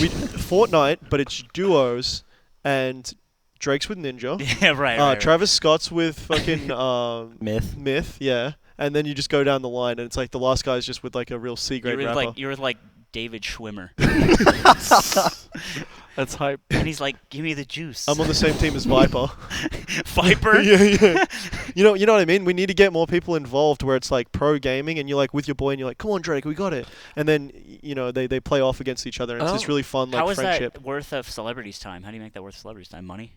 Fortnite, but it's duos, and Drake's with Ninja. Yeah, right. Travis Scott's with fucking Myth. yeah. And then you just go down the line, and it's like the last guy's just with like a real C grade rapper. You're like David Schwimmer. That's hype. And he's like, "Give me the juice." I'm on the same team as Viper. Viper. Yeah. You know what I mean? We need to get more people involved where it's like pro gaming, and you're like with your boy, and you're like, "Come on, Drake, we got it." And then they play off against each other, and it's this really fun like How is friendship. that worth of celebrities' time? How do you make that worth celebrities' time? Money.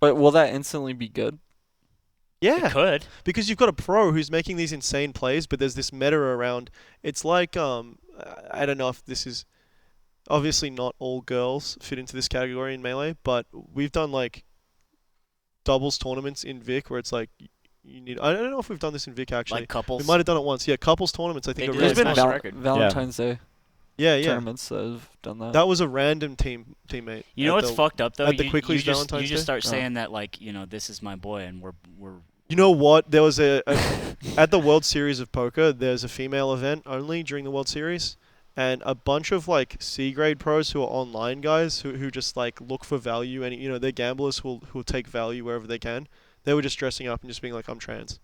But will that instantly be good? Yeah. It could. Because you've got a pro who's making these insane plays, but there's this meta around. It's like I don't know if this is obviously not all girls fit into this category in Melee, but we've done like doubles tournaments in Vic where it's like you need. I don't know if we've done this in Vic actually. Like couples. We might have done it once. Yeah, couples tournaments. I think They are do really that There's as been a record. Valentine's Day yeah. tournaments that have done that. That was a random teammate. You know what's fucked up though? at the You Quickly's just Valentine's you just Day? start saying that like this is my boy and we're. You know what? There was at the World Series of Poker. There's a female event only during the World Series, and a bunch of like C grade pros who are online guys who just like look for value, and they're gamblers who'll take value wherever they can. They were just dressing up and just being like, "I'm trans,"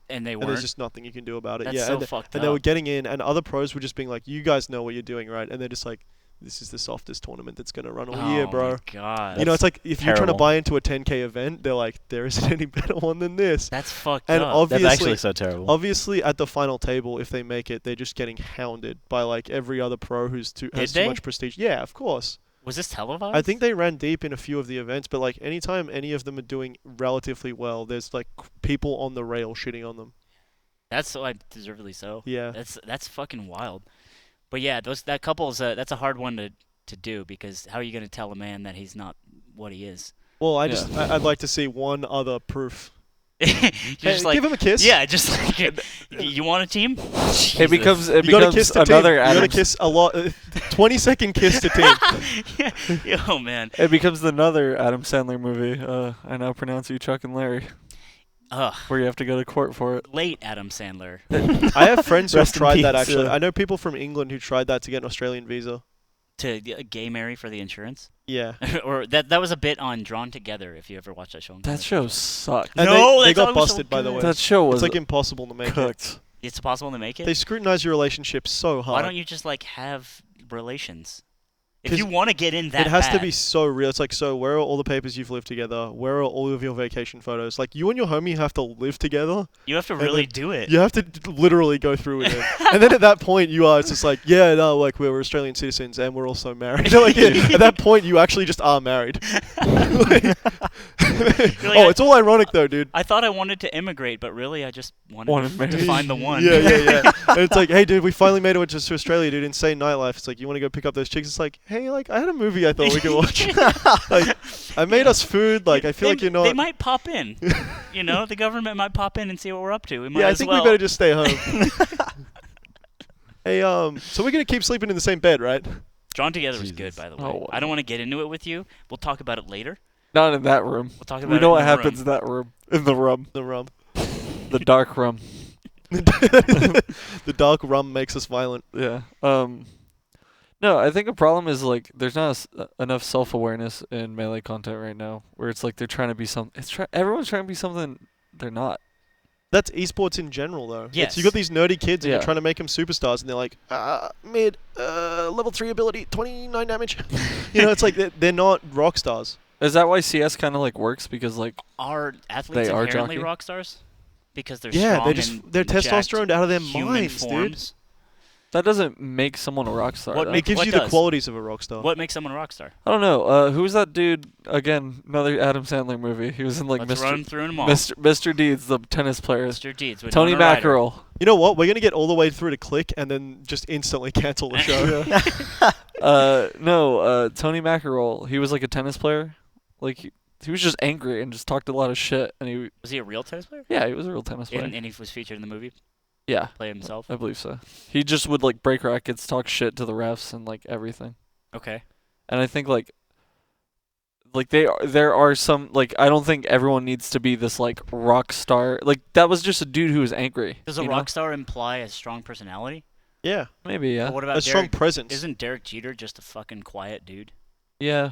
And they and weren't. there's just nothing you can do about it. That's yeah, so and, fucked and they were up. getting in, and other pros were just being like, "You guys know what you're doing, right?" And they're just like, "This is the softest tournament that's gonna run all year, bro." Oh my god. It's like if you're trying to terrible. buy into a 10K event, they're like, "There isn't any better one than this." That's fucked And up. That's obviously, actually so terrible. obviously, at the final table, if they make it, they're just getting hounded by like every other pro has too they? much prestige. Yeah, of course. Was this televised? I think they ran deep in a few of the events, but like anytime any of them are doing relatively well, there's like people on the rail shitting on them. That's so deservedly so. Yeah. That's fucking wild. But yeah, that couple's that's a hard one to do because how are you gonna tell a man that he's not what he is? Well, I'd like to see one other proof. You're Hey, just like, give him a kiss. yeah, just like you want a team? It becomes You gotta kiss to another team. You gotta Adam. kiss a lot. 20-second kiss to team. yeah. Oh man. It becomes another Adam Sandler movie. I now pronounce you Chuck and Larry, Ugh. where you have to go to court for it. Late Adam Sandler. I have friends who have Rest in tried that peace, actually. yeah. I know people from England who tried that to get an Australian visa. To gay marry for the insurance. Yeah. Or that was a bit on Drawn Together. If you ever watched that show. That show sucked. And No, they that's got always so busted by the good. way. That show was It's like impossible to make it. cooked. It's possible to make it. They scrutinize your relationship so hard. Why don't you just like have relations? If 'Cause you want to get in that it has to bad, be so real. It's like, so where are all the papers you've lived together? Where are all of your vacation photos? Like, you and your homie have to live together. you have to and really then do it. You have to literally go through with it. And then at that point, it's just like, yeah, no, like, we're Australian citizens and we're also married. Like, at that point, you actually just are married. It's all ironic, though, dude. I thought I wanted to immigrate, but really I just wanted Wanted to married. find the one. Yeah. And it's like, hey, dude, we finally made it to Australia, dude. Insane nightlife. It's like, you want to go pick up those chicks? It's like, hey, like, I had a movie I thought we could watch. Like, I made us food. Like, I feel like you're not. They might pop in. The government might pop in and see what we're up to. We might Yeah, I as think well. we better just stay home. Hey, so we're gonna keep sleeping in the same bed, right? Drawn Together was Jesus. good, by the way. Oh, I don't want to get into it with you. We'll talk about it later. Not in that room. We'll talk about We it know in what the happens room. in that room. In the rum. The rum. The dark rum. The dark rum makes us violent. Yeah. No, I think a problem is like there's not enough self-awareness in Melee content right now, where it's like they're trying to be something. Everyone's trying to be something they're not. That's esports in general, though. Yes. You got these nerdy kids, and Yeah. you're trying to make them superstars, and they're like, mid, level 3 ability, 29 damage. It's like they're not rock stars. Is that why CS kind of like works? Because like Are athletes They are inherently jockey? rock stars? Because they're Yeah, strong they're and they're jacked testosterone out of their human minds, dude. forms? That doesn't make someone a rock star. What though. It gives What you the does? qualities of a rock star. What makes someone a rock star? I don't know. Who's that dude? Again, another Adam Sandler movie. He was in like Let's run through them all. Mr. Deeds, the tennis player. Mr. Deeds with Tony Winona Ryder. Mackerel. You know what? We're gonna get all the way through to Click and then just instantly cancel the show. No, Tony Mackerel. He was like a tennis player. Like he was just angry and just talked a lot of shit. And Was he a real tennis player? he was a real tennis player. And he was featured in the movie. Yeah, Play himself. I believe so. He just would like break rackets, talk shit to the refs, and like everything. Okay. And I think like there are some like I don't think everyone needs to be this like rock star. Like that was just a dude who was angry. Does a you rock know? star imply a strong personality? Yeah, Maybe yeah. Or what about a strong Derek? presence. Isn't Derek Jeter just a fucking quiet dude? Yeah.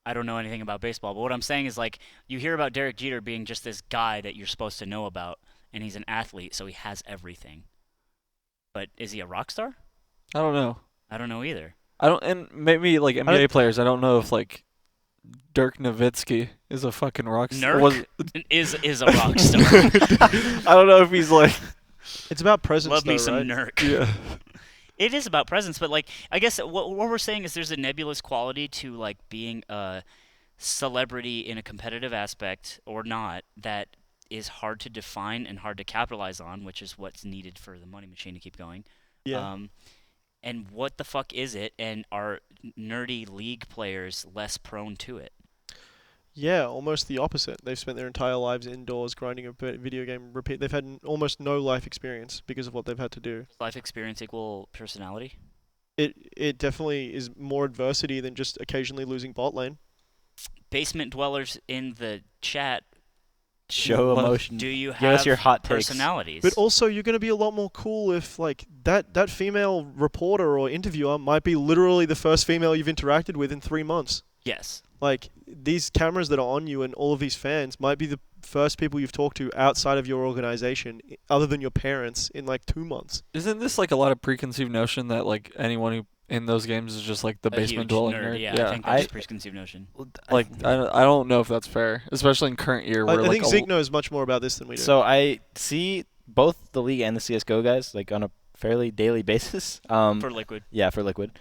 I don't know anything about baseball, but what I'm saying is like you hear about Derek Jeter being just this guy that you're supposed to know about, and he's an athlete, so he has everything. But is he a rock star? I don't know. I don't know either. I don't and maybe like NBA players. I don't know if like Dirk Nowitzki is a fucking rock star. Nurk is a rock star. I don't know if he's like. It's about presence, Love me though, some right? Nurk. Yeah. It is about presence, but like I guess what we're saying is there's a nebulous quality to like being a celebrity in a competitive aspect or not that is hard to define and hard to capitalize on, which is what's needed for the money machine to keep going. Yeah. And what the fuck is it? And are nerdy league players less prone to it? Yeah, almost the opposite. They've spent their entire lives indoors grinding a video game. They've had almost no life experience because of what they've had to do. Life experience equal personality? It definitely is more adversity than just occasionally losing bot lane. Basement dwellers in the chat, Show emotion. do you Give us have your hot takes. personalities? But also, you're going to be a lot more cool if, like, that female reporter or interviewer might be literally the first female you've interacted with in 3 months. Yes. Like, these cameras that are on you and all of these fans might be the first people you've talked to outside of your organization, other than your parents, in, like, 2 months. Isn't this like a lot of preconceived notion that like anyone who in those games is just like the A basement huge dwelling nerd. nerd? Yeah, I think that's a preconceived notion. Like I don't know if that's fair, especially in current year I where like think Zeke knows much more about this than we do. So I see both the league and the CS:GO guys like on a fairly daily basis. For Liquid. Yeah, for Liquid.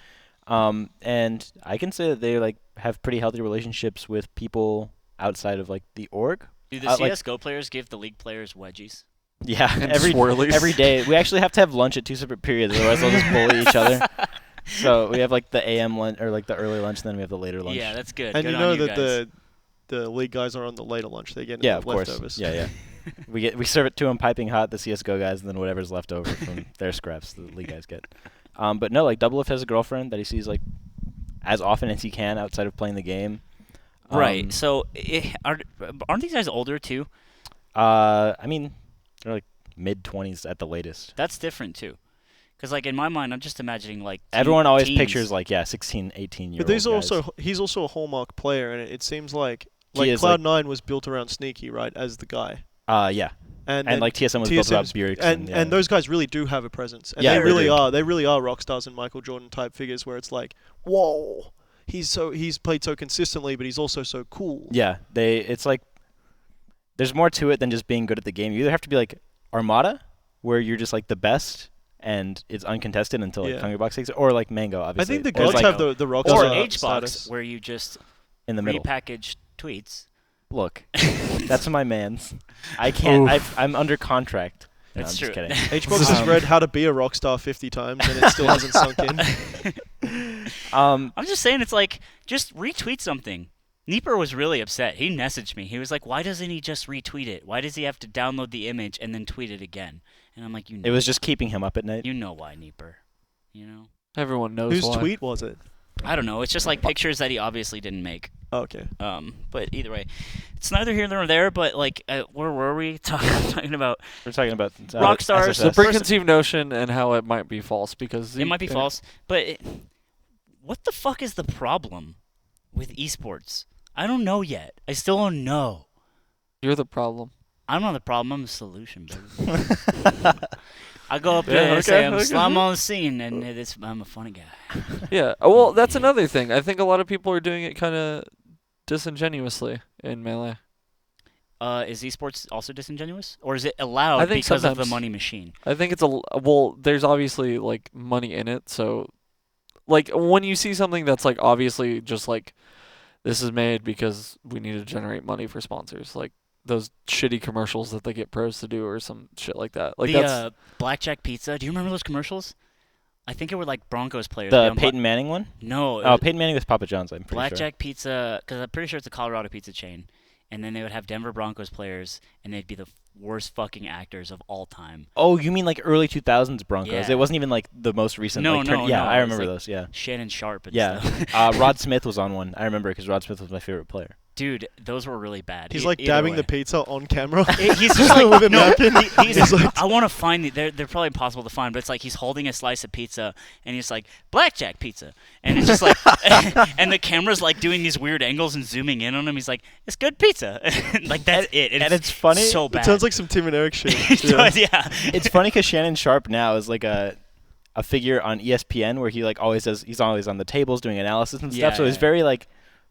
And I can say that they like have pretty healthy relationships with people outside of like the org. Do the like- CS:GO players give the league players wedgies? Yeah, And every swirlies. day. We actually have to have lunch at 2 separate periods, otherwise they'll just bully each other. So we have like the AM lunch or like the early lunch, and then we have the later lunch. Yeah, that's good. and Good you on know you that guys. the league guys are on the later lunch. They get Yeah, the of course. leftovers. Yeah. we serve it to them piping hot, the CS:GO guys, and then whatever's left over from their scraps the league guys get. But no, like Doublelift has a girlfriend that he sees like as often as he can outside of playing the game. Right. So aren't these guys older too? I mean, they're like mid-20s at the latest. That's different too. Because like in my mind, I'm just imagining like Everyone always teens. pictures like 16, 18-year-old But these are guys. he's also a hallmark player, and it seems like He is, like- Cloud9 was built around Stinkie, right, as the guy. Yeah. And And like TSM was built around TSM's Bjergsen. yeah. and those guys really do have a presence, and Yeah, they they really do. are. They really are rock stars and Michael Jordan type figures, where it's like, whoa, he's played so consistently, but he's also so cool. Yeah, it's like there's more to it than just being good at the game. You either have to be like Armada, where you're just like the best and it's uncontested until like Yeah. Hungrybox takes it, or like Mango, I obviously. think the Or gods like have the rock Or star HBox, status. where you just in the middle. repackage tweets. Look, that's my man's. I can't. I'm under contract. No, That's I'm true. just kidding. HBox has read How to Be a Rock Star 50 times, and it still hasn't sunk in. I'm just saying, it's like just retweet something. Neeper was really upset. He messaged me. He was like, "Why doesn't he just retweet it? Why does he have to download the image and then tweet it again?" And I'm like, "You know, It was just keeping him up at night. you know why, Neeper? You know." everyone knows Whose why. tweet was it? I don't know. It's just like pictures that he obviously didn't make. Oh, okay. But either way, it's neither here nor there. But like, where were we talking about? We're talking about Rock stars, The SSS. preconceived notion and how it might be false because It might be false, but what the fuck is the problem with esports? I don't know yet. I still don't know. You're the problem. I'm not the problem. I'm the solution, baby. I go up Yeah, there and say okay, I'm okay. slam on the scene, and I'm a funny guy. Yeah. Well, that's another thing. I think a lot of people are doing it kind of disingenuously in Melee. Is esports also disingenuous, or is it allowed I think because of the sometimes- money machine? I think it's well. There's obviously like money in it, so like when you see something that's like obviously just like this is made because we need to generate money for sponsors, like those shitty commercials that they get pros to do or some shit like that. Like The that's blackjack pizza. Do you remember those commercials? I think it were like Broncos players. The Peyton Manning one? No. Oh, Peyton Manning was Papa John's, I'm pretty sure. Blackjack Pizza, because I'm pretty sure it's a Colorado pizza chain. And then they would have Denver Broncos players, and they'd be the worst fucking actors of all time. Oh, you mean like early 2000s Broncos? Yeah. It wasn't even like the most recent. No, like, no, Yeah, no, I it was remember like those. Yeah. Shannon Sharp and Yeah. stuff. Rod Smith was on one. I remember because Rod Smith was my favorite player. Dude, those were really bad. He's like Either dabbing way. the pizza on camera. He's just like, with a no, napkin. he's like, I want to find they're probably impossible to find, but it's like he's holding a slice of pizza and he's like, blackjack pizza. And it's just like, and the camera's like doing these weird angles and zooming in on him. He's like, it's good pizza. Like, that's it. And it's funny. So bad. It sounds like some Tim and Eric shit. It does, yeah. It's funny because Shannon Sharp now is like a figure on ESPN where he like always does. He's always on the tables doing analysis and stuff. Yeah, So he's yeah. very like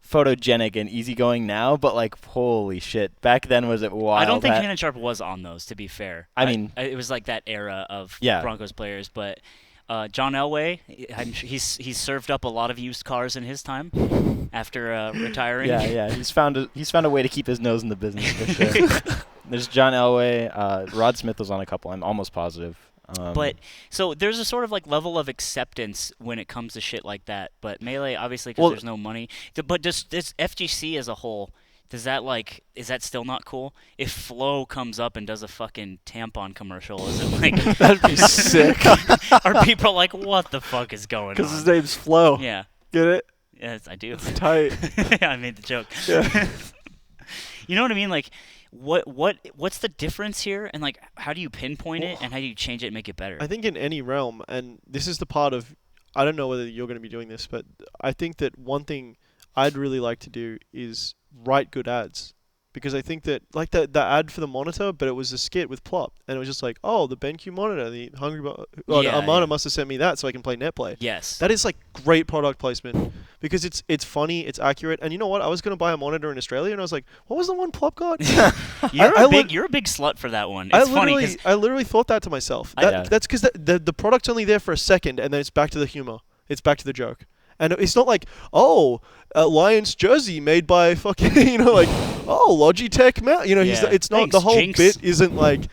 photogenic and easygoing now. But like, holy shit, back then was it wild? I don't think Shannon Sharp was on those, to be fair. I mean- it was like that era of Yeah. Broncos players, but John Elway, he's served up a lot of used cars in his time after retiring. Yeah. He's found a way to keep his nose in the business for sure. There's John Elway. Rod Smith was on a couple. I'm almost positive. But so there's a sort of like level of acceptance when it comes to shit like that. But Melee, obviously, because Well- there's no money. But just this FGC as a whole, is that still not cool? If Flo comes up and does a fucking tampon commercial, is it like that'd be sick. are people like, what the fuck is going on? Because his name's Flo. Yeah. Get it? Yes, I do. It's tight. I made the joke. Yeah. You know what I mean? Like, what's the difference here? And like, how do you pinpoint it? And how do you change it and make it better? I think in any realm, and this is the part of, I don't know whether you're going to be doing this, but I think that one thing I'd really like to do is write good ads. Because I think that, like the ad for the monitor, but it was a skit with Plop. And it was just like, oh, the BenQ monitor, the Hungry Armada must have sent me that so I can play netplay. Yes. That is like great product placement. Because it's funny, it's accurate. And you know what? I was going to buy a monitor in Australia, and I was like, what was the one Plop got? You're a big slut for that one. It's funny 'cause I literally thought that to myself. Yeah. That's because the product's only there for a second, and then it's back to the humor. It's back to the joke. And it's not like, oh, a Lions jersey made by fucking, like, oh, Logitech mount. It's not, Thanks, the whole Jinx. bit isn't like,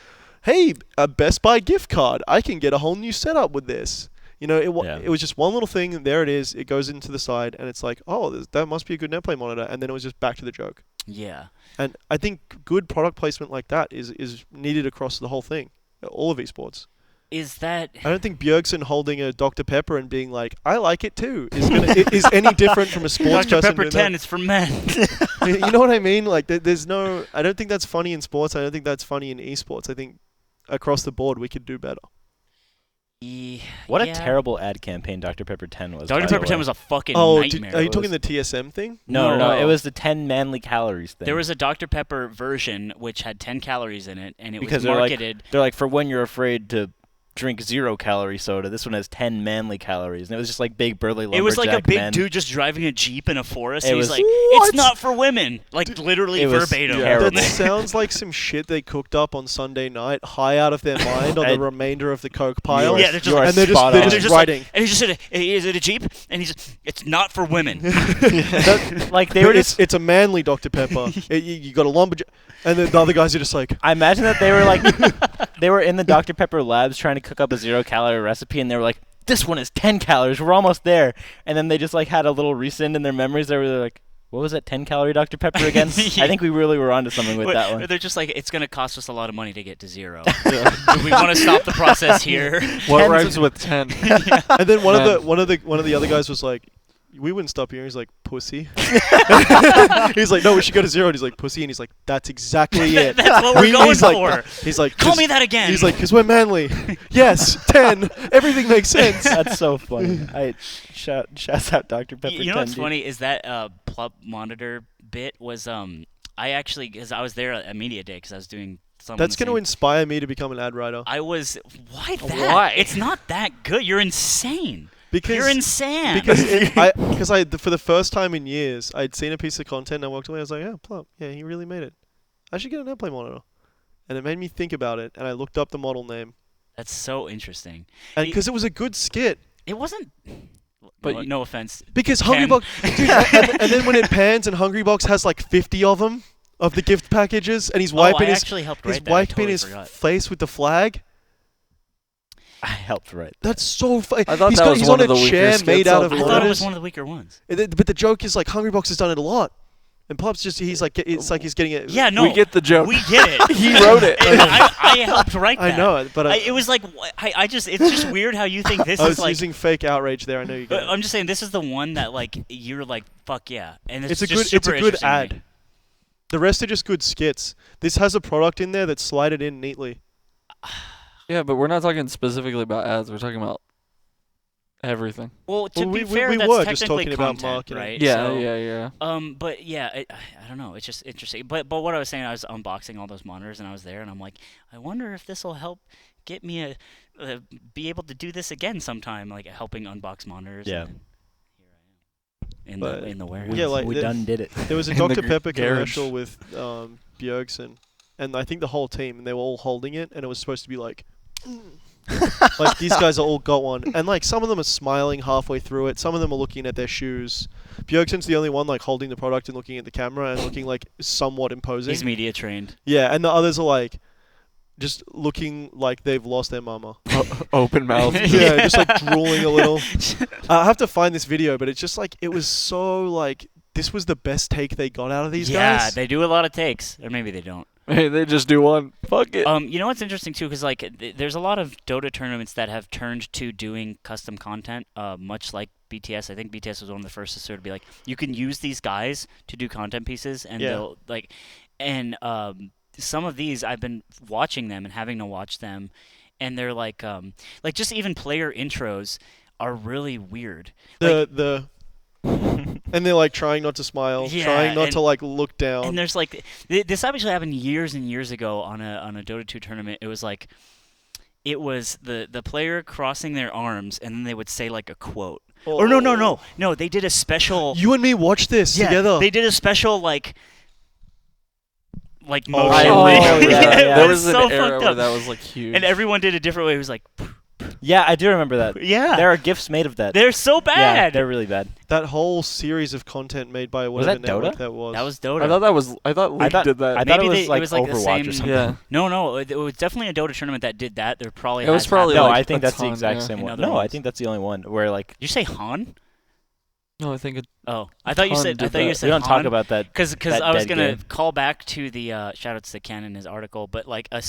hey, a Best Buy gift card. I can get a whole new setup with this. It was just one little thing, and there it is. It goes into the side, and it's like, oh, that must be a good netplay monitor. And then it was just back to the joke. Yeah. And I think good product placement like that is needed across the whole thing, all of esports. Is that I don't think Bjergsen holding a Dr. Pepper and being like, I like it too, is any different from a sports Dr. person. Pepper doing 10? that. It's for men. You know what I mean? Like, there's no. I don't think that's funny in sports. I don't think that's funny in esports. I think across the board we could do better. What a Yeah. terrible ad campaign Dr. Pepper 10 was. Dr. by the Pepper 10 way. was a fucking Oh, nightmare. are you talking the TSM thing? No. No. It was the 10 manly calories thing. There was a Dr. Pepper version which had 10 calories in it, and it because was marketed. they're like for when you're afraid to drink 0-calorie soda. This one has 10 manly calories, and it was just like big burly lumberjack It was like a big men. dude just driving a Jeep in a forest. It And he's was- like, What? it's not for women. Like, literally it was verbatim. terrible. That sounds like some shit they cooked up on Sunday night, high out of their mind on the remainder of the coke pile. Yeah, they're just You are like- and they're spot just on. They're just writing. Like, and he just said, is it a Jeep? And he's just, it's not for women. Like they were just. It's a manly Dr. Pepper. You got a lumberjack, and then the other guys are just like, I imagine that they were like, they were in the Dr. Pepper labs trying to cook up a 0-calorie recipe, and they were like, this one is 10 calories. We're almost there. And then they just like had a little resend in their memories. They were like, what was that 10-calorie Dr. Pepper again? Yeah. I think we really were onto something with that one. They're just like, it's going to cost us a lot of money to get to 0. Do we want to stop the process here? What rhymes with 10? and then one Man. of the other guys was like, we wouldn't stop here. He's like, pussy. He's like, no, we should go to 0. And he's like, pussy. And he's like, that's exactly it. That's what we're going he's like, for. He's like, Call 'cause- me that again. He's like, because we're manly. Yes, 10. Everything makes sense. That's so funny. Shouts out Dr. Pepper. You know 10, what's dude. funny is that Plop monitor bit was I actually, because I was there at Media Day because I was doing something. That's going to inspire me to become an ad writer. I was why that? Why? It's not that good. You're insane. Because You're insane. because for the first time in years, I'd seen a piece of content and I walked away. I was like, yeah, Plop. Yeah, he really made it. I should get an airplane monitor. And it made me think about it, and I looked up the model name. That's so interesting. And because it was a good skit. It wasn't. But No offense. Because Ken. Hungrybox, dude, and then when it pans and Hungrybox has like 50 of them of the gift packages, and he's wiping I his actually helped his write that. wiping I his totally forgot. face with the flag. I helped write. That's so funny. I thought he's that got, was he's one on of a the weaker chair skits made out of of I the thought it monitors. was one of the weaker ones. But the joke is like Hungrybox has done it a lot, and Pops just he's like it's like he's getting it. Yeah, no. We get the joke. We get it. He wrote it. I helped write that. I know it, but it was like I just it's just weird how you think this I is was like. using fake outrage there. I know you get it. I'm just saying this is the one that like you're like fuck yeah, and it's It's a just good super good interesting to me. ad. The rest are just good skits. This has a product in there that's slided in neatly. Yeah, but we're not talking specifically about ads. We're talking about everything. Well, to Well, be we fair, that's were just technically talking about content, marketing. right? Yeah, So, yeah. But yeah, I don't know. It's just interesting. But what I was saying, I was unboxing all those monitors, and I was there, and I'm like, I wonder if this will help get me be able to do this again sometime, like helping unbox monitors. Yeah. And here I am But in the warehouse. Yeah, like we the- done did it. There was a In the Dr. Pepper garage. commercial with Bjergsen, and I think the whole team, and they were all holding it, and it was supposed to be like, like these guys are all got one, and like some of them are smiling halfway through it, some of them are looking at their shoes. Bjergsen's the only one like holding the product and looking at the camera and looking like somewhat imposing. He's media trained. Yeah, and the others are like just looking like they've lost their mama. Open mouth. Yeah, just like drooling a little. I have to find this video, but it's just like it was so like this was the best take they got out of these Yeah, guys. they do a lot of takes, or maybe they don't. Hey, they just do one. Fuck it. You know what's interesting too, because like there's a lot of Dota tournaments that have turned to doing custom content, much like BTS. I think BTS was one of the first to sort of be like, you can use these guys to do content pieces, and Yeah. they'll like, and some of these I've been watching them and having to watch them, and they're like just even player intros are really weird. The and they're like trying not to smile, Yeah, trying not and- to like look down. And there's like this actually happened years and years ago on a Dota 2 tournament. It was like it was the player crossing their arms, and then they would say like a quote. Or no, they did a special. You and me watched this yeah, together. they did a special like motion. yeah, yeah. There It was an so era fucked where up. that was like huge. And everyone did a different way. It was like, Yeah, I do remember that. yeah, There are GIFs made of that. they're so Yeah, bad. they're really bad. that whole series of content made by whatever that network Dota? that was. That was Dota. I thought League did that. I thought Maybe it was like the Overwatch same- or something. yeah. No, it was definitely a Dota tournament that did that. There probably It was has probably happened. No, like I think a that's the ton, exact yeah. same In one. other No, I ones. think that's the only one where like Did you say Han? No, I think it. Oh, I thought you Han said. I did thought you that. said we don't Han. talk about that. Because that I was dead gonna game. call back to the shoutouts to Ken in his article, but like a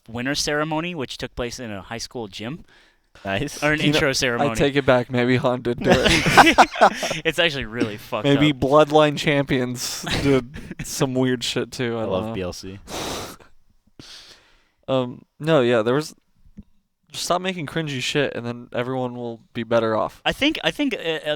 winter ceremony which took place in a high school gym Nice. or an You know, intro ceremony. I take it back. Maybe Han did do it. It's actually really fucked Maybe up. Bloodline Champions did some weird shit too. I I love don't know. BLC. No, yeah, there was. Just stop making cringy shit, and then everyone will be better off. I think a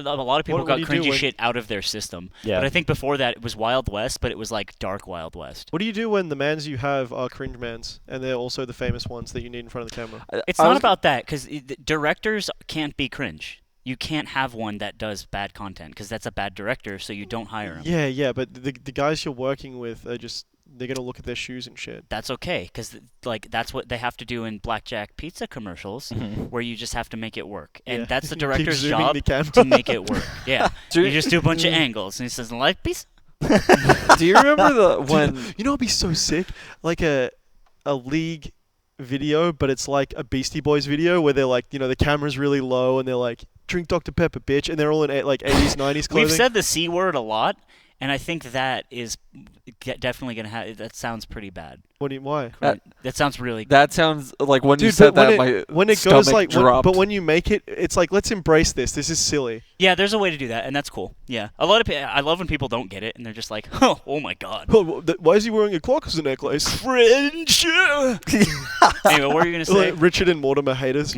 lot of people What got do you do cringy when- shit out of their system. Yeah. But I think before that it was Wild West, but it was like dark Wild West. What do you do when the mans you have are cringe mans, and they're also the famous ones that you need in front of the camera? It's I not was- about that because directors can't be cringe. You can't have one that does bad content because that's a bad director, so you don't hire him. Yeah, but the guys you're working with are just they're gonna look at their shoes and shit. That's okay because like that's what they have to do in Blackjack Pizza commercials, Mhm. where you just have to make it work, and Yeah. that's the Keep director's zooming job the camera. to make it work. Yeah, Do you just do a bunch of angles, and he says, "Like pizza." Do you remember the when? You know, it'd be so sick, like a league video, but it's like a Beastie Boys video where they're like, you know, the camera's really low and they're like, "Drink Dr Pepper, bitch," and they're all in like 80s, 90s clothing. We've said the C word a lot, and I think that is definitely gonna have. That sounds pretty bad. Why? That sounds really. That sounds like when you Dude, said but that, when my it, when it stomach goes like, dropped. but when you make it, it's like, let's embrace this. This is silly. Yeah, there's a way to do that, and that's cool. Yeah, a lot of I love when people don't get it, and they're just like, "Oh my god." Why is he wearing a clock as a necklace? Fringe. Anyway, what were you gonna say? Like Richard and Mortimer haters.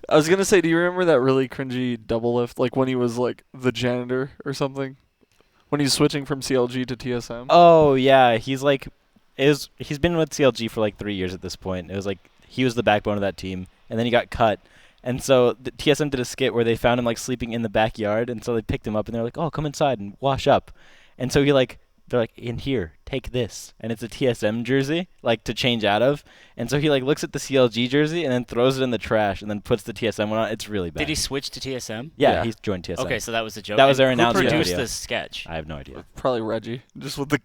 I was gonna say, do you remember that really cringy double lift, like when he was like the janitor or something, when he's switching from CLG to TSM? Oh yeah, he's like, he's been with CLG for like 3 years at this point. It was like he was the backbone of that team, and then he got cut, and so the TSM did a skit where they found him like sleeping in the backyard, and so they picked him up and they're like, "Oh, come inside and wash up," and so he like they're like, in here, take this. And it's a TSM jersey, like, to change out of. And so he, like, looks at the CLG jersey and then throws it in the trash and then puts the TSM one on. It's really bad. Did he switch to TSM? Yeah, he's joined TSM. Okay, so that was the joke. That was And their announcement Who produced video. the sketch? I have no idea. Probably Reggie, just with the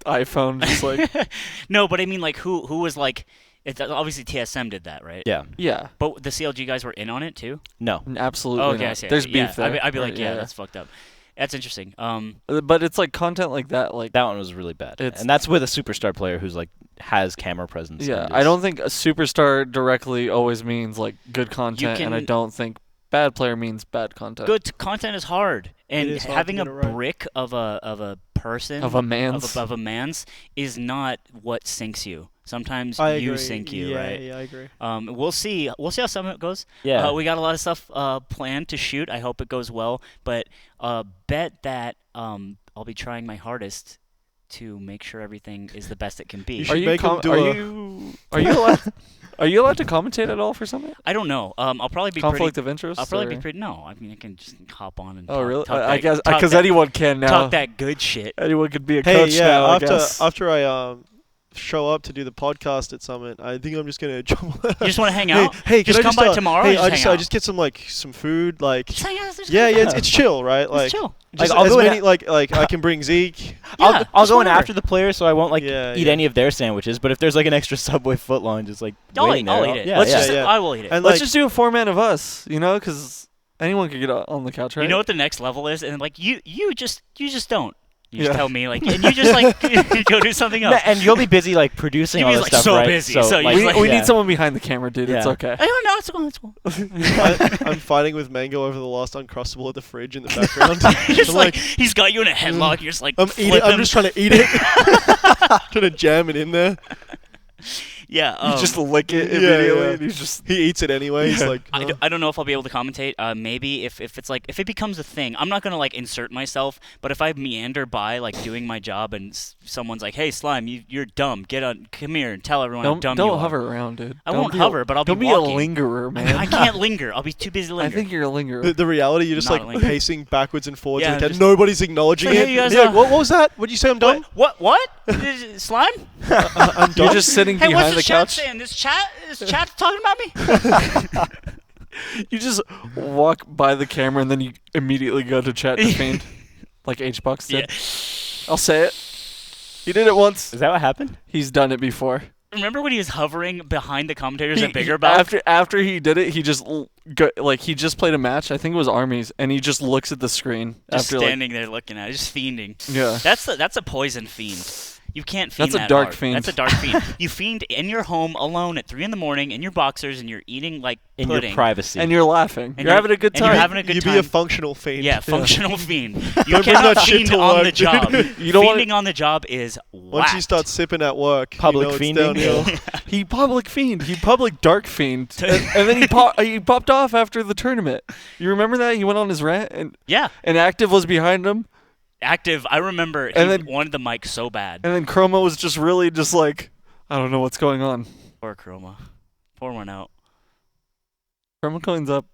iPhone, just like No, but I mean, like, who was like? It's obviously TSM did that, right? Yeah. yeah, But the CLG guys were in on it too. No. absolutely. Oh, okay, I not. see. There's yeah, beef there. I'd be like, yeah, that's fucked up. That's interesting. But it's like content like that, like That one was really bad. It's- And that's with a superstar player who's, like, has camera presence. yeah. and I is- don't think a superstar directly always means like good content, and I can- don't think bad player means bad content. Good content is hard, and is hard having to a get it right. brick of a person Of a man's. of a man's is not what sinks you. Sometimes I you agree. sink you, yeah, right? Yeah, I agree. We'll see. We'll see how Summit goes. Yeah. We got a lot of stuff planned to shoot. I hope it goes well. But bet that I'll be trying my hardest to make sure everything is the best it can be. You Are should you make him do are you allowed to commentate at all for something? I don't know. I'll probably be Conflict pretty. of interest? I'll probably or- be pretty. No, I mean I can just hop on and. Oh talk, really? Talk I that- guess talk because that- anyone can now. talk that good shit. Anyone could be a Hey, coach yeah. now. I After guess. after I show up to do the podcast at Summit, I think I'm just gonna jump. You just want to hang Hey, out? hey, can Just I come by tomorrow. Hey, and just hang I out? just get some food, like. Just hang out. Just Yeah, hang yeah, out. it's chill, right? Like, It's chill. just Like, I'll as go in many, like I can bring Zeke. Yeah, I'll just go in whatever. after the players, so I won't, like, Yeah, eat yeah. any of their sandwiches. But if there's, like, an extra Subway footlong, just, like, I'll waiting eat there, it. Yeah, Let's yeah. just. yeah. I will eat it. And Let's like, just do a format of us, because anyone could get on the couch, right? You know what the next level is, and like you just don't. You Yeah. just tell me like, and you just like go do something else. And you'll be busy, like, producing He all was, this like, stuff, so right? busy, so like, he's like- we yeah. need someone behind the camera, dude. It's Yeah. okay. I don't know. It's cool. It's cool. I'm fighting with Mango over the last Uncrustable at the fridge in the background. just I'm like he's got you in a headlock. You're just like I'm eating. I'm just trying to eat it. Trying to jam it in there. yeah. You just lick it yeah, immediately, yeah. and he's just. He eats it anyway. He's like, I don't know if I'll be able to commentate. Maybe if it's like if it becomes a thing, I'm not gonna like insert myself. But if I meander by like doing my job and someone's like, "Hey, Slime, you're dumb. Come here and tell everyone how dumb you Don't are." hover around, dude. I Don't won't be hover, but I'll be Don't be walking. a lingerer, man. I can't linger. I'll be too busy I lingering. think you're a lingerer. the reality. You're just Not like like- pacing backwards and forwards. Yeah, like that. just- Nobody's acknowledging Hey, it. you guys, You're like, what was that? What did you say? I'm dumb. What? Slime? I'm dumb. You're just sitting Hey, behind what's the the chat couch. saying? This chat talking about me? You just walk by the camera and then you immediately go to chat to faint, like H-Bucks did. I'll say it. He did it once. Is that what happened? He's done it before. Remember when he was hovering behind the commentators He- at Bigger Bout? after he did it, he just he just played a match. I think it was Armies, and he just looks at the screen Just after standing there looking at it, just fiending. Yeah. That's a poison fiend. You can't fiend That's a that dark hard. fiend. That's a dark fiend. You fiend in your home alone at 3 a.m. in your boxers and you're eating like In pudding. your privacy. and you're laughing. And you're having a good and time. you're having a good You time. be a functional fiend. Yeah, functional fiend. You Don't bring cannot that shit fiend to on work, the dude. job. You don't Fiending on the job is Once you whack. start sipping at work, Public you know fiending? it's downhill. He public fiend. He public dark fiend. and then he popped off after the tournament. You remember that? He went on his rant, and Yeah, Active was behind him, active. I remember he And then- wanted the mic so bad. and then Chroma was just really just like, I don't know what's going on. Poor Chroma. Pour one out. Chroma coin's up.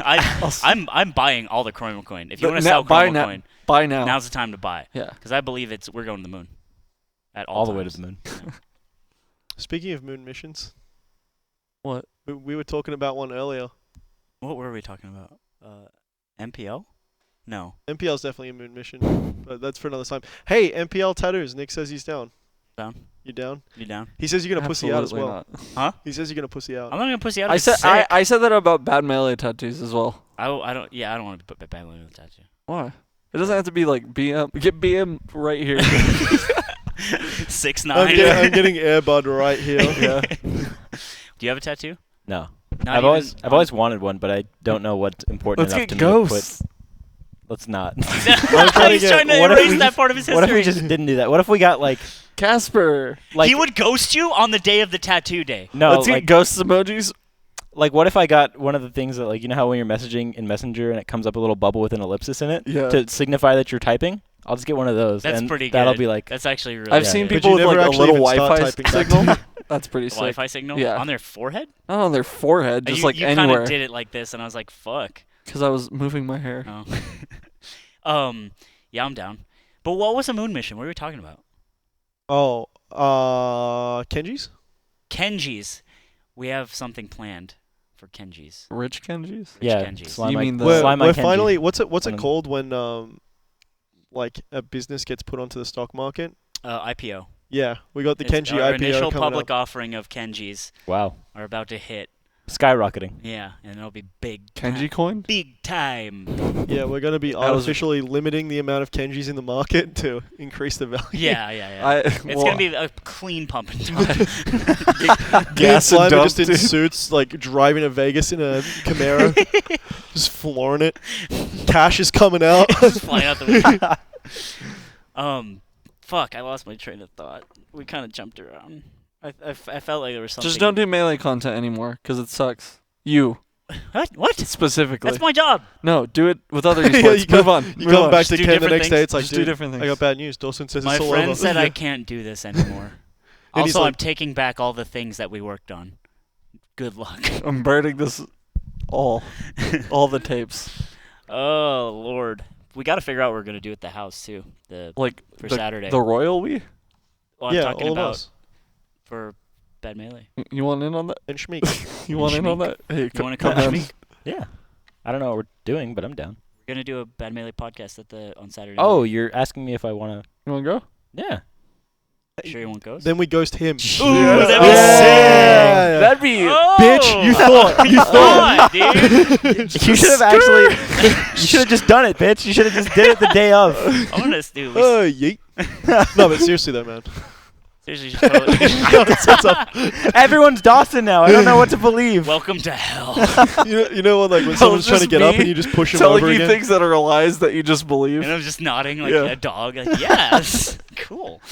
I'm buying all the Chroma coin. If you But want to now- sell buy Chroma now. coin, Buy now. now's the time to buy. Yeah. Because I believe we're going to the moon. At all the way to times. the moon. Speaking of moon missions, What? we were talking about one earlier. What were we talking about? MPL? No. MPL's definitely a moon mission, but that's for another time. Hey, MPL tattoos. Nick says he's down. Down? You down? You down? He says you're gonna pussy out as Absolutely well. not. He says you're gonna pussy out. I'm not gonna pussy out. I It's said sick. I said that about bad melee tattoos as well. I don't. Yeah, I don't want to put bad on the tattoo. Why? It doesn't have to be like BM. Get BM right here. 6'9". I'm getting Airbud right here. Yeah. Do you have a tattoo? No. Not I've even always wanted one, but I don't know what's important Let's enough get to me to ghosts. put. Let's not. He's trying to what if erase we that just- part of his history. What if we just didn't do that? What if we got like Casper. He would ghost you on the day of the tattoo day. no Let's like get ghosts emojis. like what if I got one of the things that like you know how when you're messaging in Messenger and it comes up a little bubble with an ellipsis in it Yeah. to signify that you're typing? I'll just get one of those. That's and pretty good. That'll be like That's actually really. I've good. seen But people you with never like a actually little even start Wi-Fi typing back. signal. That's pretty The sick. Wi-Fi signal Yeah. on their forehead. Not on their forehead, just you, like you anywhere. kind of did it like this, and I was like, "Fuck." Because I was moving my hair. Oh. Yeah, I'm down. But what was a moon mission? What are we talking about? Oh, Kenji's? Kenji's. We have something planned for Kenji's. Rich Kenji's? Yeah, Kenji's. slime You my- mean the- slime my We're Kenji. finally. What's it One of- called when like a business gets put onto the stock market? IPO. Yeah, we got the It's Kenji our IPO initial coming public up. offering of Kenji's Wow, are about to hit. skyrocketing. Yeah, and it'll be big. Kenji coin? Big time. Yeah, we're going to be was- artificially limiting the amount of Kenjis in the market to increase the value. Yeah. It's well, gonna be a clean pump and dump. Me and gas Slime and are dump, just in dude. suits, like driving to Vegas in a Camaro, just flooring it. Cash is coming out. Just flying out the window. Fuck, I lost my train of thought. We kind of jumped around. I felt like there was something. Just don't do melee content anymore, because it sucks. You, What? specifically. That's my job. No, do it with other Yeah, esports. you Move on. You Move come on. back to Just do Ken the different next day, things. it's like, Just do dude, different I things. got bad news. Dawson says My it's all friend over. said I can't do this anymore. And he's Also, like- I'm taking back all the things that we worked on. Good luck. I'm burning this all the tapes. Oh Lord, we got to figure out what we're gonna do at the house too. Like For the, Saturday. The Royal we? Well, I'm Yeah, talking all of about us. for Bad Melee. You want in on that? And Schmeek. You want in on that? Hey, You want to come down. with me? Yeah, I don't know what we're doing, but I'm down. We're gonna do a Bad Melee podcast on Saturday. Oh, night. you're asking me if I want to? You want to go? Yeah. Sure you won't go? Then we ghost him. Ooh, that'd be Yeah. That'd be. Oh, Bitch, you thought. You thought. dude. You should have actually. You should have just done it, bitch. You should have just did it the day of. I want to do. Oh, yeet. No, but seriously though, man. Seriously, just totally. It's up. Everyone's Dawson now. I don't know what to believe. Welcome to hell. You know when like when someone's trying to just get up me and you just push them Telling over you again. things that are lies that you just believe. And I'm just nodding like Yeah. a dog. Like, yes, cool.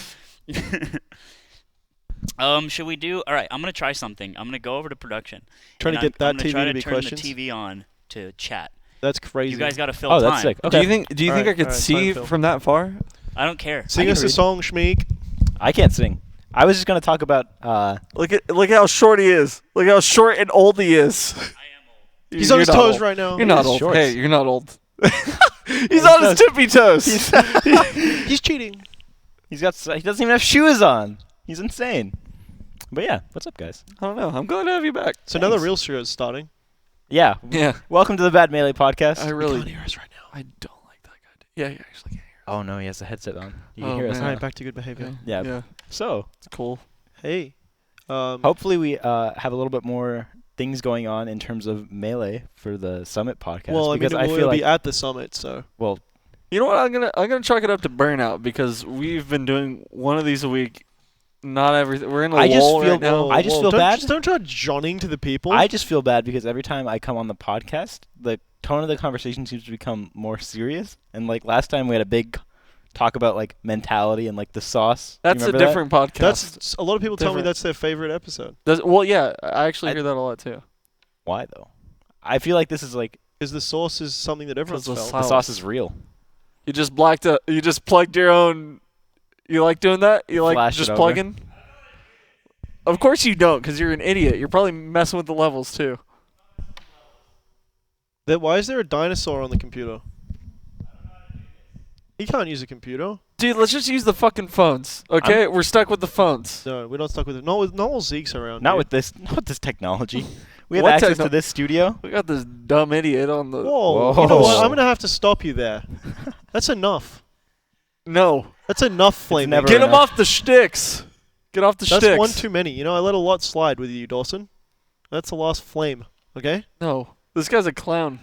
Should we do? All right, I'm gonna try something. I'm gonna go over to production. Trying and to get I'm that gonna try TV to to be turn questions. the TV on to chat. That's crazy. You guys gotta fill Oh, time. that's sick. Do Okay. you think? Do you think I Alright, could alright, see fine, Phil. from that far? I don't care. Sing I us can a read. song, Schmeek. I can't sing. I was just gonna talk about. Look how short he is. Look how short and old he is. I am old. He's You're on his not toes old. right now. You're not His old. shorts. Hey, you're not old. He's on his tippy toes. He's cheating. He doesn't even have shoes on. He's insane. But yeah, what's up, guys? I don't know. I'm glad to have you back. So another Thanks. real show is starting. Yeah. Yeah. Welcome to the Bad Melee podcast. I You really. can't hear us right now. I don't like that guy. Yeah, you actually can't Oh no, he has the headset on. You can Oh, hear us. man. All now. right, back to good hear. behavior. Yeah. Yeah. So It's cool. Hey. hopefully we have a little bit more things going on in terms of Melee for the Summit podcast. Well, I mean, because I we'll feel like be at the summit, so. well, You know what? I'm gonna chalk it up to burnout because we've been doing one of these a week. Not everything. We're in a I just lull feel- right now. I just feel don't, bad. Just don't try Johnning to the people. I just feel bad because every time I come on the podcast, the tone of the conversation seems to become more serious. And like last time, we had a big talk about like mentality and like the sauce. You That's a remember that? different podcast. That's a lot of people tell me Different. that's their favorite episode. Well, yeah. I actually hear that a lot too. Why though? I feel like this is like Because the sauce is something that everyone's 'Cause the felt. sauce- the sauce is real. You just You just plugged your own. You like doing that? You like Flash it just over. plugging? Of course you don't, because you're an idiot. You're probably messing with the levels too. Why is there a dinosaur on the computer? He can't use a computer. Dude, let's just use the fucking phones. Okay, we're stuck with the phones. No, we're not stuck with it. Not while Zeke's around. Not dude. with this technology. We have What access techno- to this studio. We got this dumb idiot on the. Whoa. Whoa. You know what? I'm gonna have to stop you there. That's enough. No, That's enough flaming. never get him enough. off the shticks. Get off the That's shticks. one too many. You know, I let a lot slide with you, Dawson. That's the last flame. Okay? No, this guy's a clown.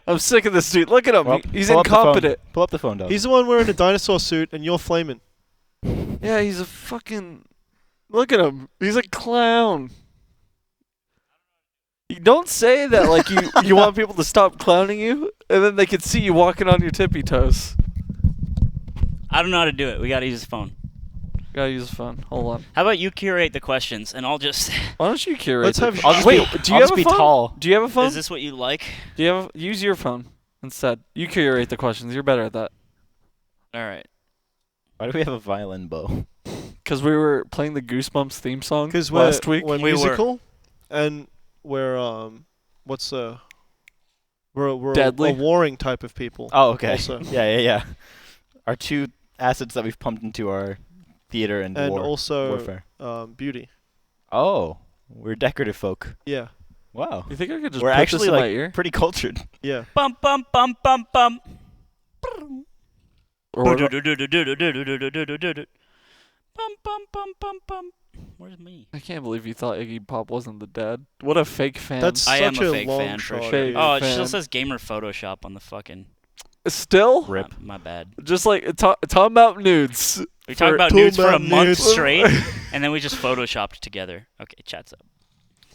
I'm sick of this dude. Look at him. Well, He's pull up the phone. incompetent. Pull up the phone, dog. He's the one wearing a dinosaur suit, and you're flaming. Yeah, he's a fucking. Look at him. He's a clown. You don't say that like you want people to stop clowning you, and then they can see you walking on your tippy toes. I don't know how to do it. We gotta use the phone. Gotta use the phone. Hold on. How about you curate the questions and I'll just. Why don't you curate? Let's have- it? I'll just Wait, be- do you I'll have just a be phone? tall. Do you have a phone? Is this what you like? Do you have? Use your phone instead. You curate the questions. You're better at that. All right. Why do we have a violin bow? Because we were playing the Goosebumps theme song Because last week. we're We were. musical, and we're we're Deadly? a warring type of people. Oh, okay. Also. Yeah. Our two assets that we've pumped into our theater and also warfare. beauty. Oh, we're decorative folk. Yeah. Wow. You think I could just We're put actually this in my like ear? pretty cultured. Yeah. Bum bum bum bum bum. Or what- Bum bum bum bum bum. Where's me? I can't believe you thought Iggy Pop wasn't the dad. What a fake fan. That's I am such a a fake long fan for shot. sure. dude. Oh, it fan. still says gamer Photoshop on the fucking. Still? Rip. My bad. Just like talking about nudes. We talked about Talk nudes for a about month nudes. straight, and then we just photoshopped together. Okay, chat's up.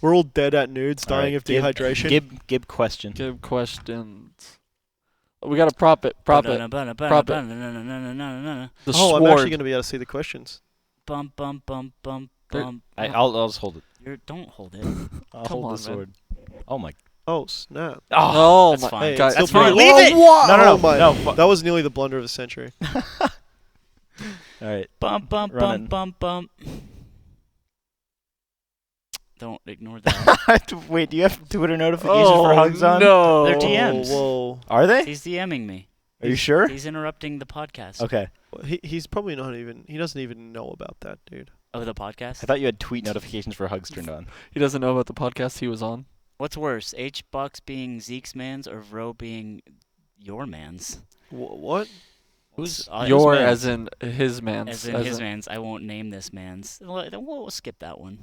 We're all dead at nudes, All dying right, of dehydration. Gib question. Give questions. We gotta prop it. Prop it. Prop it. it. The Oh, I'm sword. actually going to be able to see the questions. Bum bum bum bum There- bum. I'll just hold it. Don't hold it. I'll Come hold on, the sword. Oh my. Oh, snap. Oh, that's my fine. God. It's That's still fine. pretty- Leave it. Whoa, No, no, no, oh my. no, fu- That was nearly the blunder of the century. All right. Bum bum Running. bum bum bum. Don't ignore that. Wait, do you have Twitter notifications for hugs on? No. They're DMs. Whoa. Are they? He's DMing me. Are you sure? He's interrupting the podcast. Okay. He's probably not even. He doesn't even know about that, dude. Oh, the podcast. I thought you had tweet notifications for hugs turned on. He doesn't know about the podcast he was on. What's worse, H-Box being Zeke's man's or Vro being your man's? What? Who's Your man's? as in his man's. as in his man's? I won't name this man's. We'll skip that one.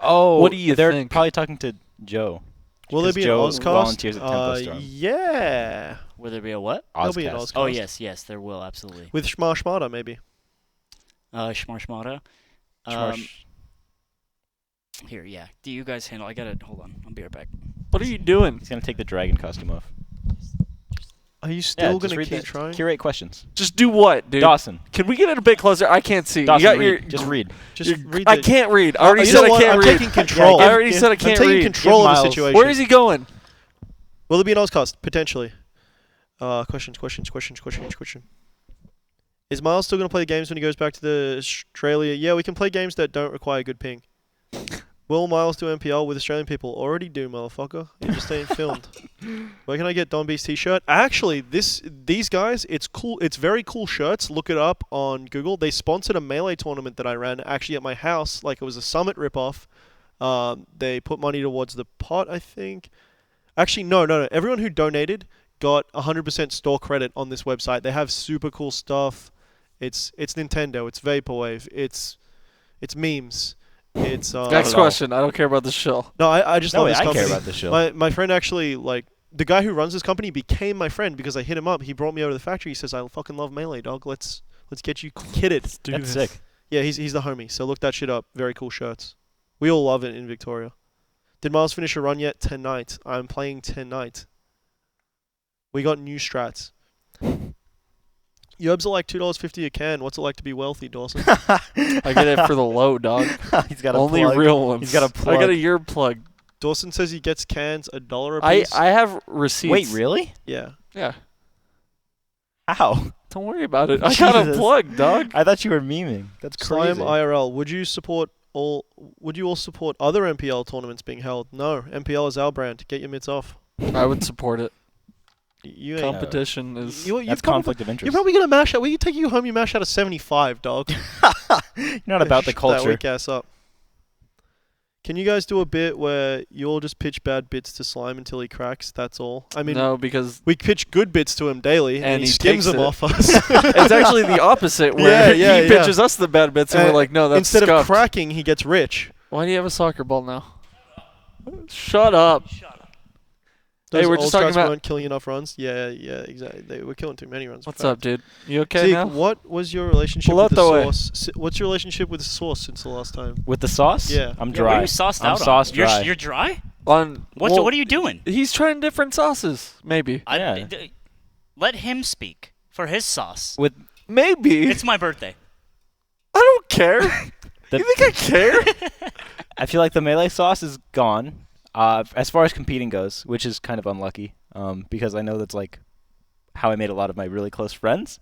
Oh, What do you they're think? probably talking to Joe. Will there 'Cause be an Joe Ozcast? volunteers at Tempo Storm. Yeah. Will there be a what? There'll be an Ozcast. Ozcast. Oh yes, there will absolutely. With Shmarshmata, maybe. Shmarshmata. Shmarsh. Here, yeah. Do you guys handle? I gotta hold on. I'll be right back. What are you doing? He's gonna take the dragon costume off. Are you still just going read to keep the- trying? Curate questions. Just do what, dude? Dawson. Can we get it a bit closer? I can't see. Dawson, you got read. your. Just read. Just your- read I the- can't read. I already You said know I what? can't I'm read. taking control. I already said I can't I'm taking read. control Give of the Miles. situation. Where is he going? Will there be an Ozcast? Potentially. Questions. Is Miles still going to play games when he goes back to the Australia? Yeah, we can play games that don't require good ping. Will Miles do MPL with Australian people? Already do, motherfucker. You're just staying filmed. Where can I get Don B's t-shirt? Actually, these guys, it's cool. It's very cool shirts. Look it up on Google. They sponsored a Melee tournament that I ran actually at my house. Like it was a Summit ripoff. They put money towards the pot, I think. Actually, no. Everyone who donated got 100% store credit on this website. They have super cool stuff. It's Nintendo. It's Vaporwave. It's memes. It's Next question. I don't care about the show. No, I just No, love wait, this I company. care about this show. My friend actually, like, the guy who runs this company became my friend because I hit him up. He brought me over to the factory. He says, I fucking love Melee, dog. Let's get you kitted. That's sick. Yeah, he's the homie. So look that shit up. Very cool shirts. We all love it in Victoria. Did Miles finish a run yet? Tonight. I'm playing tonight. We got new strats. Yubs are like $2.50 a can. What's it like to be wealthy, Dawson? I get it for the low, dog. He's got a Only plug. real ones. He's got a plug. I got a ear plug. Dawson says he gets cans $1 a I piece. have receipts. Wait, really? Yeah. Yeah. How? Don't worry about it. I got a Jesus. plug, dog. I thought you were memeing. That's Slime crazy. IRL. Would you all support other MPL tournaments being held? No. MPL is our brand. Get your mitts off. I would support it. You ain't. Competition is. You That's probably- conflict of interest. You're probably gonna mash out. We can take you home. You mash out a 75, dog. You're not about the Shut That culture. weak ass up. Can you guys do a bit where you all just pitch bad bits to Slime until he cracks? That's all. I mean, no, because we pitch good bits to him daily, and he skims takes them it. off us. it's actually the opposite. Where Yeah, he pitches us the bad bits, and we're like, no, that's instead of scuffed. cracking, he gets rich. Why do you have a soccer ball now? Shut up. Hey, Those we're old just talking guys about. weren't killing enough runs. Yeah, exactly. They were killing too many runs. What's in up, fact. dude? You okay Zeke, now? what was your relationship Pull with out the the way. sauce? What's your relationship with the sauce since the last time? With the sauce? Yeah. I'm Yeah, dry. what are you sauced I'm out sauce on? dry. You're dry? On What are you doing? He's trying different sauces. Maybe. Yeah. Let him speak for his sauce. With Maybe. It's my birthday. I don't care. The- You think I care? I feel like the melee sauce is gone. As far as competing goes, which is kind of unlucky, because I know that's like how I made a lot of my really close friends.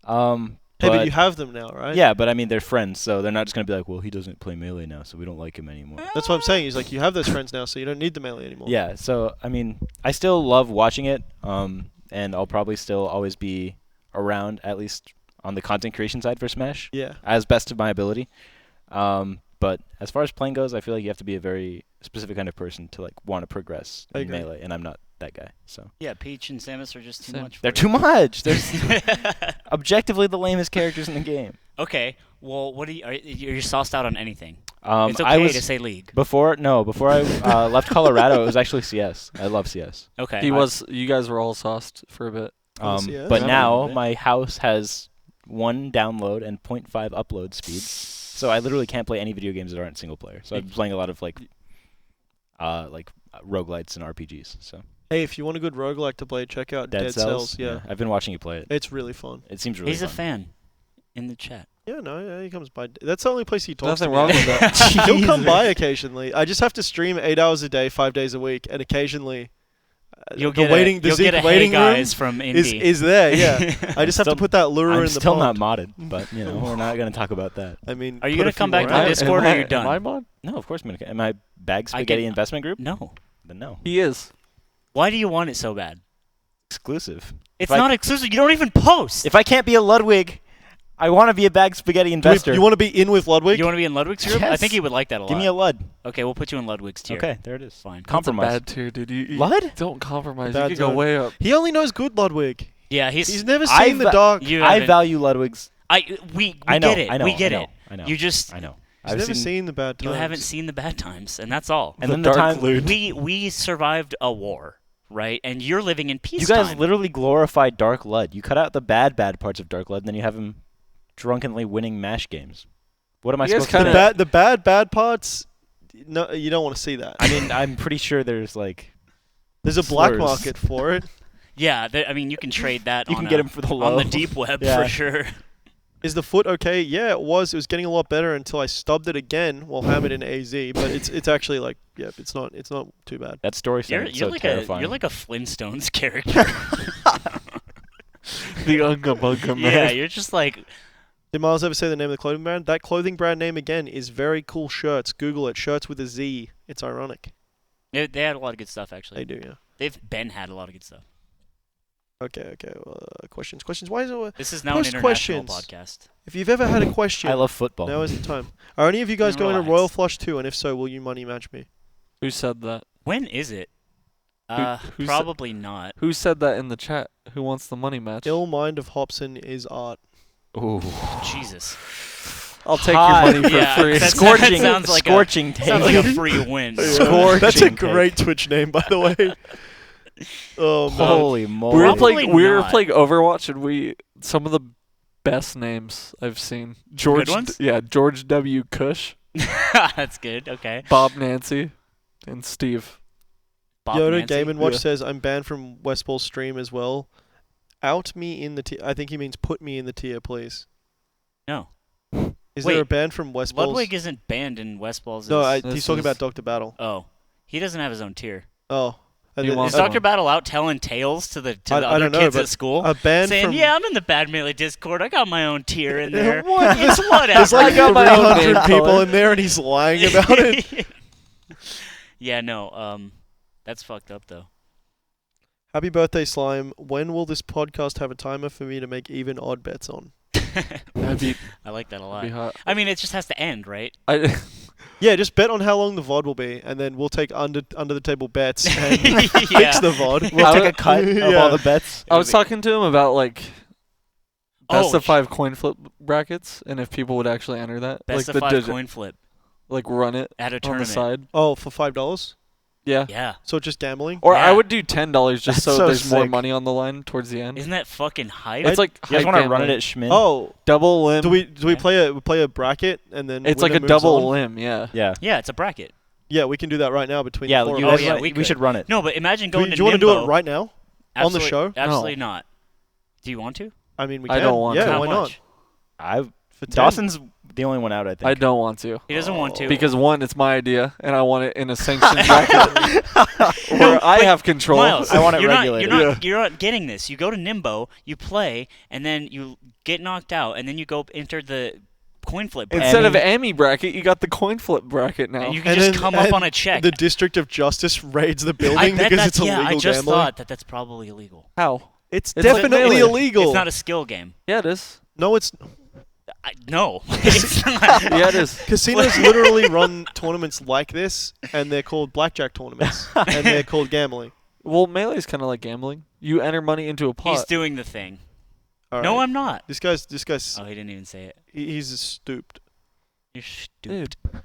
Hey, but you have them now, right? Yeah, but I mean they're friends, so they're not just gonna be like, well, he doesn't play melee now, so we don't like him anymore. That's what I'm saying. He's like, you have those friends now, so you don't need the melee anymore. Yeah, so I mean, I still love watching it, and I'll probably still always be around, at least on the content creation side for Smash, Yeah. as best of my ability. But as far as playing goes, I feel like you have to be a very specific kind of person to like want to progress I in agree. Melee, and I'm not that guy. So Yeah, Peach and Samus are just too Same. much. they're for too much. They're you. objectively the lamest characters in the game. Okay, well, what you're sauced out on anything. It's I okay was to say League. before I left Colorado. It was actually CS. I love CS. Okay. You guys were all sauced for a bit. CS? But Yeah. now Yeah. my house has 1 download and 0.5 upload speed, so I literally can't play any video games that aren't single player. So I'm playing a lot of like roguelites and RPGs. So Hey, if you want a good roguelike to play, check out Dead Cells. Yeah. I've been watching you play it. It's really fun. It seems really He's a fun. fan in the chat. Yeah, no, yeah, he comes by. That's the only place he talks Nothing to me. wrong with that. He'll come by occasionally. I just have to stream 8 hours a day, 5 days a week, and occasionally You'll the get waiting, a, the you'll Zeke get a hey waiting room guys from is Indy. there. Yeah, I just have to Still- put that lure I'm in the still pond. not modded, but you know we're not gonna talk about that. I mean, Are you put gonna a few come back more to out. Discord or am are you I- done? Am I mod? No, of course I'm gonna. Am I Bag I Spaghetti get- Investment Group? No. Then no. He is. Why do you want it so bad? Exclusive. It's If I- not exclusive. You don't even post. If I can't be a Ludwig, I want to be a Bag Spaghetti investor. You want to be in with Ludwig? You want to be in Ludwig's group? I Yes. think he would like that a lot. Give me a Lud. Okay, we'll put you in Ludwig's tier. Okay, there it is. Fine. Compromise. That's a bad tier, dude. You Lud? don't compromise. Bad You could go zone. way up. He only knows good Ludwig. Yeah, He's never I seen the va- dark. You I haven't- value Ludwig's. We I know. get it. I know. We get I know, it. I know. You just I know. He's I've never seen the bad times. you haven't seen the bad times, and that's all. And The then the Dark time Lud. We survived a war, right? And you're living in peace. you guys literally glorify Dark Lud. You cut out the bad parts of Dark Lud, and then you have him drunkenly winning MASH games. What am I You guys supposed to kinda- think? the bad parts. No, you don't want to see that. I mean, I'm pretty sure there's like There's a black slurs. market for it. Yeah, I mean, you can trade that. you on can get him for the low. on the deep web Yeah. for sure. Is the foot okay? Yeah, it was. It was getting a lot better until I stubbed it again while hammered in AZ. But it's actually like, yeah, it's not too bad. That story You're, sounded you're so like terrifying. you're like a Flintstones character. The Unga Bunga man. Yeah, you're just like Did Miles ever say the name of the clothing brand? That clothing brand name again is Very Cool Shirts. Google it. Shirts with a Z. It's ironic. they had a lot of good stuff actually. They do, yeah. They've had a lot of good stuff. Okay. Questions. Why is it? This is now an Post international questions. podcast. If you've ever had a question, I love football. now is the time. Are any of you guys Then going to relax. Royal Flush 2? And if so, will you money match me? Who said that? When is it? who said- Probably not. Who said that in the chat? Who wants the money match? Ill Mind of Hobson is art. Ooh. Jesus. I'll take Hi. your money for Yeah, free. that Scorching, sounds like scorching Sounds take. like a free win. Scorching That's a take. great Twitch name, by the way. Oh, man. Holy moly. We were Probably playing. We were not. playing Overwatch, and some of the best names I've seen. George. ones? Yeah, George W. Cush, That's good. Okay. Bob Nancy, and Steve. Bob Yoda Nancy? Game & Watch Yeah. says, I'm banned from Westball's stream as well. Out me in the tier. I think he means put me in the tier, please. No. Is Wait, there a ban from Westball's? Ludwig isn't banned in Westball's. No, is- he's This talking is- about Dr. Battle. Oh, he doesn't have his own tier. Oh. And He then- wants Is one. Dr. Battle out telling tales to the I other don't know, kids but at school? a ban Saying, from... yeah, I'm in the Bad Melee Discord. I got my own tier in there. What? It's whatever. There's like I got my own 300 name people color. in there and he's lying about it. Yeah, no. That's fucked up though. Happy birthday, Slime. When will this podcast have a timer for me to make even odd bets on? That'd be, I like that a lot. be hot. I mean, it just has to end, right? Yeah, just bet on how long the VOD will be, and then we'll take under the table bets and Yeah. fix the VOD. We'll I take would- a cut of Yeah. all the bets. I was talking to him about like best Oh, of 5 coin flip brackets, and if people would actually enter that, Best like of the 5 digit, coin flip like run it at a on the tournament. side. Oh, for $5? Yeah. Yeah. So just gambling? Or Yeah. I would do $10 just That's so so there's more sick. money on the line towards the end. Isn't that fucking hype? It's like You guys high want to run it gambling. at Schmin? Oh, double limb. do we Yeah. play a bracket and then It's like winner a moves double on? limb, yeah. Yeah. Yeah, it's a bracket. Yeah, we can do that right now between Yeah, the four you of Oh, us. guys yeah, want- we we should could. run it. No, but imagine Do going you to want to do Nimbo. it right now on the Absolute- show? Absolutely No. not. Do you want to? I mean, we I can. don't want yeah, to. How why much? not? For 10. Dawson's the only one out, I think. I don't want to. He doesn't want to. Because one, it's my idea, and I want it in a sanctioned bracket where I have control. Miles, I want it you're regulated. You're not getting this. You go to Nimbo, you play, and then you get knocked out, and then you go enter the coin flip bracket. Instead of Emmy bracket, you got the coin flip bracket now. And you can And just then- come up and on a check. The District of Justice raids the I building bet because that's, it's yeah, illegal I just gambling. thought that's probably illegal. How? It's It's like definitely Melee. illegal. It's not a skill game. Yeah, it is. No, it's No, it's not. Yeah, it is. casinos literally run tournaments like this, and they're called blackjack tournaments, and they're called gambling. Well, Melee's kind of like gambling. You enter money into a pot. He's doing the thing. All No, right. I'm not. This guy's Oh, he didn't even say it. he's stooped. You're stupid. Dude.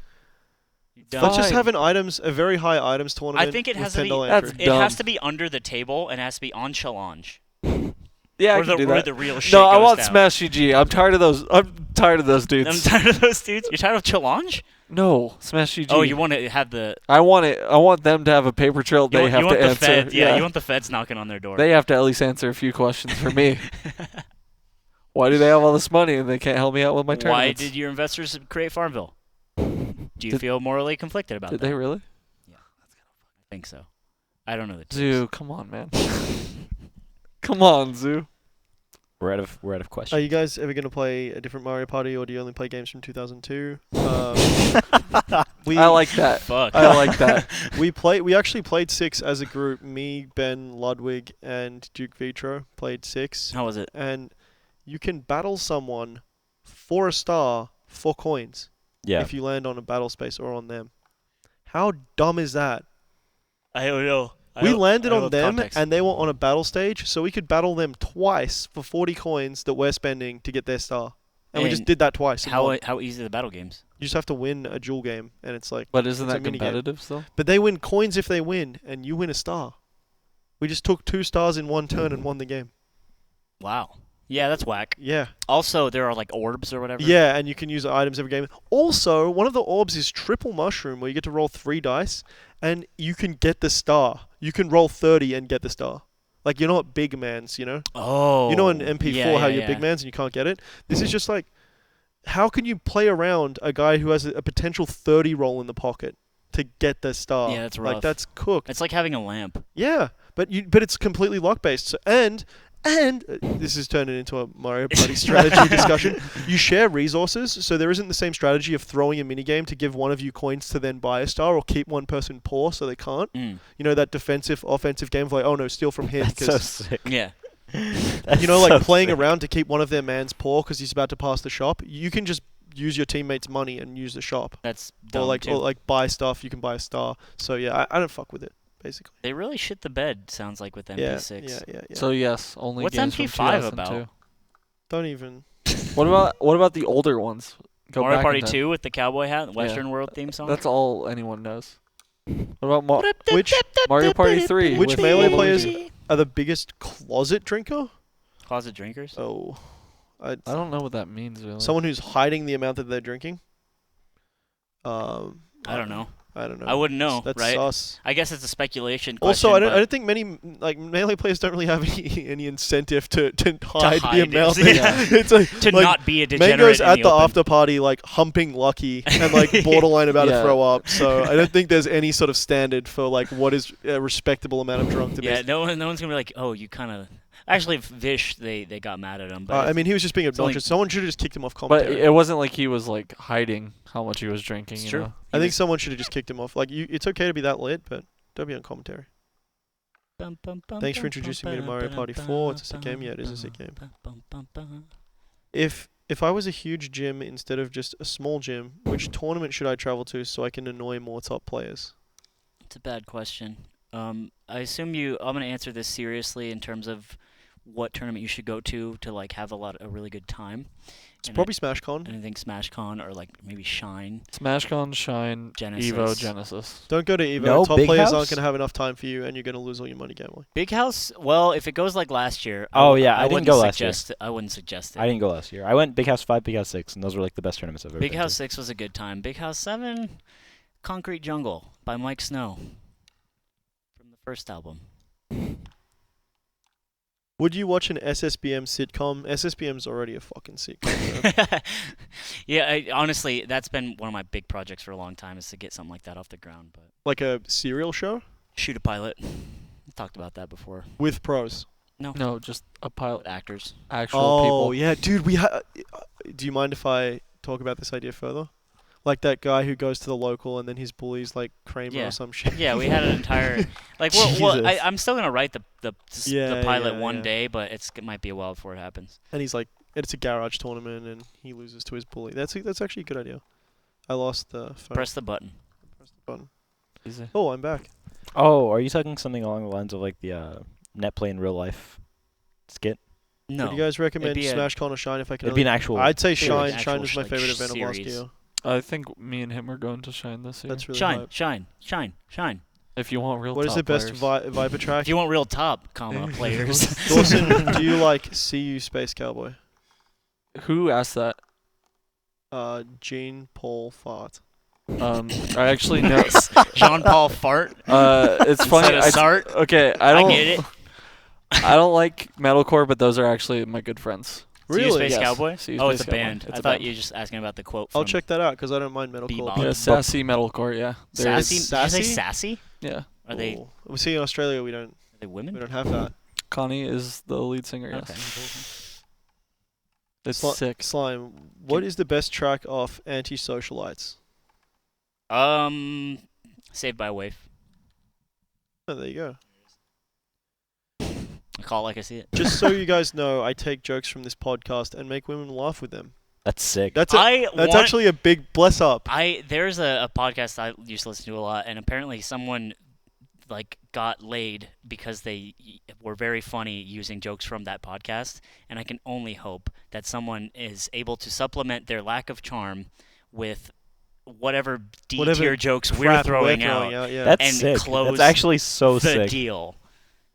You dumb. Let's just Fine. have a very high items tournament. I think it with has to be. $10 That's entry. It has dumb. to be under the table and it has to be on challenge. Yeah, I where can do where that. the real shit No, I goes want down. Smash GG. I'm tired of those. I'm tired of those dudes. I'm tired of those dudes. You're tired of challenge? No, Smash GG. Oh, you want to have the. I want it. I want them to have a paper trail You they want, have you want to the answer. feds? Yeah, you want the feds knocking on their door. They have to at least answer a few questions for me. Why do they have all this money and they can't help me out with my Why tournaments? did your investors create Farmville? Do you feel morally conflicted about Did that? they really? I think so. I don't know the Zoo, come on, man. Come on, Zoo. We're out of Are questions. you guys ever gonna play a different Mario Party, or do you only play games from 2002? I like that. Fuck. I like that. We actually played 6 as a group. Me, Ben, Ludwig, and Duke Vitro played 6. How was it? And you can battle someone for a star for coins Yeah. if you land on a battle space or on them. How dumb is that? I don't know. We landed on them and they were on a battle stage, so we could battle them twice for 40 coins that we're spending to get their star. And we just And did that twice. and won. How easy are the battle games? You just have to win a duel game, and it's like. But isn't It's a that minigame. competitive still? But they win coins if they win, and you win a star. We just took 2 stars in one turn and won the game. Wow. Yeah, that's whack. Yeah. Also, there are like orbs or whatever. Yeah, and you can use items every game. Also, one of the orbs is triple mushroom, where you get to roll 3 dice, and you can get the star. You can roll 30 and get the star. Like, you're not big mans, you know? Oh. You know in MP4 yeah, how yeah, you're yeah. big mans and you can't get it? This is just like, how can you play around a guy who has a potential 30 roll in the pocket to get the star? Yeah, that's Like, rough. that's cooked. It's like having a lamp. Yeah, but it's completely lock based. So, and this is turning into a Mario Party strategy discussion. You share resources, so there isn't the same strategy of throwing a minigame to give one of you coins to then buy a star, or keep one person poor so they can't. Mm. You know, that defensive, offensive game of like, oh no, steal from him. That's so 'cause- sick. Yeah. you know, like playing around to keep one of their mans poor because he's about to pass the shop. You can just use your teammates' money and use the shop, That's dumb or too. like buy stuff. You can buy a star. So yeah, I don't fuck with it basically. They really shit the bed, sounds like, with MP6. Yeah. So yes, only What's games MP5 from 2002. about? Don't even. What about the older ones? Go Mario back Party in time. 2 with the cowboy hat, the Western World theme song? That's all anyone knows. What about Which Mario Party 3? Which with Melee Luigi? players are the biggest closet drinker? Closet drinkers? Oh, I don't know what that means really. someone who's hiding the amount that they're drinking. I don't know. I don't know. I wouldn't know, That's right? sus. I guess it's a speculation Also, question, I but don't think many like Melee players don't really have any incentive to hide the hide it, amount. yeah. It's like, to like, not be a degenerate Mango's in at the the open. after party, like humping Lucky and like borderline about to Yeah. throw up. So I don't think there's any sort of standard for like what is a respectable amount of drunk to Yeah, be. no one's gonna be like, oh, you kind of. Actually, Vish, they got mad at him. But I mean, he was just being it's only- obnoxious. Someone should have just kicked him off But commentary. it wasn't like he was like hiding how much he was drinking. It's you true. know? I think someone should have just kicked him off. Like, it's okay to be that lit, but don't be on commentary. Thanks for introducing me to Mario Party 4. It's a sick game. Yeah, it is a sick game. If I was a huge gym instead of just a small gym, which tournament should I travel to so I can annoy more top players? It's a bad question. I assume I'm gonna answer this seriously in terms of what tournament you should go to like have a really good time. It's And probably SmashCon. And I think SmashCon or like maybe Shine. SmashCon, Shine, Genesis. Evo, Genesis. Don't go to Evo. No, top Big players House? aren't going to have enough time for you, and you're going to lose all your money gambling. Big House. Well, if it goes like last year. Oh, yeah, I didn't wouldn't go last year. I wouldn't suggest it. I didn't go last year. I went Big House 5, Big House 6, and those were like the best tournaments I've ever Big been House to. 6 was a good time. Big House 7, Concrete Jungle by Mike Snow from the first album. Would you watch an SSBM sitcom? SSBM's already a fucking sitcom. bro. Yeah, honestly, that's been one of my big projects for a long time is to get something like that off the ground. But Like a serial show shoot a pilot. We talked about that before. with pros. No, just a pilot. Actors. Actual Oh, people. yeah, dude. Do you mind if I talk about this idea further? Like that guy who goes to the local and then his bullies like Kramer Yeah. or some shit. Yeah, we had an entire like. Well, Jesus. I'm still gonna write the Yeah, pilot yeah, one yeah. day, but it might be a while before it happens. And he's like it's a garage tournament and he loses to his bully. That's actually a good idea. I lost the phone. Press the button. Press the button. Easy. Oh, I'm back. Oh, are you talking something along the lines of like the net play in real life skit? No. Would you guys recommend be a- SmashCon or Shine if I could? It'd be an actual. I'd say Series. Shine. Shine was my Actual, favorite like, event of last series. year. I think me and him are going to Shine this year. That's really Shine, hype. shine, shine, shine. If you want real What is top the best players. Viper track? If you want real top, players. Dawson, do you like CU Space Cowboy? Who asked that? Jean Paul Fart. I actually know. Jean-Paul Fart. It's funny. Instead of Sart. Okay, I I don't. get it. I don't like metalcore, but those are actually my good friends. Really? Space Yes. Cowboy? See you Oh, it's a Space Cowboy. band. It's I a thought band. you were just asking about the quote I'll from check that out because I don't mind metalcore. Bebop. Yeah, sassy metalcore. Yeah. There Sassy. is- Did you say Sassy? sassy? Yeah. Are they Ooh. We see in Australia we don't women? have that. Connie is the lead singer. Yes. Okay. It's Sli- sick. Slime, what is the best track off Anti-Socialites? Saved by a Wave. Oh, there you go. I call it like I see it. Just so you guys know, I take jokes from this podcast and make women laugh with them. That's sick. That's That's actually a big bless up. There's a podcast I used to listen to a lot, and apparently someone like got laid because they were very funny using jokes from that podcast, and I can only hope that someone is able to supplement their lack of charm with whatever D-tier jokes we're Crap throwing out yeah. That's and sick. close That's actually so the sick. deal.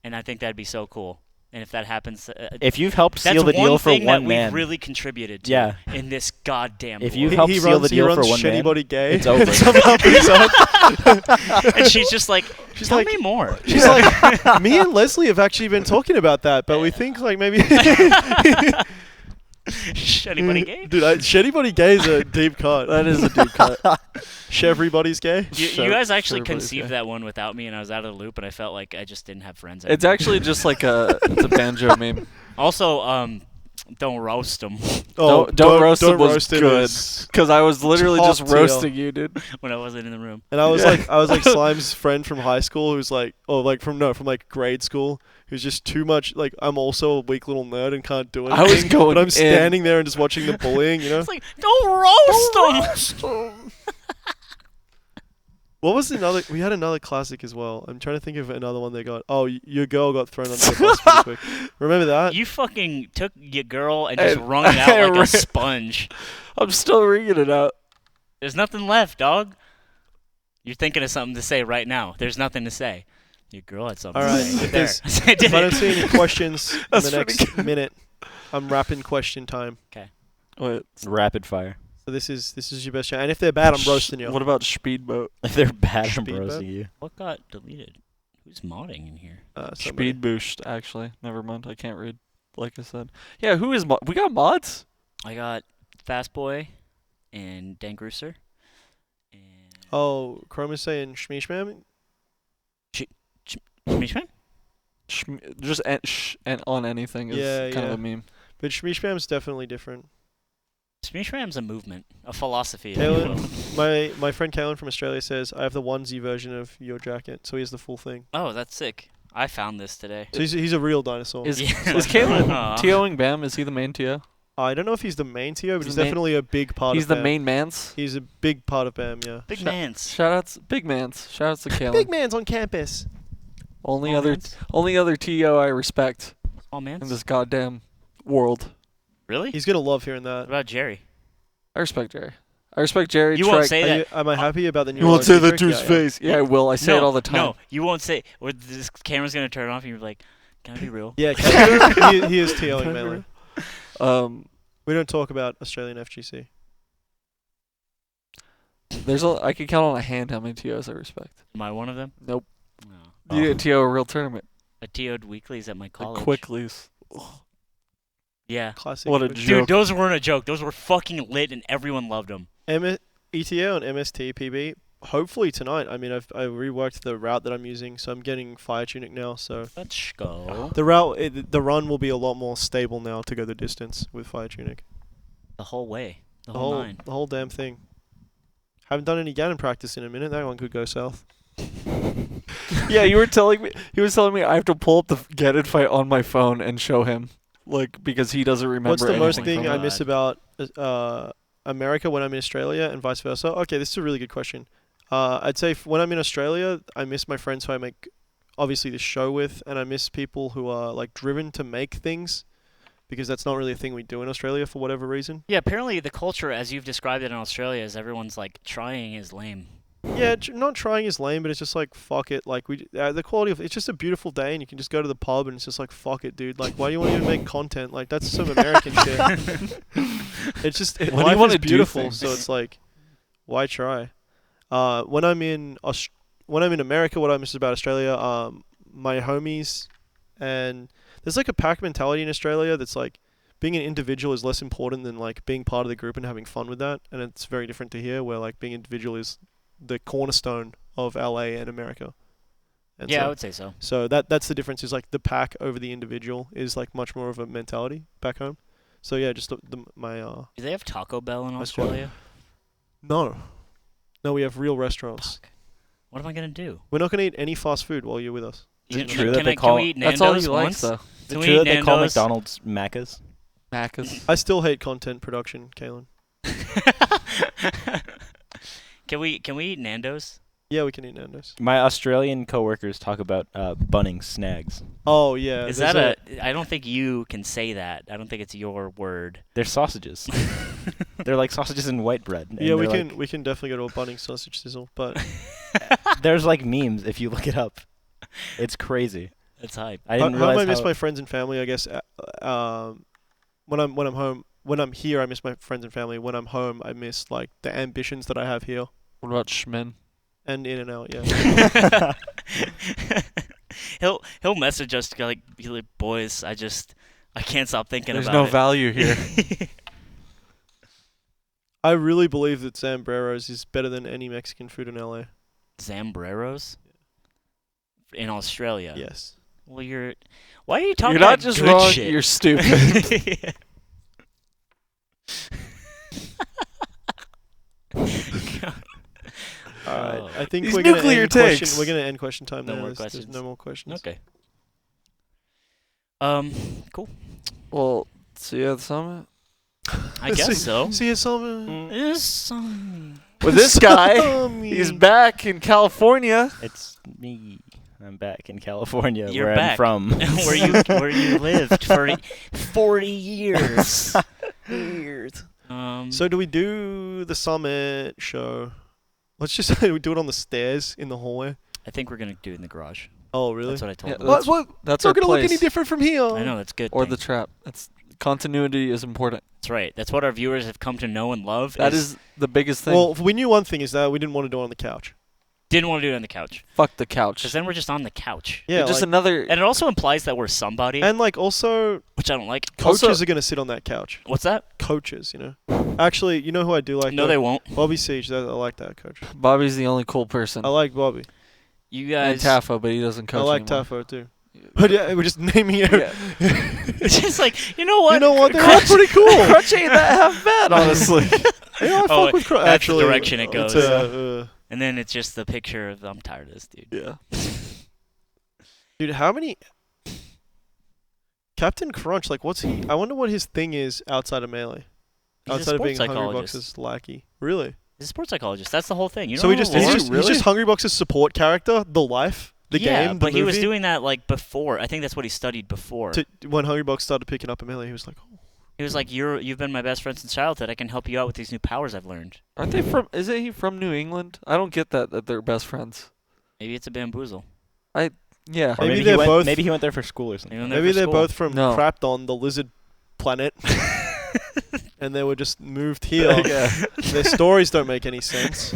And I think that'd be so cool. And if that happens, If you've helped that's seal the deal for thing one that man, we've really contributed to Yeah. in this goddamn If world. you've helped seal the deal for one Shitty man, Body Gay. it's over. Somehow picks up. And she's just like, tell like- me more. She's like, me and Leslie have actually been talking about that, but we think like maybe. Anybody gay? Dude, Shitty Body Gay is a deep cut. That is a deep cut. Everybody's gay. You guys actually Everybody's conceived gay. that one without me, and I was out of the loop, and I felt like I just didn't have friends. It's anymore. actually just like it's a banjo meme. Also, don't roast them. Oh, Don't roast him was roast him good. is- Because I was literally Top just tier. roasting you, dude. when I wasn't in the room. And I was Yeah. like Slime's friend from high school who's like, from like grade school, who's just too much. Like, I'm also a weak little nerd and can't do anything. I was going but I'm in. standing there and just watching the bullying, you know? It's like, don't roast them. What was another? We had another classic as well. I'm trying to think of another one they got. Oh, your girl got thrown under the bus pretty quick. Remember that? You fucking took your girl and just wrung it out like a sponge. I'm still wringing it out. There's nothing left, dog. You're thinking of something to say right now. There's nothing to say. Your girl had something All to right, say. if There. there's- I did If I don't it. see any questions in That's the pretty next minute, I'm rapping question time. Wait, Rapid fire. So this is your best chance. And if they're bad, I'm roasting you. what about Speedboat? If they're bad, I'm Speed roasting bump? you. What got deleted? Who's modding in here? Somebody. Speed Boost, actually. Never mind. I can't read, like I said. Yeah, who is we got mods? I got Fast Boy and Dan Grooser. And Oh, Chrome is saying Shmeeshmam? Mishman? Just and on anything is Yeah, kind yeah. of a meme. But Shmeeshmam's definitely different. Smishram's a movement, a philosophy. if you will. Kaylin, my friend Kaylin from Australia says, I have the onesie version of your jacket. So he has the full thing. Oh, that's sick. I found this today. So he's a real dinosaur. Is Yeah. is Caleb Aw. TOing Bam? Is he the main TO? I don't know if he's the main TO, but He's he's the main- definitely a big part He's of the BAM. main mans. He's a big part of BAM, yeah. Big Sh- mans. Shoutouts, big mans. Shoutouts to Caleb. Big man's on campus. Only Small other mans? only other TO I respect Small in mans? this goddamn world. Really? He's going to love hearing What that. about Jerry? I respect Jerry. I respect Jerry. You won't Trek. say that. Am I happy about the new You won't say emoji that trick? to his Yeah, face. Yeah, I will. I say no, it all the time. No, you won't say. Or this camera's gonna turn off, and you're like, "Can I be real?" Yeah, Kaylin, he is TOing mainly. We don't talk about Australian FGC. I can count on a hand how many TOs I respect. Am I one of them? Nope. No. You didn't TO a real tournament. I TO'd weeklies at my college. Quicklies. Yeah. Classic. What a image. joke. Dude, those weren't a joke. Those were fucking lit, and everyone loved them. ETO and MST PB. Hopefully tonight. I mean, I reworked the route that I'm using, so I'm getting Fire Tunic now. So Let's go. the run will be a lot more stable now to go the distance with Fire Tunic. The whole way. The whole nine. The whole damn thing. Haven't done any Ganon practice in a minute. That one could go south. Yeah, you were telling me. He was telling me I have to pull up the Get It fight on my phone and show him. like because he doesn't remember. What's the most anything thing from I it. miss about America when I'm in Australia and vice versa? Okay, this is a really good question. I'd say when I'm in Australia, I miss my friends who I make obviously this show with, and I miss people who are like driven to make things, because that's not really a thing we do in Australia for whatever reason. Yeah, apparently the culture, as you've described it in Australia, is everyone's like trying is lame. Yeah, not trying is lame, but it's just like fuck it. Like the quality of it's just a beautiful day, and you can just go to the pub, and it's just like fuck it, dude. Like, why do you want to even make content? Like, that's some American shit. It's just Why do you life wanna is do beautiful, things? so it's like, why try? When I'm in America, what I miss about Australia, my homies, and there's like a pack mentality in Australia that's like being an individual is less important than like being part of the group and having fun with that, and it's very different to here, where like being individual is the cornerstone of LA and America. And Yeah, I so, would say so. so that's the difference, is like the pack over the individual is like much more of a mentality back home. So yeah, just my Do they have Taco Bell in my squad. Australia? No, we have real restaurants. Fuck. What am I gonna do? We're not gonna eat any fast food while you're with us. Is it Can- true that can they I- call- Can we eat That's all Nando's he likes, once? though. Is Can it we true eat that they call Nando's? McDonald's Macca's? Macca's. I still hate content production, Kalen. Can we eat Nando's? Yeah, we can eat Nando's. My Australian coworkers talk about bunning snags. Oh yeah, Is there's that I don't think you can say that. I don't think it's your word. They're sausages. They're like sausages and white bread. and Yeah, we they're can like- we can definitely go to a Bunnings sausage sizzle, but There's like memes if you look it up. It's crazy. That's hype. I home didn't realize I miss how- my friends and family. I guess when I'm home, when I'm here, I miss my friends and family. When I'm home, I miss like the ambitions that I have here, What about Schmin? and in and out. Yeah. he'll message us to like, be like, boys, I can't stop thinking There's about no it. value here. I really believe that Zambreros is better than any Mexican food in LA. Zambreros in Australia. Yes. Well, why are you talking You're not about just good wrong. shit? You're stupid. All right. Oh. I think These we're gonna nuclear end question. takes. We're gonna end question time No now. more There's questions. no more questions. Okay. Cool. Well, see you at the summit. I guess so. See you, Simon. Yes. With this guy, Tommy. he's back in California. It's me. I'm back in California, You're where back. I'm from. where you lived for 40 years. Weird. Um, So do we do the summit show? Let's just we do it on the stairs in the hallway. I think we're gonna do it in the garage. Oh really? That's what I told Yeah, them. that's- What? That's It's not our gonna look place. any different from here. I know that's good. Or thing. the trap. That's continuity is important. That's right. That's what our viewers have come to know and love. That is the biggest thing. Well, we knew one thing is that we didn't want to do it on the couch. didn't want to do it on the couch Fuck the couch. because then we're just on the couch. Yeah, You're just like- another. And it also implies that we're somebody, and like also which I don't like. coaches Also- are gonna sit on that couch. What's that? Coaches, you know. Actually, you know who I do like? No, though? they won't. Bobby Siege. I like that coach. Bobby's the only cool person. I like Bobby. You And guys. Tafo, but he doesn't coach I like anymore. Tafo too. But yeah, we're just naming it. Yeah. It's just like, you know what? You know what? They're all pretty cool. Crutch ain't that half bad, honestly. Yeah, I Oh, fuck with that's the actually, direction it it's, goes. And then it's just the picture of I'm tired of this dude. Yeah. dude, how many? Captain Crunch, like, what's he? I wonder what his thing is outside of Melee. He's a Outside of being sports Hungry psychologist. Box's lackey. Really? He's a sports psychologist. That's the whole thing. You So know he just Lore? he's just Hungry Box's support character, the life, the yeah, game, but the he was movie? doing that like before. I think that's what he studied before. When Hungry Box started picking up a Melee, he was like, oh. He was like, "You've been my best friend since childhood. I can help you out with these new powers I've learned." Aren't they from? Isn't he from New England? I don't get that they're best friends. Maybe it's a bamboozle. Yeah. Maybe Or maybe, they're he went, both- maybe he went there for school or something. Maybe they're, Maybe for they're school. both from No. Krapton, the lizard planet, and they were just moved here. Yeah. Their stories don't make any sense.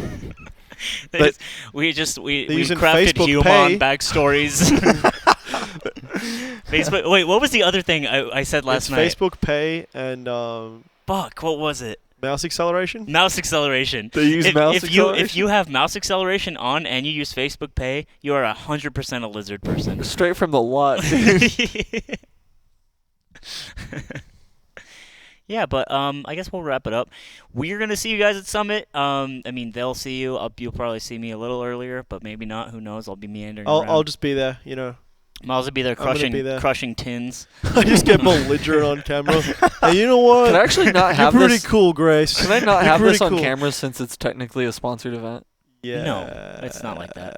They just- we using crafted Facebook human Pay. backstories. Facebook. Wait, what was the other thing I said last It's night? Facebook Pay and Fuck, what was it? mouse acceleration. Mouse acceleration. They use if, mouse if acceleration? you have mouse acceleration on and you use Facebook Pay, you are 100% a lizard person. Straight from the lot. Yeah, but I guess we'll wrap it up. We're gonna see you guys at Summit. I mean, they'll see you. You'll probably see me a little earlier, but maybe not. Who knows? I'll be meandering around. I'll just be there. You know. Miles would be there gonna be there. crushing tins. I just get belligerent on camera. Hey, you know what? Can I actually not have You're pretty this? cool, Grace. Can I not You're have this pretty on cool. camera since it's technically a sponsored event? Yeah. No, it's not like that.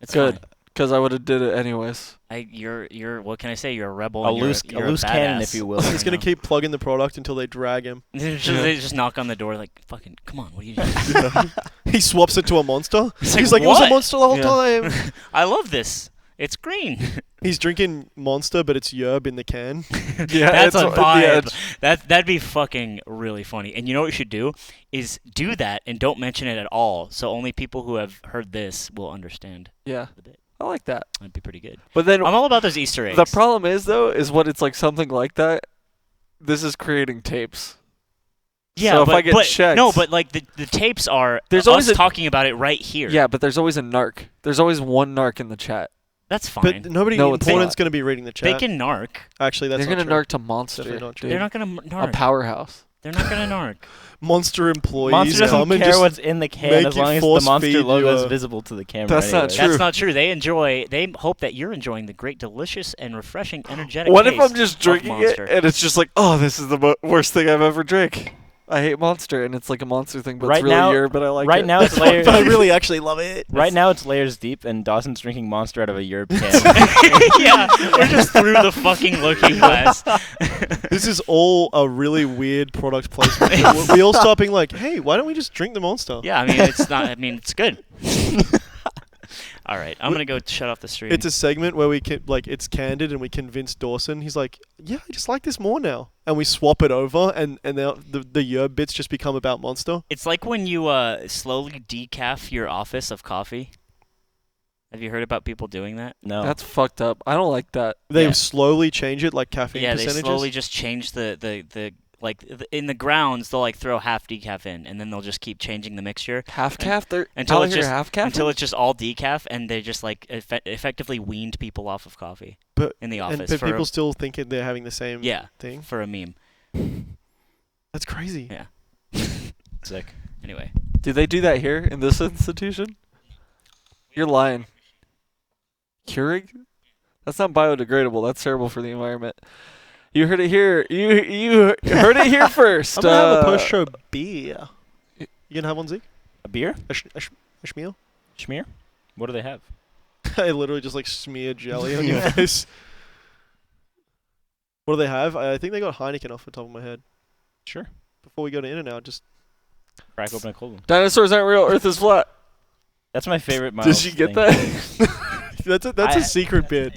It's Good. fine. Because I would have did it anyways. You're. What can I say? You're a rebel. A and loose you're a loose cannon, badass. if you will. He's gonna keep plugging the product until they drag him. They just knock on the door like, fucking, come on, what are you doing? He swaps it to a monster. It's He's like, like, it was a what? monster the whole Yeah. time. I love this. It's green. He's drinking Monster, but it's yerb in the can. Yeah, That's it's a on the edge. vibe. That'd be fucking really funny. And you know what you should do is do that and don't mention it at all, so only people who have heard this will understand Yeah, the bit. I like that. That'd be pretty good. But then I'm all about those Easter eggs. the problem is though, is when it's like something like that. This is creating tapes. yeah, so if but, I get but, checked- no, but like the tapes are There's us always a- talking about it right here. Yeah, but there's always a narc. There's always one narc in the chat. That's fine. But nobody No, it's important's not. going to be reading the They chat. can narc. Actually, that's They're not gonna true. narc to Monster. Definitely not true. They're dude. not gonna A narc. powerhouse. They're not gonna narc. Monster employees Monster doesn't come and care just what's in the can make as you long as the force Monster feed logo you is a- visible to the camera. That's not anyways. true. That's not true. They hope that you're enjoying the great, delicious, and refreshing, energetic What if taste I'm just of drinking it Monster. and it's just like, oh, this is the worst thing I've ever drank. I hate Monster, and it's like a Monster thing, but Right it's really now- yerb, but I like right it. now it's But I layers. really actually love it. Right now it's layers deep, and Dawson's drinking Monster out of a yerb can. Yeah, we're just through the fucking looking glass. This is all a really weird product placement. we all start being like, hey, why don't we just drink the Monster? Yeah, I mean it's not. I mean it's good. All right, I'm gonna go shut off the stream. It's a segment where we can, like, it's candid and we convince Dawson. He's like, yeah, I just like this more now. And we swap it over, and now the yerb bits just become about Monster. It's like when you slowly decaf your office of coffee. Have you heard about people doing that? No. That's fucked up. I don't like that. They Yeah. slowly change it, like caffeine Yeah, they percentages. slowly just change the in the grounds they'll like throw half decaf in, and then they'll just keep changing the mixture Half calf? They're until out it's here just half calf? until it's just all decaf, and they just like effectively weaned people off of coffee But in the and office but for people still think they're having the same yeah thing. for a meme. That's crazy. Yeah. Sick. Anyway, Do they do that here in this institution? You're lying. Keurig? That's not biodegradable. That's terrible for the environment. You heard it here. You heard it here first. I'm gonna have a post-show beer. You gonna have one, Zeke? A beer? A schmeal? Schmear? What do they have? I literally just like smear jelly on your face. What do they have? I think they got Heineken off the top of my head. Sure. Before we go to In-N-Out, just Crack open a cold one. Dinosaurs aren't real. Earth is flat. That's my favorite Miles Did you get thing. that? that's a I- secret bit.